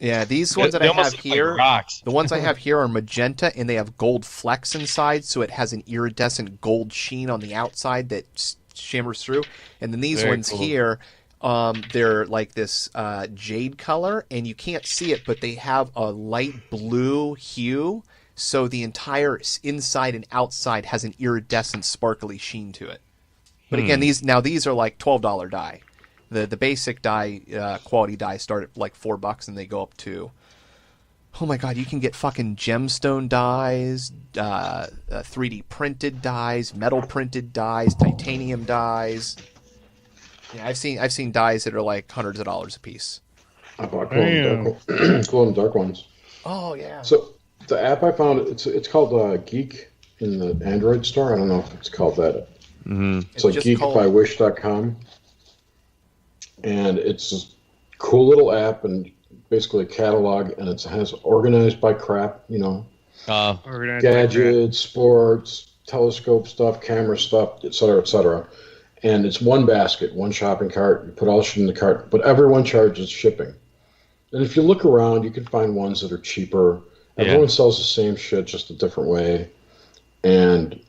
Yeah, these ones that They I almost have look like here, rocks. the ones I have here are magenta, and they have gold flecks inside, so it has an iridescent gold sheen on the outside that shimmers through. And then these Very ones cool. here, they're like this jade color, and you can't see it, but they have a light blue hue, so the entire inside and outside has an iridescent, sparkly sheen to it. But again, these are like $12 dye. The basic dye, quality dye start at like $4, and they go up to, oh my god, you can get fucking gemstone dyes, 3D printed dyes, metal printed dyes, titanium dyes. Yeah, I've seen dyes that are like hundreds of dollars a piece. I bought glow in the dark ones. Oh yeah. So the app I found, it's called Geek in the Android store. I don't know if it's called that. Mm-hmm. It's like just geekbywish.com. And it's a cool little app and basically a catalog, and it has organized by crap, you know, Organized like gadgets, sports, telescope stuff, camera stuff, et cetera, and it's one basket, one shopping cart. You put all the shit in the cart, but everyone charges shipping. And if you look around, you can find ones that are cheaper. Everyone sells the same shit, just a different way. And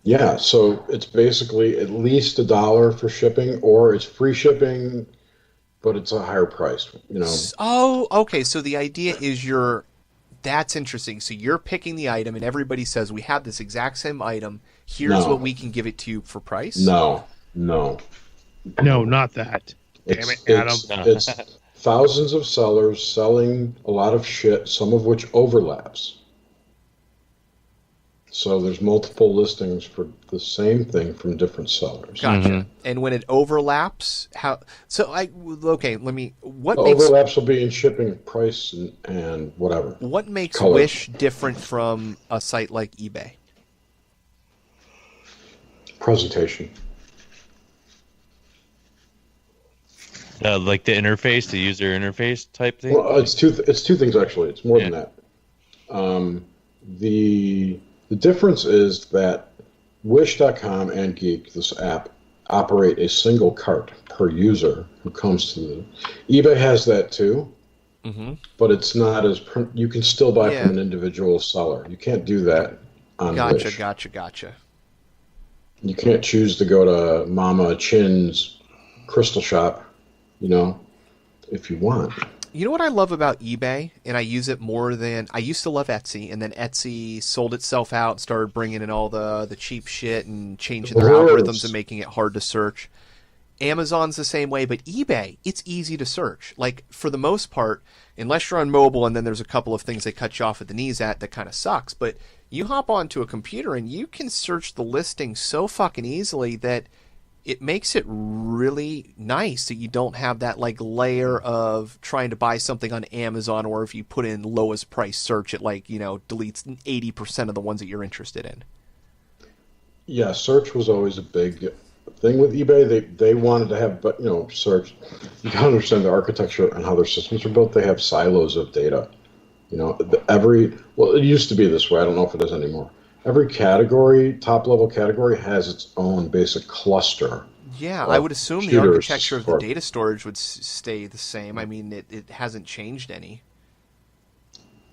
yeah, so it's basically at least $1 for shipping, or it's free shipping, but it's a higher price, you know. Oh, okay. So the idea is that's interesting. So you're picking the item, and everybody says, we have this exact same item. Here's what we can give it to you for price. No. No, not that. Damn it, Adam. It's thousands of sellers selling a lot of shit, some of which overlaps. So there's multiple listings for the same thing from different sellers. Gotcha. Mhm. And when it overlaps, what The makes overlaps will be in shipping, price, and whatever. what makes Color. Wish different from a site like eBay? Presentation. Like the interface, the user interface type thing. Well, it's two things actually. It's more than that. The difference is that Wish.com and Geek, this app, operate a single cart per user who comes to the. eBay has that too, but it's not as. You can still buy from an individual seller. You can't do that on Wish. Gotcha. You can't choose to go to Mama Chin's crystal shop, you know, if you want. You know what I love about eBay, and I use it more than I used to love Etsy, and then Etsy sold itself out and started bringing in all the cheap shit and changing their algorithms and making it hard to search. Amazon's the same way, but eBay, it's easy to search. Like, for the most part, unless you're on mobile and then there's a couple of things they cut you off at the knees at that kind of sucks, but you hop onto a computer and you can search the listing so fucking easily that it makes it really nice that you don't have that like layer of trying to buy something on Amazon, or if you put in lowest price search, it like, you know, deletes 80% of the ones that you're interested in. Yeah, search was always a big thing with eBay. They wanted to have, but you know, search. You gotta understand the architecture and how their systems are built. They have silos of data. You know, it used to be this way. I don't know if it is anymore. Every category, top level category, has its own basic cluster. Yeah, I would assume the architecture of the data storage would stay the same. I mean, it hasn't changed any.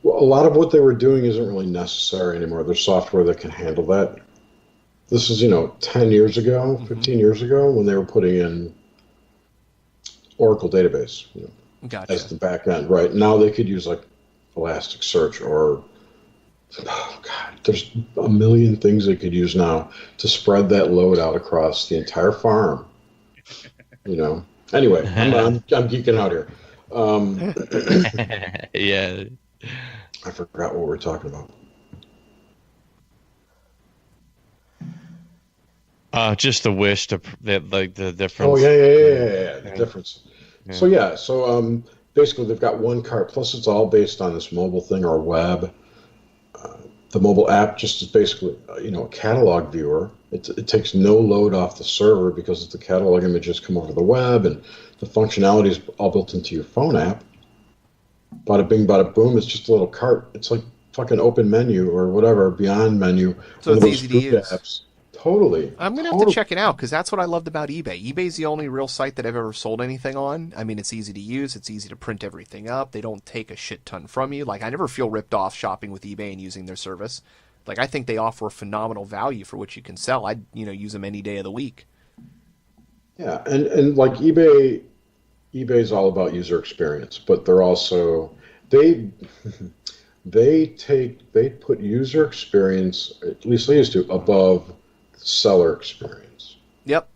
Well, a lot of what they were doing isn't really necessary anymore. There's software that can handle that. This is, 10 years ago, 15 years ago, when they were putting in Oracle database Gotcha. as the back end. Right now, they could use like Elasticsearch or oh god, there's a million things they could use now to spread that load out across the entire farm. Anyway, I'm geeking out here. Yeah. I forgot what we were talking about. Just the wish to like the difference. Oh yeah. The difference. Yeah. So basically, they've got one cart. Plus, it's all based on this mobile thing or web. the mobile app just is basically, a catalog viewer. It takes no load off the server because the catalog images come over the web, and the functionality is all built into your phone app. Bada bing, bada boom. It's just a little cart. It's like fucking open menu or whatever, beyond menu. So one it's of those easy to food use. apps. Totally. I'm going to have to check it out because that's what I loved about eBay. eBay's the only real site that I've ever sold anything on. I mean, it's easy to use. It's easy to print everything up. They don't take a shit ton from you. Like, I never feel ripped off shopping with eBay and using their service. Like, I think they offer a phenomenal value for what you can sell. I'd, use them any day of the week. Yeah, and like eBay's all about user experience, but they're also they they put user experience, at least they used to, above seller experience. Yep.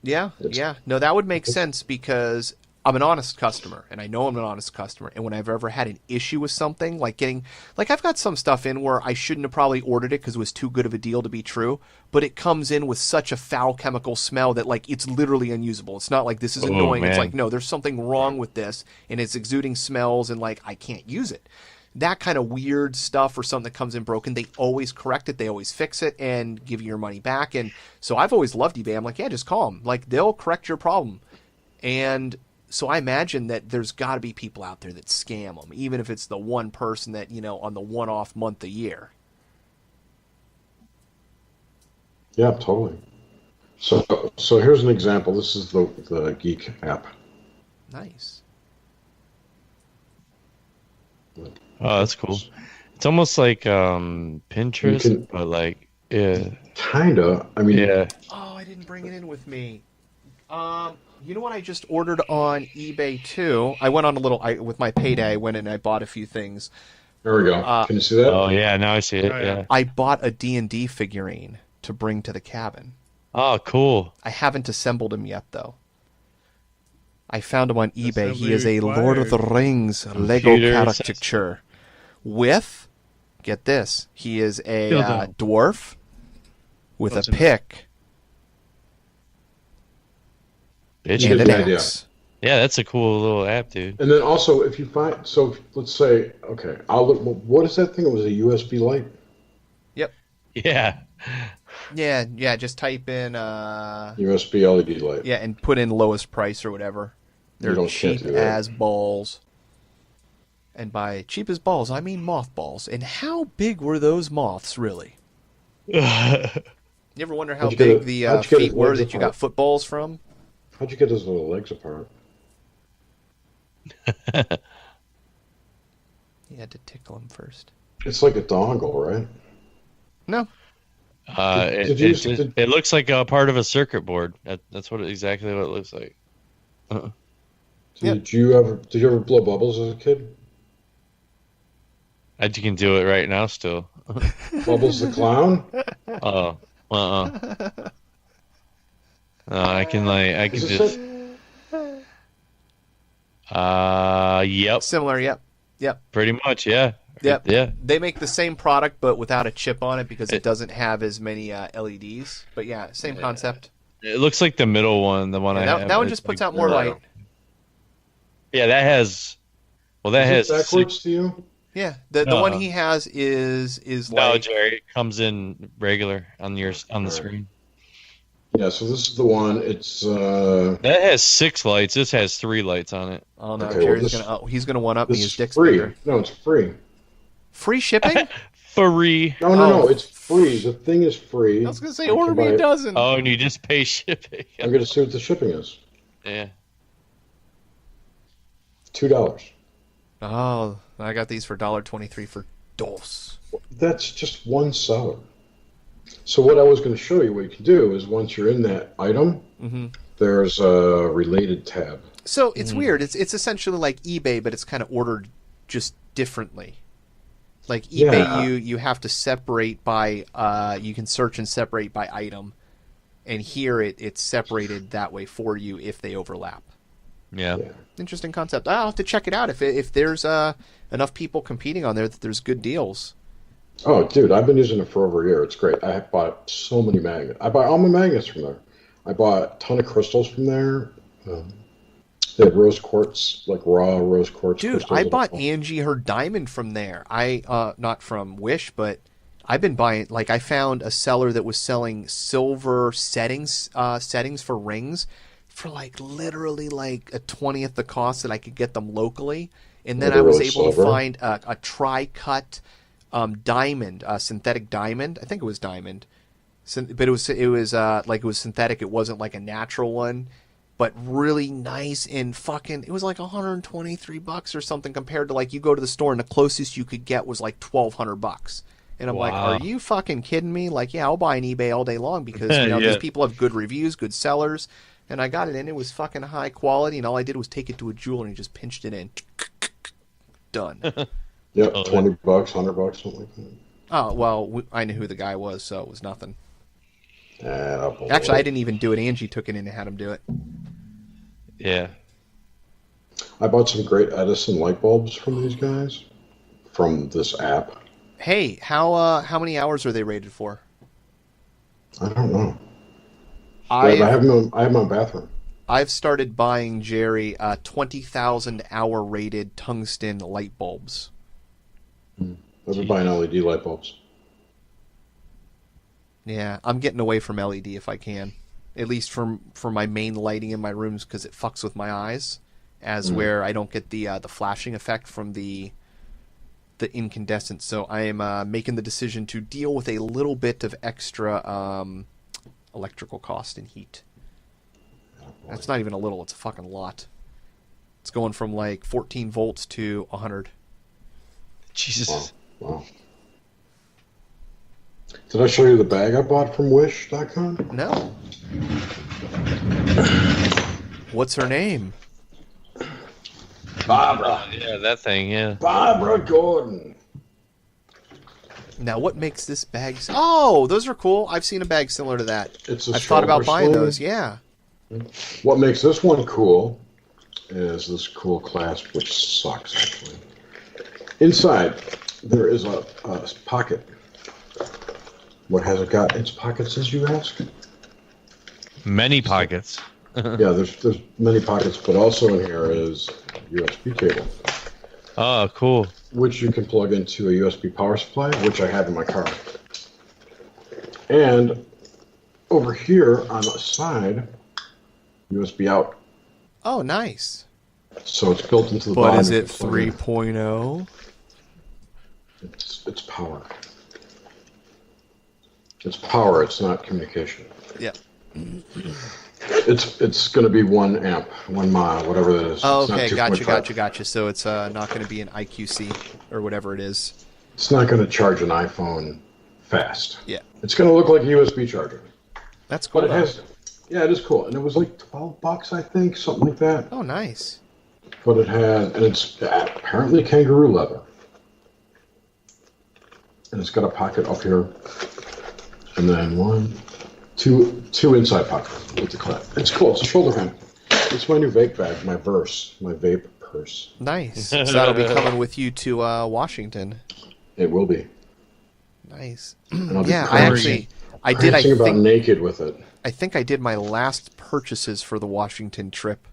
Yeah. No, that would make sense because I'm an honest customer, and I know I'm an honest customer. And when I've ever had an issue with something, like I've got some stuff in where I shouldn't have probably ordered it because it was too good of a deal to be true, but it comes in with such a foul chemical smell that like it's literally unusable. It's not like this is annoying. Man. It's like, no, there's something wrong with this, and it's exuding smells, and like I can't use it. That kind of weird stuff or something that comes in broken, they always correct it. They always fix it and give you your money back. And so I've always loved eBay. I'm like, yeah, just call them. Like, they'll correct your problem. And so I imagine that there's got to be people out there that scam them, even if it's the one person that, on the one-off month a year. Yeah, totally. So here's an example. This is the Geek app. Nice. Oh, that's cool. It's almost like Pinterest, but like, yeah. Kinda. I mean, Yeah. Oh, I didn't bring it in with me. You know what I just ordered on eBay too? I went on with my payday, I went in and I bought a few things. there we go. Can you see that? Oh, yeah. Now I see it. Oh, yeah. Yeah. I bought a D&D figurine to bring to the cabin. Oh, cool. I haven't assembled him yet, though. I found him on eBay. He Assembly is a Lord of the required. Rings Lego Computer caricature with, get this, he is a Dildo. dwarf with Close a enough. pick Bitch. and an Good idea. axe. Yeah, that's a cool little app, dude. And then also, if you find, so let's say, okay, I'll look. What is that thing? It was a USB light. Yep. Yeah. Yeah. Just type in, USB LED light. yeah, and put in lowest price or whatever. They're can't cheap do that. as balls. And by cheap as balls, I mean mothballs. And how big were those moths, really? You ever wonder how How'd you get big it- the how'd you get feet his were legs that you apart? got footballs from? How'd you get his little legs apart? You had to tickle him first. It's like a dongle, right? No. Did you- It looks like a part of a circuit board. That's exactly what it looks like. Did you ever blow bubbles as a kid? You can do it right now still. Bubbles the clown? Oh, I can Is this just. it? Yep, Similar, yep. pretty much, yeah. Yep. Yeah. They make the same product but without a chip on it because it doesn't have as many LEDs. But yeah, same concept. It looks like the middle one, the one I Yeah, have. that one is just puts like- out more light. Yeah, that has. Well, that Is has. it backwards to you? Yeah, the one he has is No, like Jerry, it comes in regular on the Alright. screen. Yeah, so this is the one. It's That has 6 lights. This has 3 lights on it. oh no, Okay, Jerry's well, he's gonna one up me. this His is dick's free. bigger. No, it's free. Free shipping? Free. No, Oh. it's free. The thing is free. I was gonna say I can order me buy a it. dozen. Oh, and you just pay shipping. I'm gonna see what the shipping is. Yeah. $2. Oh, I got these for $1.23 for dos. That's just one seller. So what I was going to show you, what you can do is once you're in that item, Mm-hmm. there's a related tab. So it's weird. It's essentially like eBay, but it's kind of ordered just differently. Like eBay, Yeah. you have to separate by you can search and separate by item, and here it's separated that way for you if they overlap. Yeah. Yeah. Interesting concept. I'll have to check it out if there's enough people competing on there that there's good deals. Oh, dude, I've been using it for over a year. It's great. I have bought so many magnets. I buy all my magnets from there. I bought a ton of crystals from there. They have rose quartz, like raw rose quartz. Dude, crystals I in bought it. Angie her diamond from there. Not from Wish, but I've been buying. Like, I found a seller that was selling silver settings for rings for like literally like a 20th the cost that I could get them locally. And then Are they I was really able to silver? find a tri-cut diamond, synthetic diamond. I think it was diamond, but it was like it was synthetic. It wasn't like a natural one, but really nice and fucking. It was like $123 or something compared to like you go to the store and the closest you could get was like $1,200. And I'm like, Wow. are you fucking kidding me? Like, yeah, I'll buy an eBay all day long because you know Yeah. these people have good reviews, good sellers, and I got it in. It was fucking high quality, and all I did was take it to a jeweler and he just pinched it in. Done. Yep, Oh, $20, $100, something like that. Oh well, I knew who the guy was, so it was nothing. Yeah, Actually, I didn't even do it. Angie took it in and had him do it. Yeah. I bought some great Edison light bulbs from these guys, from this app. Hey, how many hours are they rated for? I don't know. I have them. I have them in my bathroom. I've started buying Jerry 20,000 hour rated tungsten light bulbs. I've been buying LED light bulbs. Yeah, I'm getting away from LED if I can, at least for my main lighting in my rooms because it fucks with my eyes, as where I don't get the flashing effect from the incandescent. So I am making the decision to deal with a little bit of extra electrical cost and heat. That's not even a little; it's a fucking lot. It's going from like 14 volts to 100. Jesus. Wow. Did I show you the bag I bought from Wish.com? No. What's her name? Barbara. Yeah, that thing. Yeah. Barbara Gordon. Now, what makes this bag? Oh, those are cool. I've seen a bag similar to that. It's a I've thought about shoulder buying sling. those. Yeah. What makes this one cool is this cool clasp, which sucks actually. Inside, there is a pocket. What has it got in its pockets, as you ask? Many pockets. Yeah, there's many pockets, but also in here is USB cable, Oh, cool. which you can plug into a USB power supply, which I have in my car. And over here on the side, USB out. Oh, nice. So it's built into the But bottom. is You it can plug in. 3.0? It's power. It's power. It's not communication. Yeah. It's going to be 1 amp, 1 mile, whatever that is. Oh, It's not okay. 2.5. Gotcha. So it's not going to be an IQC or whatever it is. It's not going to charge an iPhone fast. Yeah. It's going to look like a USB charger. That's cool. But it though. has, yeah, it is cool. And it was like $12, I think, something like that. Oh, nice. But it had, and it's apparently kangaroo leather. And it's got a pocket up here. And then two inside pockets with the clip. It's cool. It's a shoulder hem. It's my new vape bag, my vape purse. Nice. So that'll be coming with you to Washington. It will be. Nice. And I'll be Yeah, prancing I about think naked with it. I think I did my last purchases for the Washington trip.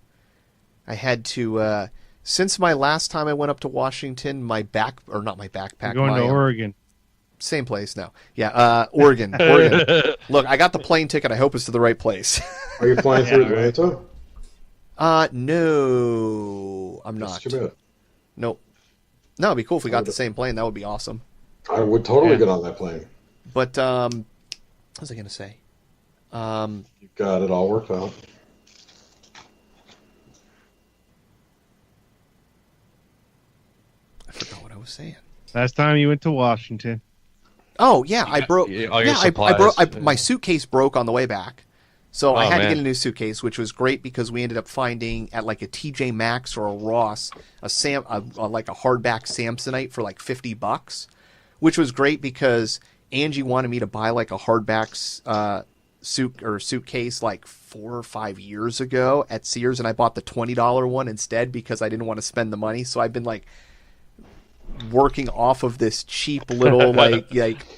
I had to since my last time I went up to Washington, not my backpack, You're going to Oregon. same place now. Yeah, Oregon. Oregon. Look, I got the plane ticket. I hope it's to the right place. Are you flying through Yeah, right. Atlanta? No, I'm That's not. too bad. Nope. No, it'd be cool if we got the same plane. That would be awesome. I would totally Yeah. get on that plane. But what was I gonna say? You got it all worked out. I forgot what I was saying. Last time you went to Washington. Oh yeah, I broke. all your Yeah, I supplies. broke. My suitcase broke on the way back, so I Oh, had to man. get a new suitcase, which was great because we ended up finding at like a TJ Maxx or a Ross like a hardback Samsonite for like $50, which was great because Angie wanted me to buy like a hardback suitcase like 4 or 5 years ago at Sears, and I bought the $20 one instead because I didn't want to spend the money. So I've been like working off of this cheap little like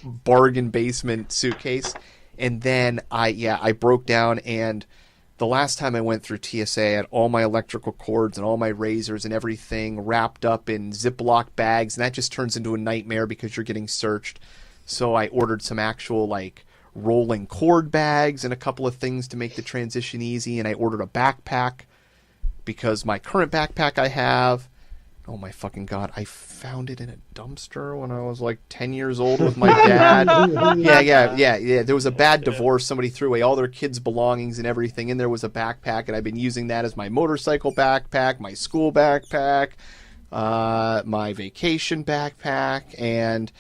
bargain basement suitcase, and then I broke down and the last time I went through TSA, I had all my electrical cords and all my razors and everything wrapped up in Ziploc bags, and that just turns into a nightmare because you're getting searched. So I ordered some actual, like, rolling cord bags and a couple of things to make the transition easy, and I ordered a backpack because my current backpack I have, oh my fucking god, I found it in a dumpster when I was like 10 years old with my dad. Yeah. There was a bad divorce. Somebody threw away all their kids' belongings and everything, and there was a backpack, and I've been using that as my motorcycle backpack, my school backpack, my vacation backpack, and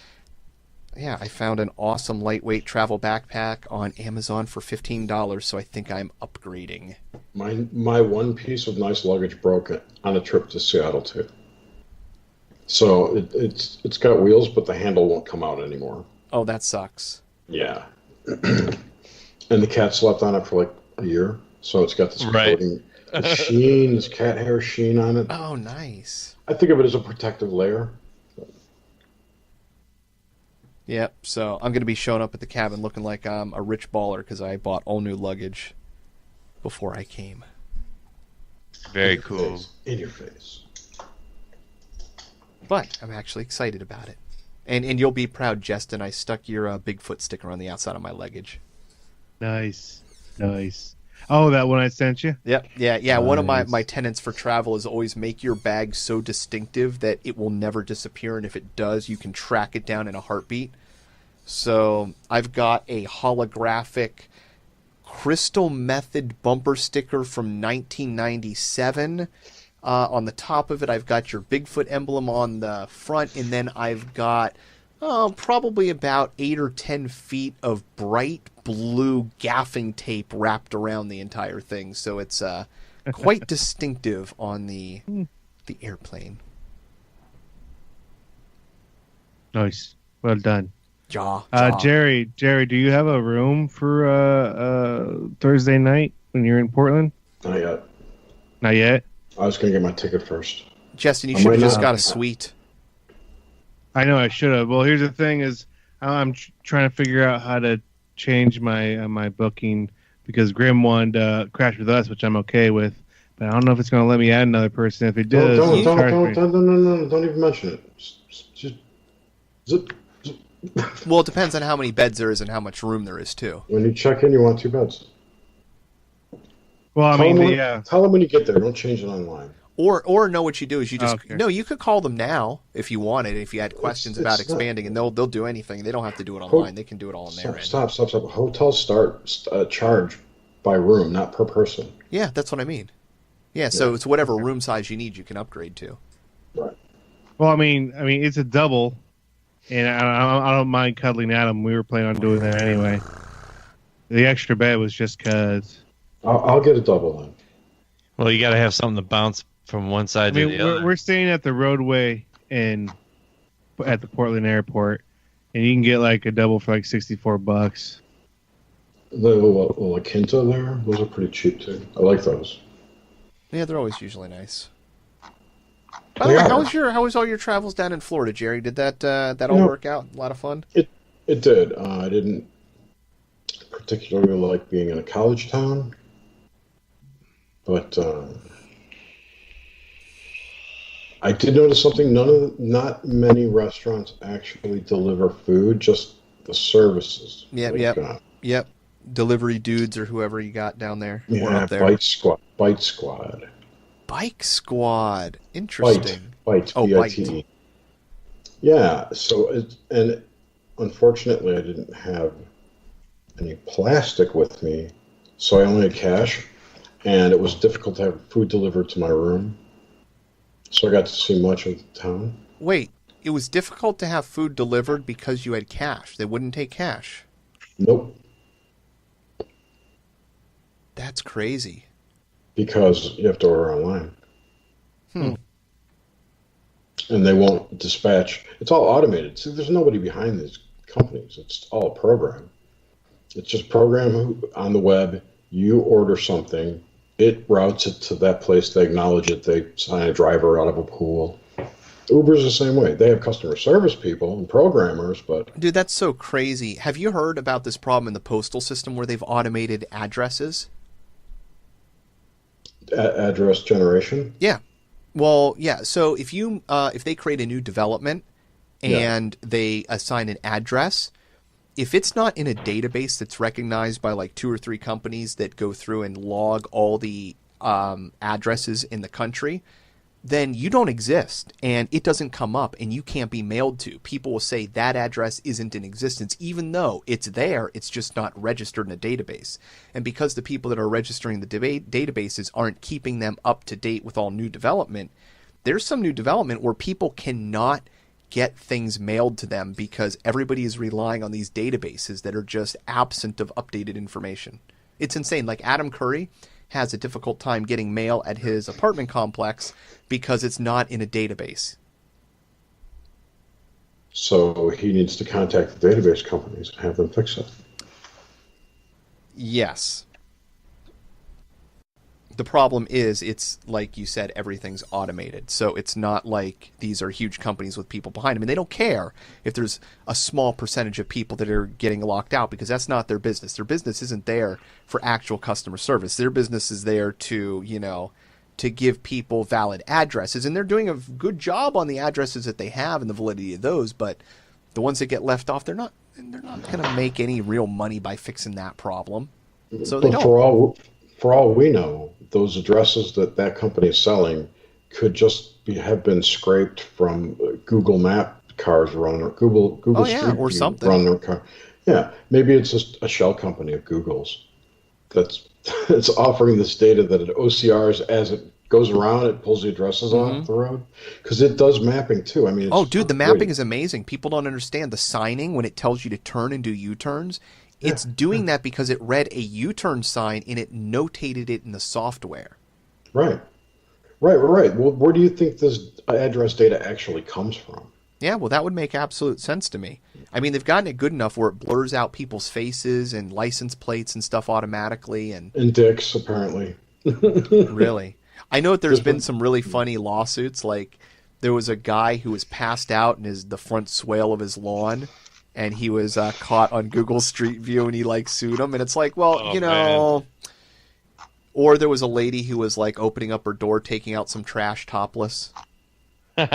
yeah, I found an awesome lightweight travel backpack on Amazon for $15, so I think I'm upgrading. My one piece of nice luggage broke on a trip to Seattle too. So it's got wheels, but the handle won't come out anymore. Oh, that sucks. Yeah. And the cat slept on it for like a year, so it's got this coating, this sheen, this cat hair sheen on it. Oh, nice. I think of it as a protective layer. Yep, so I'm going to be showing up at the cabin looking like I'm a rich baller because I bought all new luggage before I came. Very cool. In your face. But I'm actually excited about it. And you'll be proud, Justin, I stuck your Bigfoot sticker on the outside of my luggage. Nice. Oh, that one I sent you? Yep, yeah. Nice. One of my tenets for travel is always make your bag so distinctive that it will never disappear, and if it does, you can track it down in a heartbeat. So I've got a holographic Crystal Method bumper sticker from 1997. On the top of it, I've got your Bigfoot emblem on the front, and then I've got probably about 8 or 10 feet of bright blue gaffing tape wrapped around the entire thing. So it's quite distinctive on the airplane. Nice. Well done. Jaw. Jerry, do you have a room for Thursday night when you're in Portland? Not yet. Not yet? I was going to get my ticket first. Justin, you should have just got a suite. I know I should have. Well, here's the thing is I'm trying to figure out how to change my booking because Grim wanted to crash with us, which I'm okay with. But I don't know if it's going to let me add another person. If it does, don't even mention it. Just zip. Well, it depends on how many beds there is and how much room there is, too. When you check in, you want 2 beds. Well, I mean, yeah. Tell them when you get there. Don't change it online. Or know what you do is you just okay. No, you could call them now if you wanted, if you had questions about expanding, and they'll do anything. They don't have to do it online. They can do it all on their end. Stop. Hotels start charge by room, not per person. Yeah, that's what I mean. Yeah, so it's whatever room size you need, you can upgrade to. Right. Well, I mean, it's a double, and I don't mind cuddling Adam. We were planning on doing that anyway. The extra bed was just because. I'll get a double then. Well, you got to have something to bounce from one side to the other. We're staying at the roadway at the Portland airport, and you can get like a double for like $64. The La Quinta there, those are pretty cheap too. I like those. Yeah, they're always usually nice. By the way, how was all your travels down in Florida, Jerry? Did that all work out? A lot of fun? It did. I didn't particularly like being in a college town, but I did notice something. Not many restaurants actually deliver food, just the services. Yep. Delivery dudes or whoever you got down there. Yeah, up there. Bite Squad. Bike Squad. Interesting. Bite. B-I-T-E. Yeah. So unfortunately, I didn't have any plastic with me, so I only had cash, and it was difficult to have food delivered to my room. So I got to see much of the town. Wait, it was difficult to have food delivered because you had cash. They wouldn't take cash. Nope. That's crazy. Because you have to order online. And they won't dispatch. It's all automated. See, there's nobody behind these companies. It's all a program. It's just program on the web. You order something. It routes it to that place. They acknowledge it. They sign a driver out of a pool. Uber's the same way. They have customer service people and programmers, but... Dude, that's so crazy. Have you heard about this problem in the postal system where they've automated addresses? Address generation. Yeah. Well, yeah. So if they create a new development and they assign an address, if it's not in a database that's recognized by like 2 or 3 companies that go through and log all the addresses in the country, then you don't exist and it doesn't come up and you can't be mailed to. People will say that address isn't in existence, even though it's there, it's just not registered in a database. And because the people that are registering the databases aren't keeping them up to date with all new development, there's some new development where people cannot get things mailed to them because everybody is relying on these databases that are just absent of updated information. It's insane. Like Adam Curry has a difficult time getting mail at his apartment complex because it's not in a database. So he needs to contact the database companies and have them fix it. Yes. The problem is, it's like you said, everything's automated. So it's not like these are huge companies with people behind them. And they don't care if there's a small percentage of people that are getting locked out because that's not their business. Their business isn't there for actual customer service. Their business is there to, to give people valid addresses. And they're doing a good job on the addresses that they have and the validity of those. But the ones that get left off, they're not going to make any real money by fixing that problem. So they But don't. for all we know, those addresses that company is selling could just have been scraped from Google Map cars running or Google Street or View something. running their car. Yeah, maybe it's just a shell company of Google's that's offering this data that it OCRs as it goes around. It pulls the addresses off the road because it does mapping too. I mean, oh, dude, the mapping is amazing. People don't understand the signing when it tells you to turn and do U-turns. It's doing that because it read a U-turn sign and it notated it in the software. Right. Well, where do you think this address data actually comes from? Yeah, well, that would make absolute sense to me. I mean, they've gotten it good enough where it blurs out people's faces and license plates and stuff automatically. And dicks, apparently. Really? I know that there's been some really funny lawsuits. Like, there was a guy who was passed out in the front swale of his lawn, and he was caught on Google Street View, and he sued him. And it's like, well, man. Or there was a lady who was opening up her door, taking out some trash topless. Yep,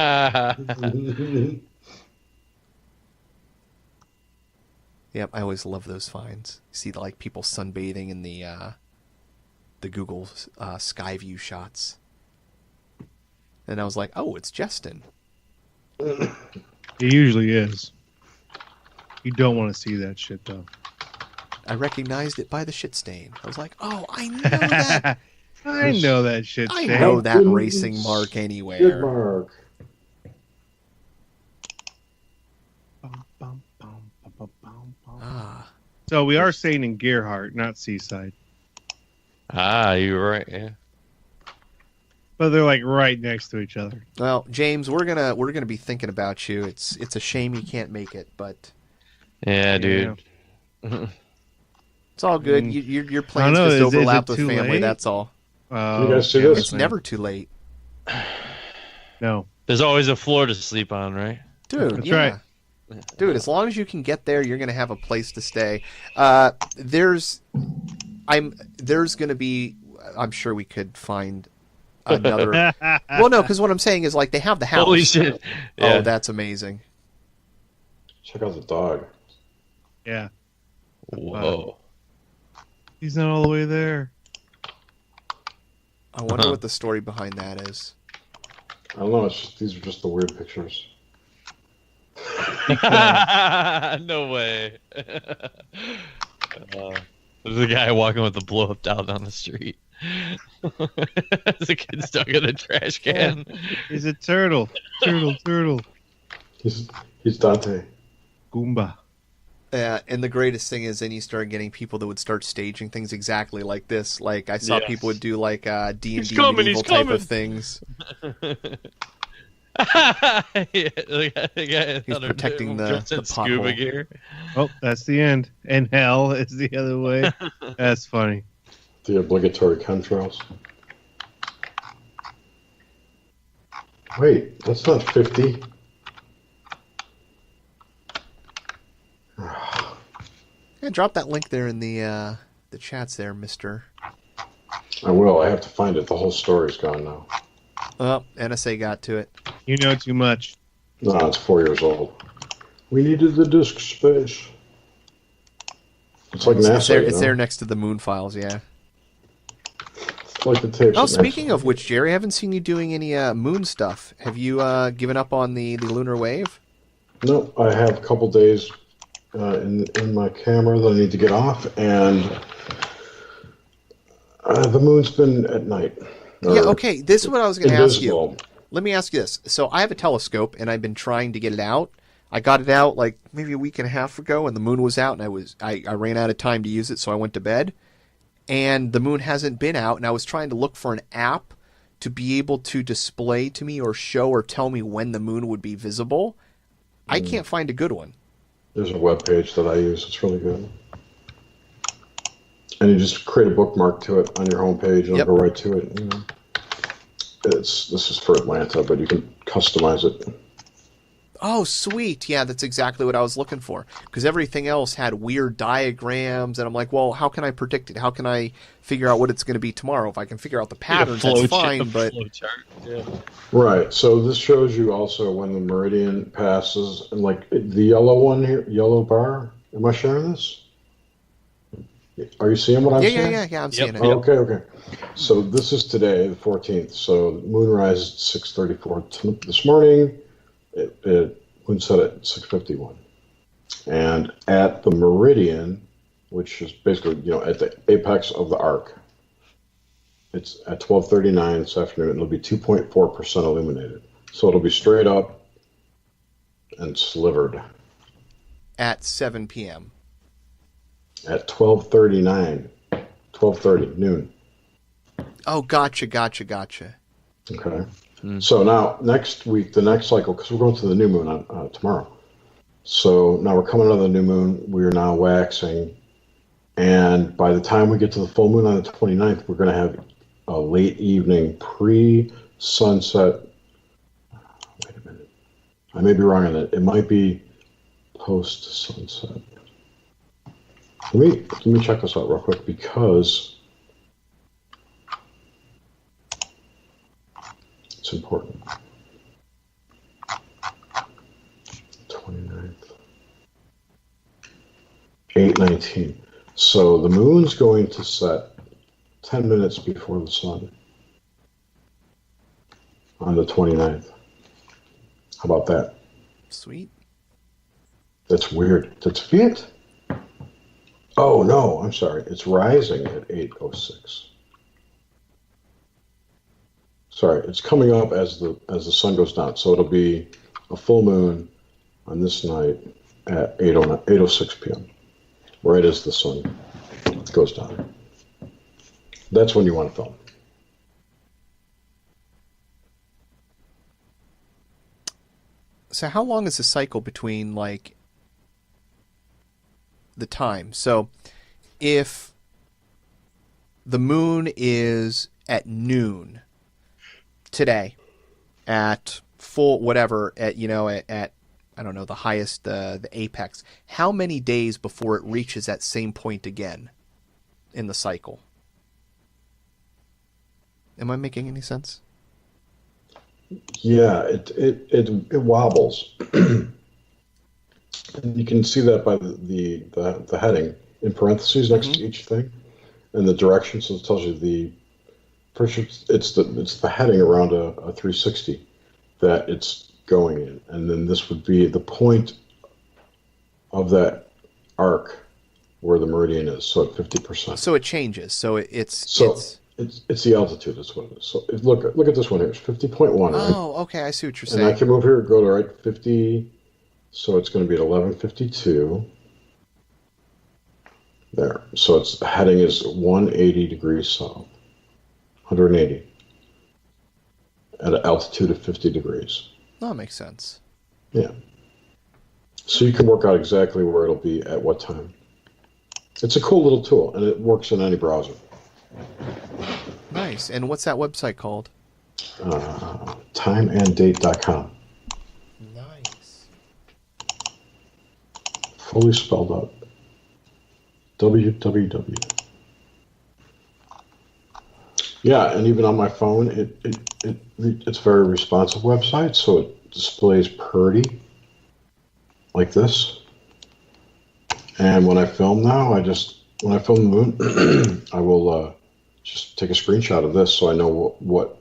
I always love those finds. You see people sunbathing in the Google Skyview shots. And I was like, oh, it's Justin. It usually is. You don't want to see that shit, though. I recognized it by the shit stain. I was like, oh, I know that. I know that shit stain. I know that racing mark anywhere. Good mark. Ah. So we are saying in Gerhardt, not Seaside. Ah, you're right, yeah. But they're right next to each other. Well, James, we're gonna be thinking about you. It's a shame you can't make it, but yeah, dude. It's all good. Your plans just overlapped with family. late? That's all. Can you guys see this? It's never too late, No. There's always a floor to sleep on, right? dude. That's yeah. right. Dude, as long as you can get there, you're gonna have a place to stay. There's gonna be. I'm sure we could find another. Well, no, because what I'm saying is they have the house. Holy shit. Yeah. Oh, that's amazing. Check out the dog. Yeah. Whoa. He's not all the way there. I wonder what the story behind that is. I don't know. These are just the weird pictures. No way. There's a guy walking with a blow-up doll down the street. There's a kid stuck in a trash can. He's a turtle. Turtle. He's Dante. Goomba. And the greatest thing is then you start getting people that would start staging things exactly like this. I saw people would do D&D medieval type of things. Yeah, the guy He's protecting the scuba pothole. gear. Oh, that's the end. And hell is the other way. That's funny. The obligatory chemtrails. Wait, that's not 50. Yeah, drop that link there in the chats there, mister. I will. I have to find it. The whole story's gone now. Oh, NSA got to it. You know too much. No, it's 4 years old. We needed the disk space. It's like NASA, It's there next to the moon files, yeah. It's like the tapes. Oh, at speaking NASA. of which, Jerry, I haven't seen you doing any moon stuff. Have you given up on the lunar wave? No, I have a couple days in my camera that I need to get off, and the moon's been at night. Yeah, okay. This is what I was going to ask you. Invisible. Let me ask you this. So I have a telescope, and I've been trying to get it out. I got it out like maybe a week and a half ago, and the moon was out, and I ran out of time to use it, so I went to bed. And the moon hasn't been out, and I was trying to look for an app to be able to display to me or show or tell me when the moon would be visible. I can't find a good one. There's a web page that I use. It's really good. And you just create a bookmark to it on your homepage, and it'll go right to it. You know. This is for Atlanta, but you can customize it. Oh, sweet. Yeah, that's exactly what I was looking for. Because everything else had weird diagrams, and I'm like, well, how can I predict it? How can I figure out what it's going to be tomorrow? If I can figure out the patterns, that's fine, but... Yeah. Right. So this shows you also when the meridian passes, and like the yellow one here, yellow bar. Am I sharing this? Are you seeing what I'm saying? Yeah, I'm seeing it. Oh, okay. So this is today, the 14th. So moonrise at 6:34 this morning. It moonset at 6:51, and at the meridian, which is basically at the apex of the arc, it's at 12:39 this afternoon. It'll be 2.4% illuminated, so it'll be straight up and slivered At 7 p.m. at 12:30 noon. Oh, gotcha. Okay. So now, next week, the next cycle, because we're going to the new moon on tomorrow. So now we're coming out of the new moon. We are now waxing. And by the time we get to the full moon on the 29th, we're going to have a late evening pre-sunset. Wait a minute. I may be wrong on that. It might be post-sunset. Let me check this out real quick because it's important. 29th. 8:19. So the moon's going to set 10 minutes before the sun on the 29th. How about that? Sweet. That's weird. That's it? Oh, no, I'm sorry. It's rising at 8:06. Sorry, it's coming up as the sun goes down. So it'll be a full moon on this night at 8:06 p.m. Right as the sun goes down. That's when you want to film. So how long is the cycle between like the time? So if the moon is at noon today at full whatever at I don't know, the highest the apex, how many days before it reaches that same point again in the cycle? Am I making any sense? Yeah, it wobbles. And you can see that by the heading in parentheses next to each thing, and the direction. So it tells you the pressure. It's the heading around a 360 that it's going in, and then this would be the point of that arc where the meridian is. So at 50%. So it changes. So it's the altitude. That's what it is. So look at this one here. It's 50.1. Right? Oh, okay. I see what you're saying. And I can move here, go to right 50. So it's going to be at 11:52. There. So its heading is 180 degrees south. 180. At an altitude of 50 degrees. That makes sense. Yeah. So you can work out exactly where it'll be at what time. It's a cool little tool, and it works in any browser. Nice. And what's that website called? Timeanddate.com. Nice. Fully spelled out. www. Yeah, and even on my phone, it's a very responsive website, so it displays pretty like this. And when I film now, when I film the moon, I will just take a screenshot of this so I know what's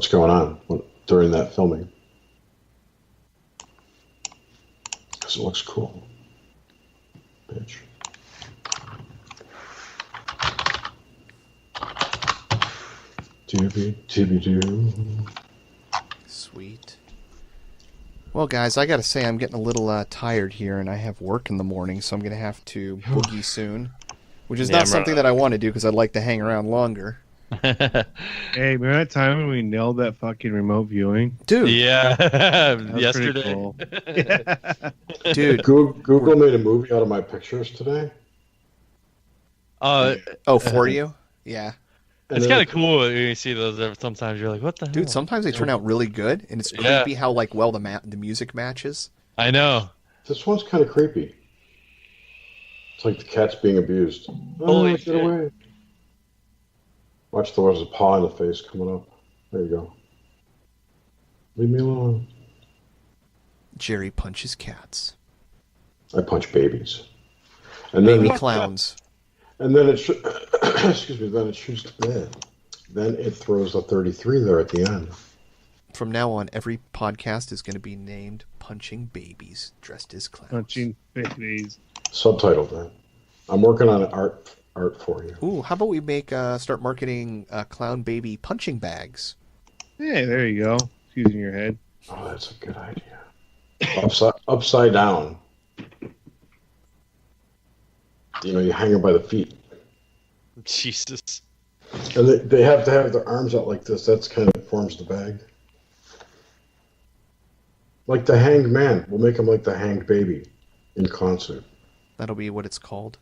going on during that filming, because it looks cool. Bitch. Dooby. Sweet. Well, guys, I gotta say I'm getting a little tired here, and I have work in the morning, so I'm gonna have to boogie soon, which is not something that I want to do because I'd like to hang around longer. Hey, remember that time when we nailed that fucking remote viewing? Dude. Yeah, That was yesterday. cool. Dude. Google made a movie out of my pictures today. Oh, for you? Yeah. It's kind of cool when you see those. Sometimes you're like, "What the hell?" Dude, sometimes they turn out really good, and it's creepy how well the music matches. I know. This one's kind of creepy. It's like the cat's being abused. Holy get away! Watch, there's a paw in the face coming up. There you go. Leave me alone. Jerry punches cats. I punch babies. And Baby clowns. And then it excuse me. Then it shoots. Then it throws a 33 there at the end. From now on, every podcast is going to be named "Punching Babies Dressed as Clowns." Punching babies. Subtitled that. I'm working on art for you. Ooh, how about we start marketing clown baby punching bags? Hey, there you go. Using your head. Oh, that's a good idea. Upside down. You hang them by the feet. Jesus. And they have to have their arms out like this. That's kind of forms the bag. Like the hanged man. We'll make him like the hanged baby in concert. That'll be what it's called.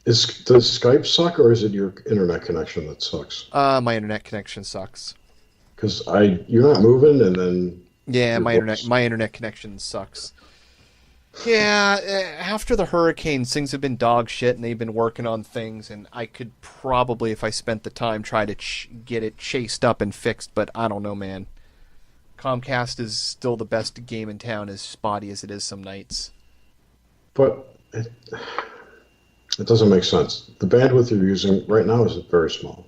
Does Skype suck, or is it your internet connection that sucks? My internet connection sucks. Because you're not moving, and then yeah, my internet connection sucks. Yeah, after the hurricanes, things have been dog shit, and they've been working on things, and I could probably, if I spent the time, try to get it chased up and fixed, but I don't know, man. Comcast is still the best game in town, as spotty as it is some nights. But it doesn't make sense. The bandwidth you're using right now is very small.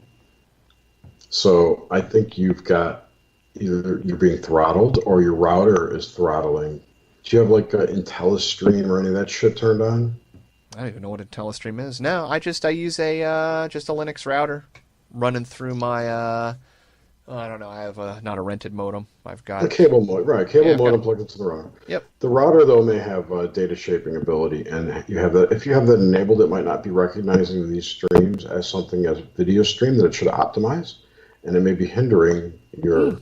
So I think you've got either you're being throttled or your router is throttling. Do you have like an IntelliStream or any of that shit turned on? I don't even know what a IntelliStream is. No, I use a just a Linux router running through my I don't know. I have not a rented modem. I've got a cable modem, right? Cable modem plugged into the router. Yep. The router though may have data shaping ability, and you have that. If you have that enabled, it might not be recognizing these streams as something as a video stream that it should optimize, and it may be hindering your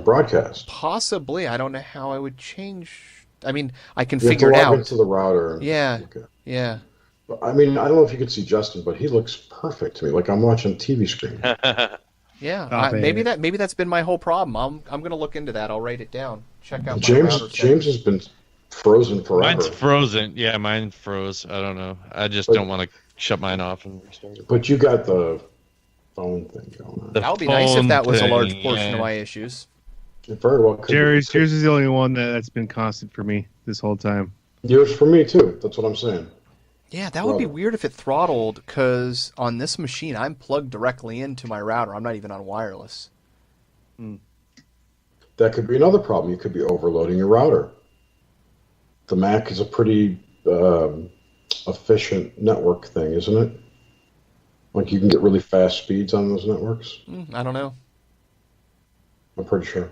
broadcast. Possibly. I don't know how I would change. I mean, I can you figure it out. Into the router. Yeah. Yeah. I mean, I don't know if you could see Justin, but he looks perfect to me. Like I'm watching a TV screen. Yeah, maybe that's been my whole problem. I'm gonna look into that. I'll write it down. Check out James has been frozen forever. Mine's frozen. Yeah, mine froze. I don't know. I just don't want to shut mine off and restart it. But you got the phone thing going on. That would be nice if that was a large portion of my issues. It very well could. Yours is the only one that's been constant for me this whole time. Yours for me too. That's what I'm saying. Yeah, that would be weird if it throttled, because on this machine, I'm plugged directly into my router. I'm not even on wireless. That could be another problem. You could be overloading your router. The Mac is a pretty efficient network thing, isn't it? Like you can get really fast speeds on those networks? I don't know. I'm pretty sure.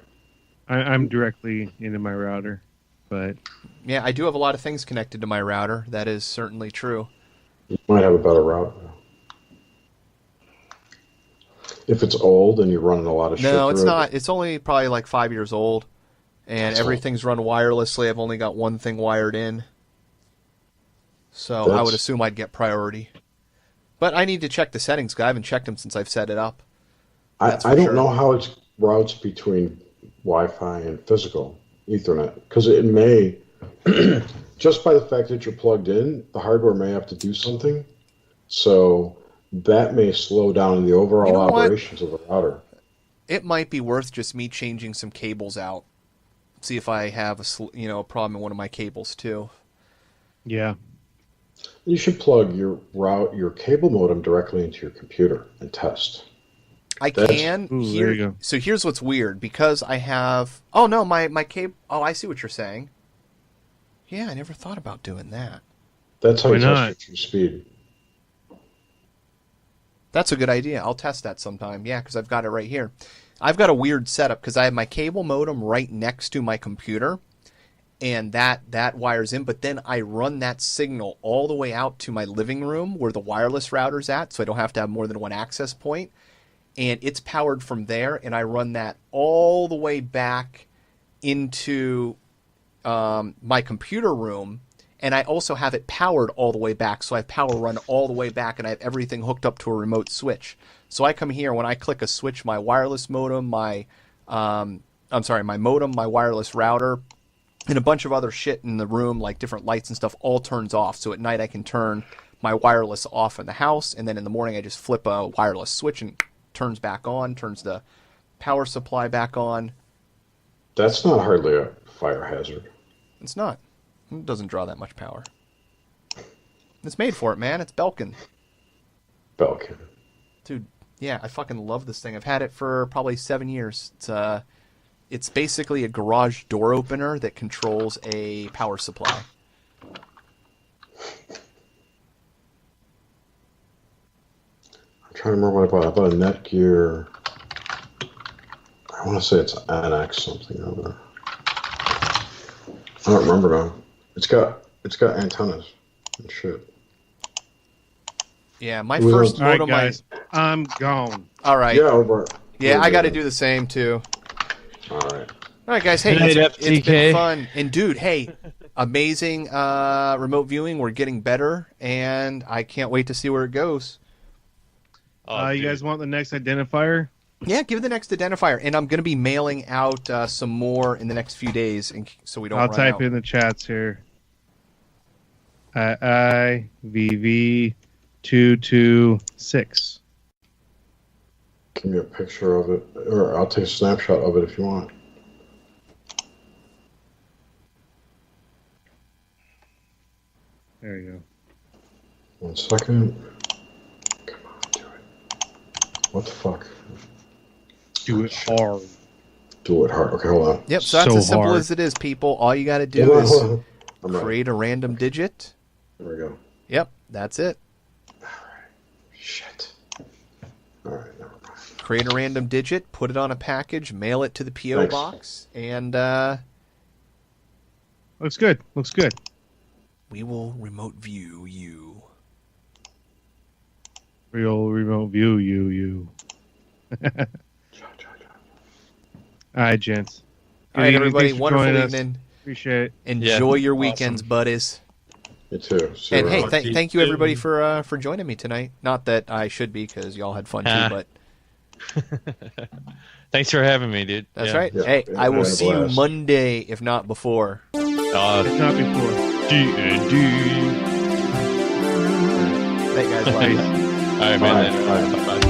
I'm directly into my router, but... Yeah, I do have a lot of things connected to my router. That is certainly true. You might have a better router. If it's old and you're running a lot of shit. No, it's not. It's only probably like 5 years old, and everything's run wirelessly. I've only got one thing wired in. So I would assume I'd get priority. But I need to check the settings, because I haven't checked them since I've set it up. I don't know how it routes between Wi-Fi and physical Ethernet, because it may just by the fact that you're plugged in, the hardware may have to do something. So that may slow down the overall operations of the router. It might be worth just me changing some cables out. See if I have a problem in one of my cables too. Yeah. You should plug your cable modem directly into your computer and test. I can. Ooh, there you go. So here's what's weird, because I have. Oh no, my cable. Oh, I see what you're saying. Yeah, I never thought about doing that. That's how Why you not? test your speed. That's a good idea. I'll test that sometime. Yeah, because I've got it right here. I've got a weird setup because I have my cable modem right next to my computer, and that wires in. But then I run that signal all the way out to my living room where the wireless router's at, so I don't have to have more than one access point. And it's powered from there, and I run that all the way back into my computer room. And I also have it powered all the way back, so I have power run all the way back, and I have everything hooked up to a remote switch. So I come here, when I click a switch, my wireless modem, my modem, my wireless router, and a bunch of other shit in the room, like different lights and stuff, all turns off. So at night I can turn my wireless off in the house, and then in the morning I just flip a wireless switch and turns back on, turns the power supply back on. That's not hardly a fire hazard. It's not. It doesn't draw that much power. It's made for it, man. It's Belkin. Belkin. Dude, yeah, I fucking love this thing. I've had it for probably 7 years. It's basically a garage door opener that controls a power supply. I'm trying to remember what I bought. I bought a Netgear. I want to say it's NX something or other. I don't remember now. It's got antennas and shit. Yeah, my first All right, modem. guys, I'm gone. All right. Yeah, over. Yeah, I got to do the same too. All right. All right, guys. Hey, Good night, it's FTK. been fun. And dude, hey, amazing remote viewing. We're getting better, and I can't wait to see where it goes. You guys want the next identifier? Yeah, give the next identifier, and I'm going to be mailing out some more in the next few days, so we don't. I'll run type out. in the chats here. IIVV 226. Give me a picture of it, or I'll take a snapshot of it if you want. There you go. 1 second. Come on, do it. What the fuck? Do it hard. Do it hard. Okay, hold on. Yep. So that's So as simple hard. as it is, people. All you got to do Hold on, is hold on. I'm ready. create a random digit. There we go. Yep, that's it. Shit. All right, never mind. Create a random digit, put it on a package, mail it to the PO Thanks. box, and Looks good. Looks good. we will remote view you. Real remote view, you. All right, gents. All right, Good evening. everybody. Thanks for Wonderful joining us. evening. Appreciate it. Enjoy your Awesome. weekends, buddies. You too. See you And hey, around. thank you everybody for joining me tonight. Not that I should be, because y'all had fun too, but Thanks for having me, dude. that's Yeah. right. Yeah, Hey, yeah, I will had a see you blast. Monday, if not before. If not before. D&D. Thank you guys. Love you. All right, man. Bye. Bye.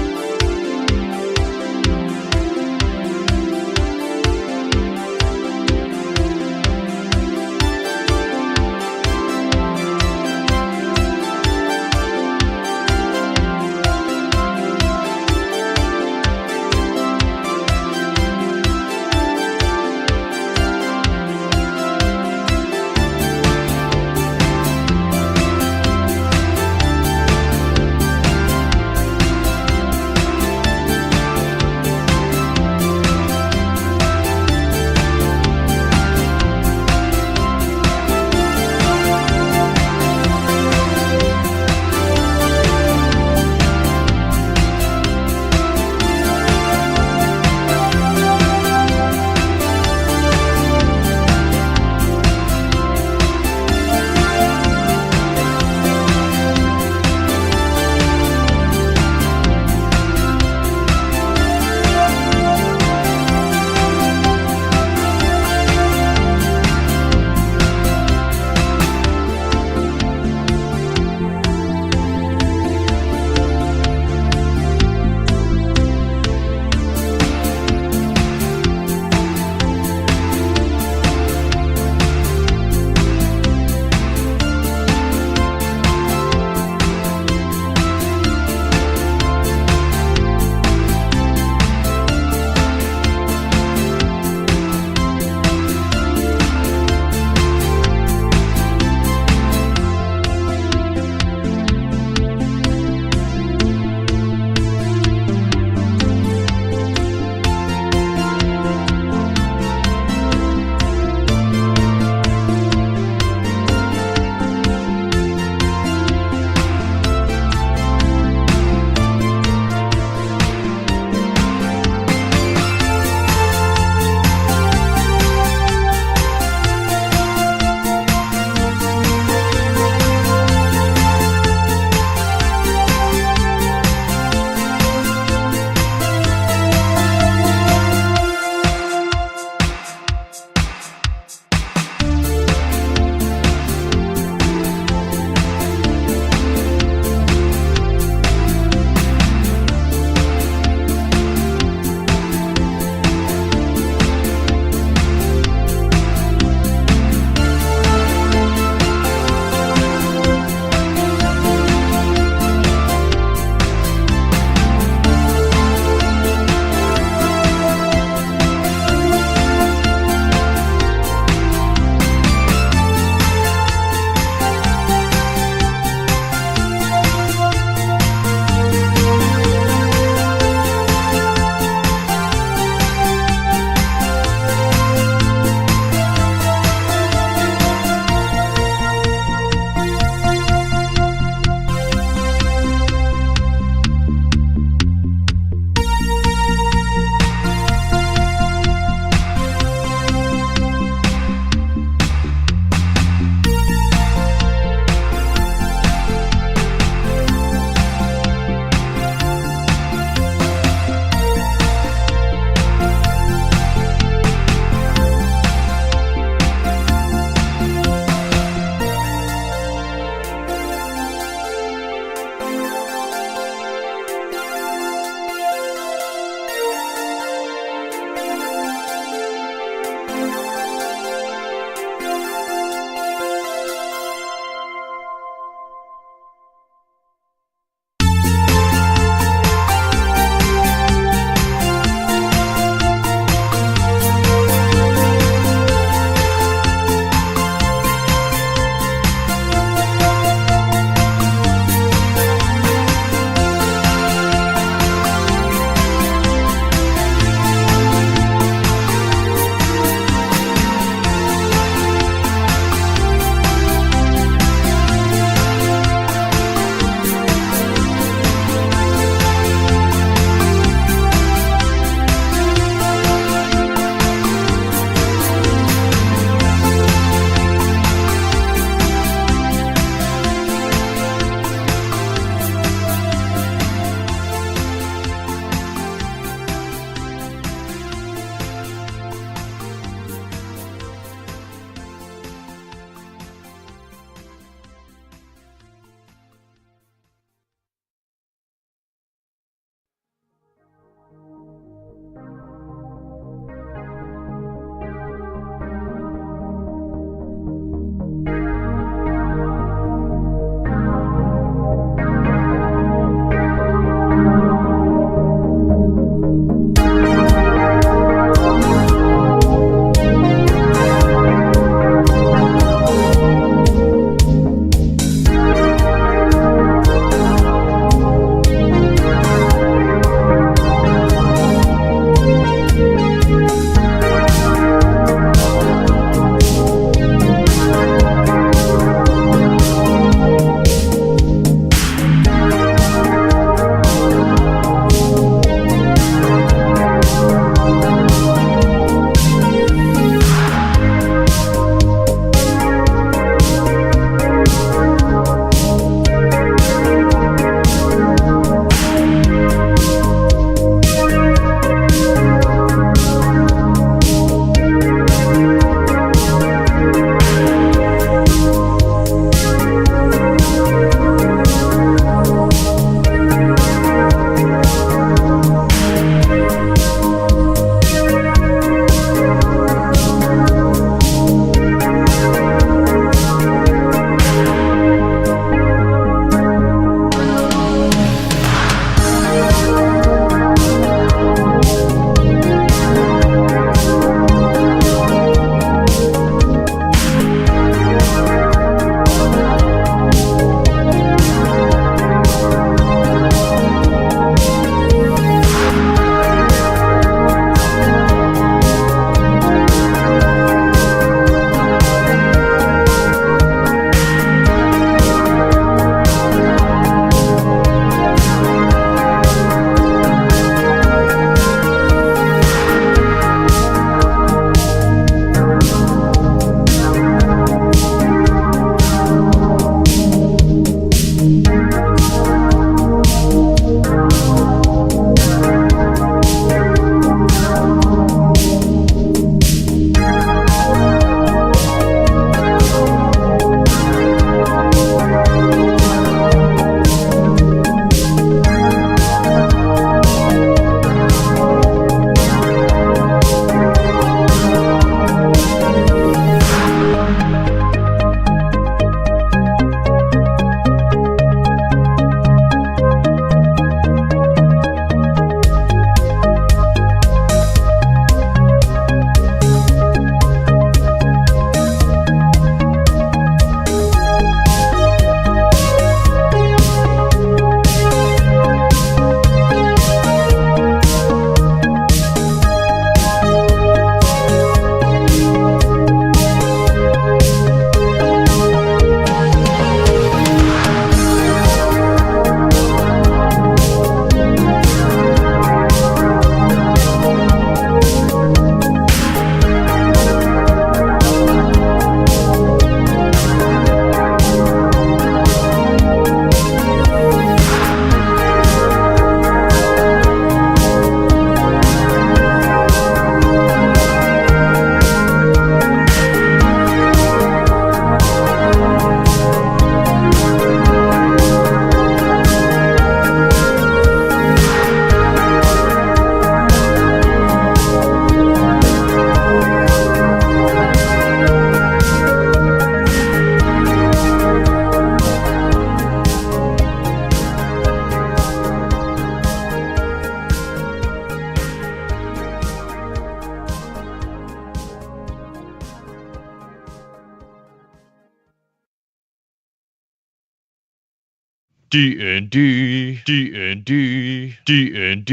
D&D, D&D, D&D,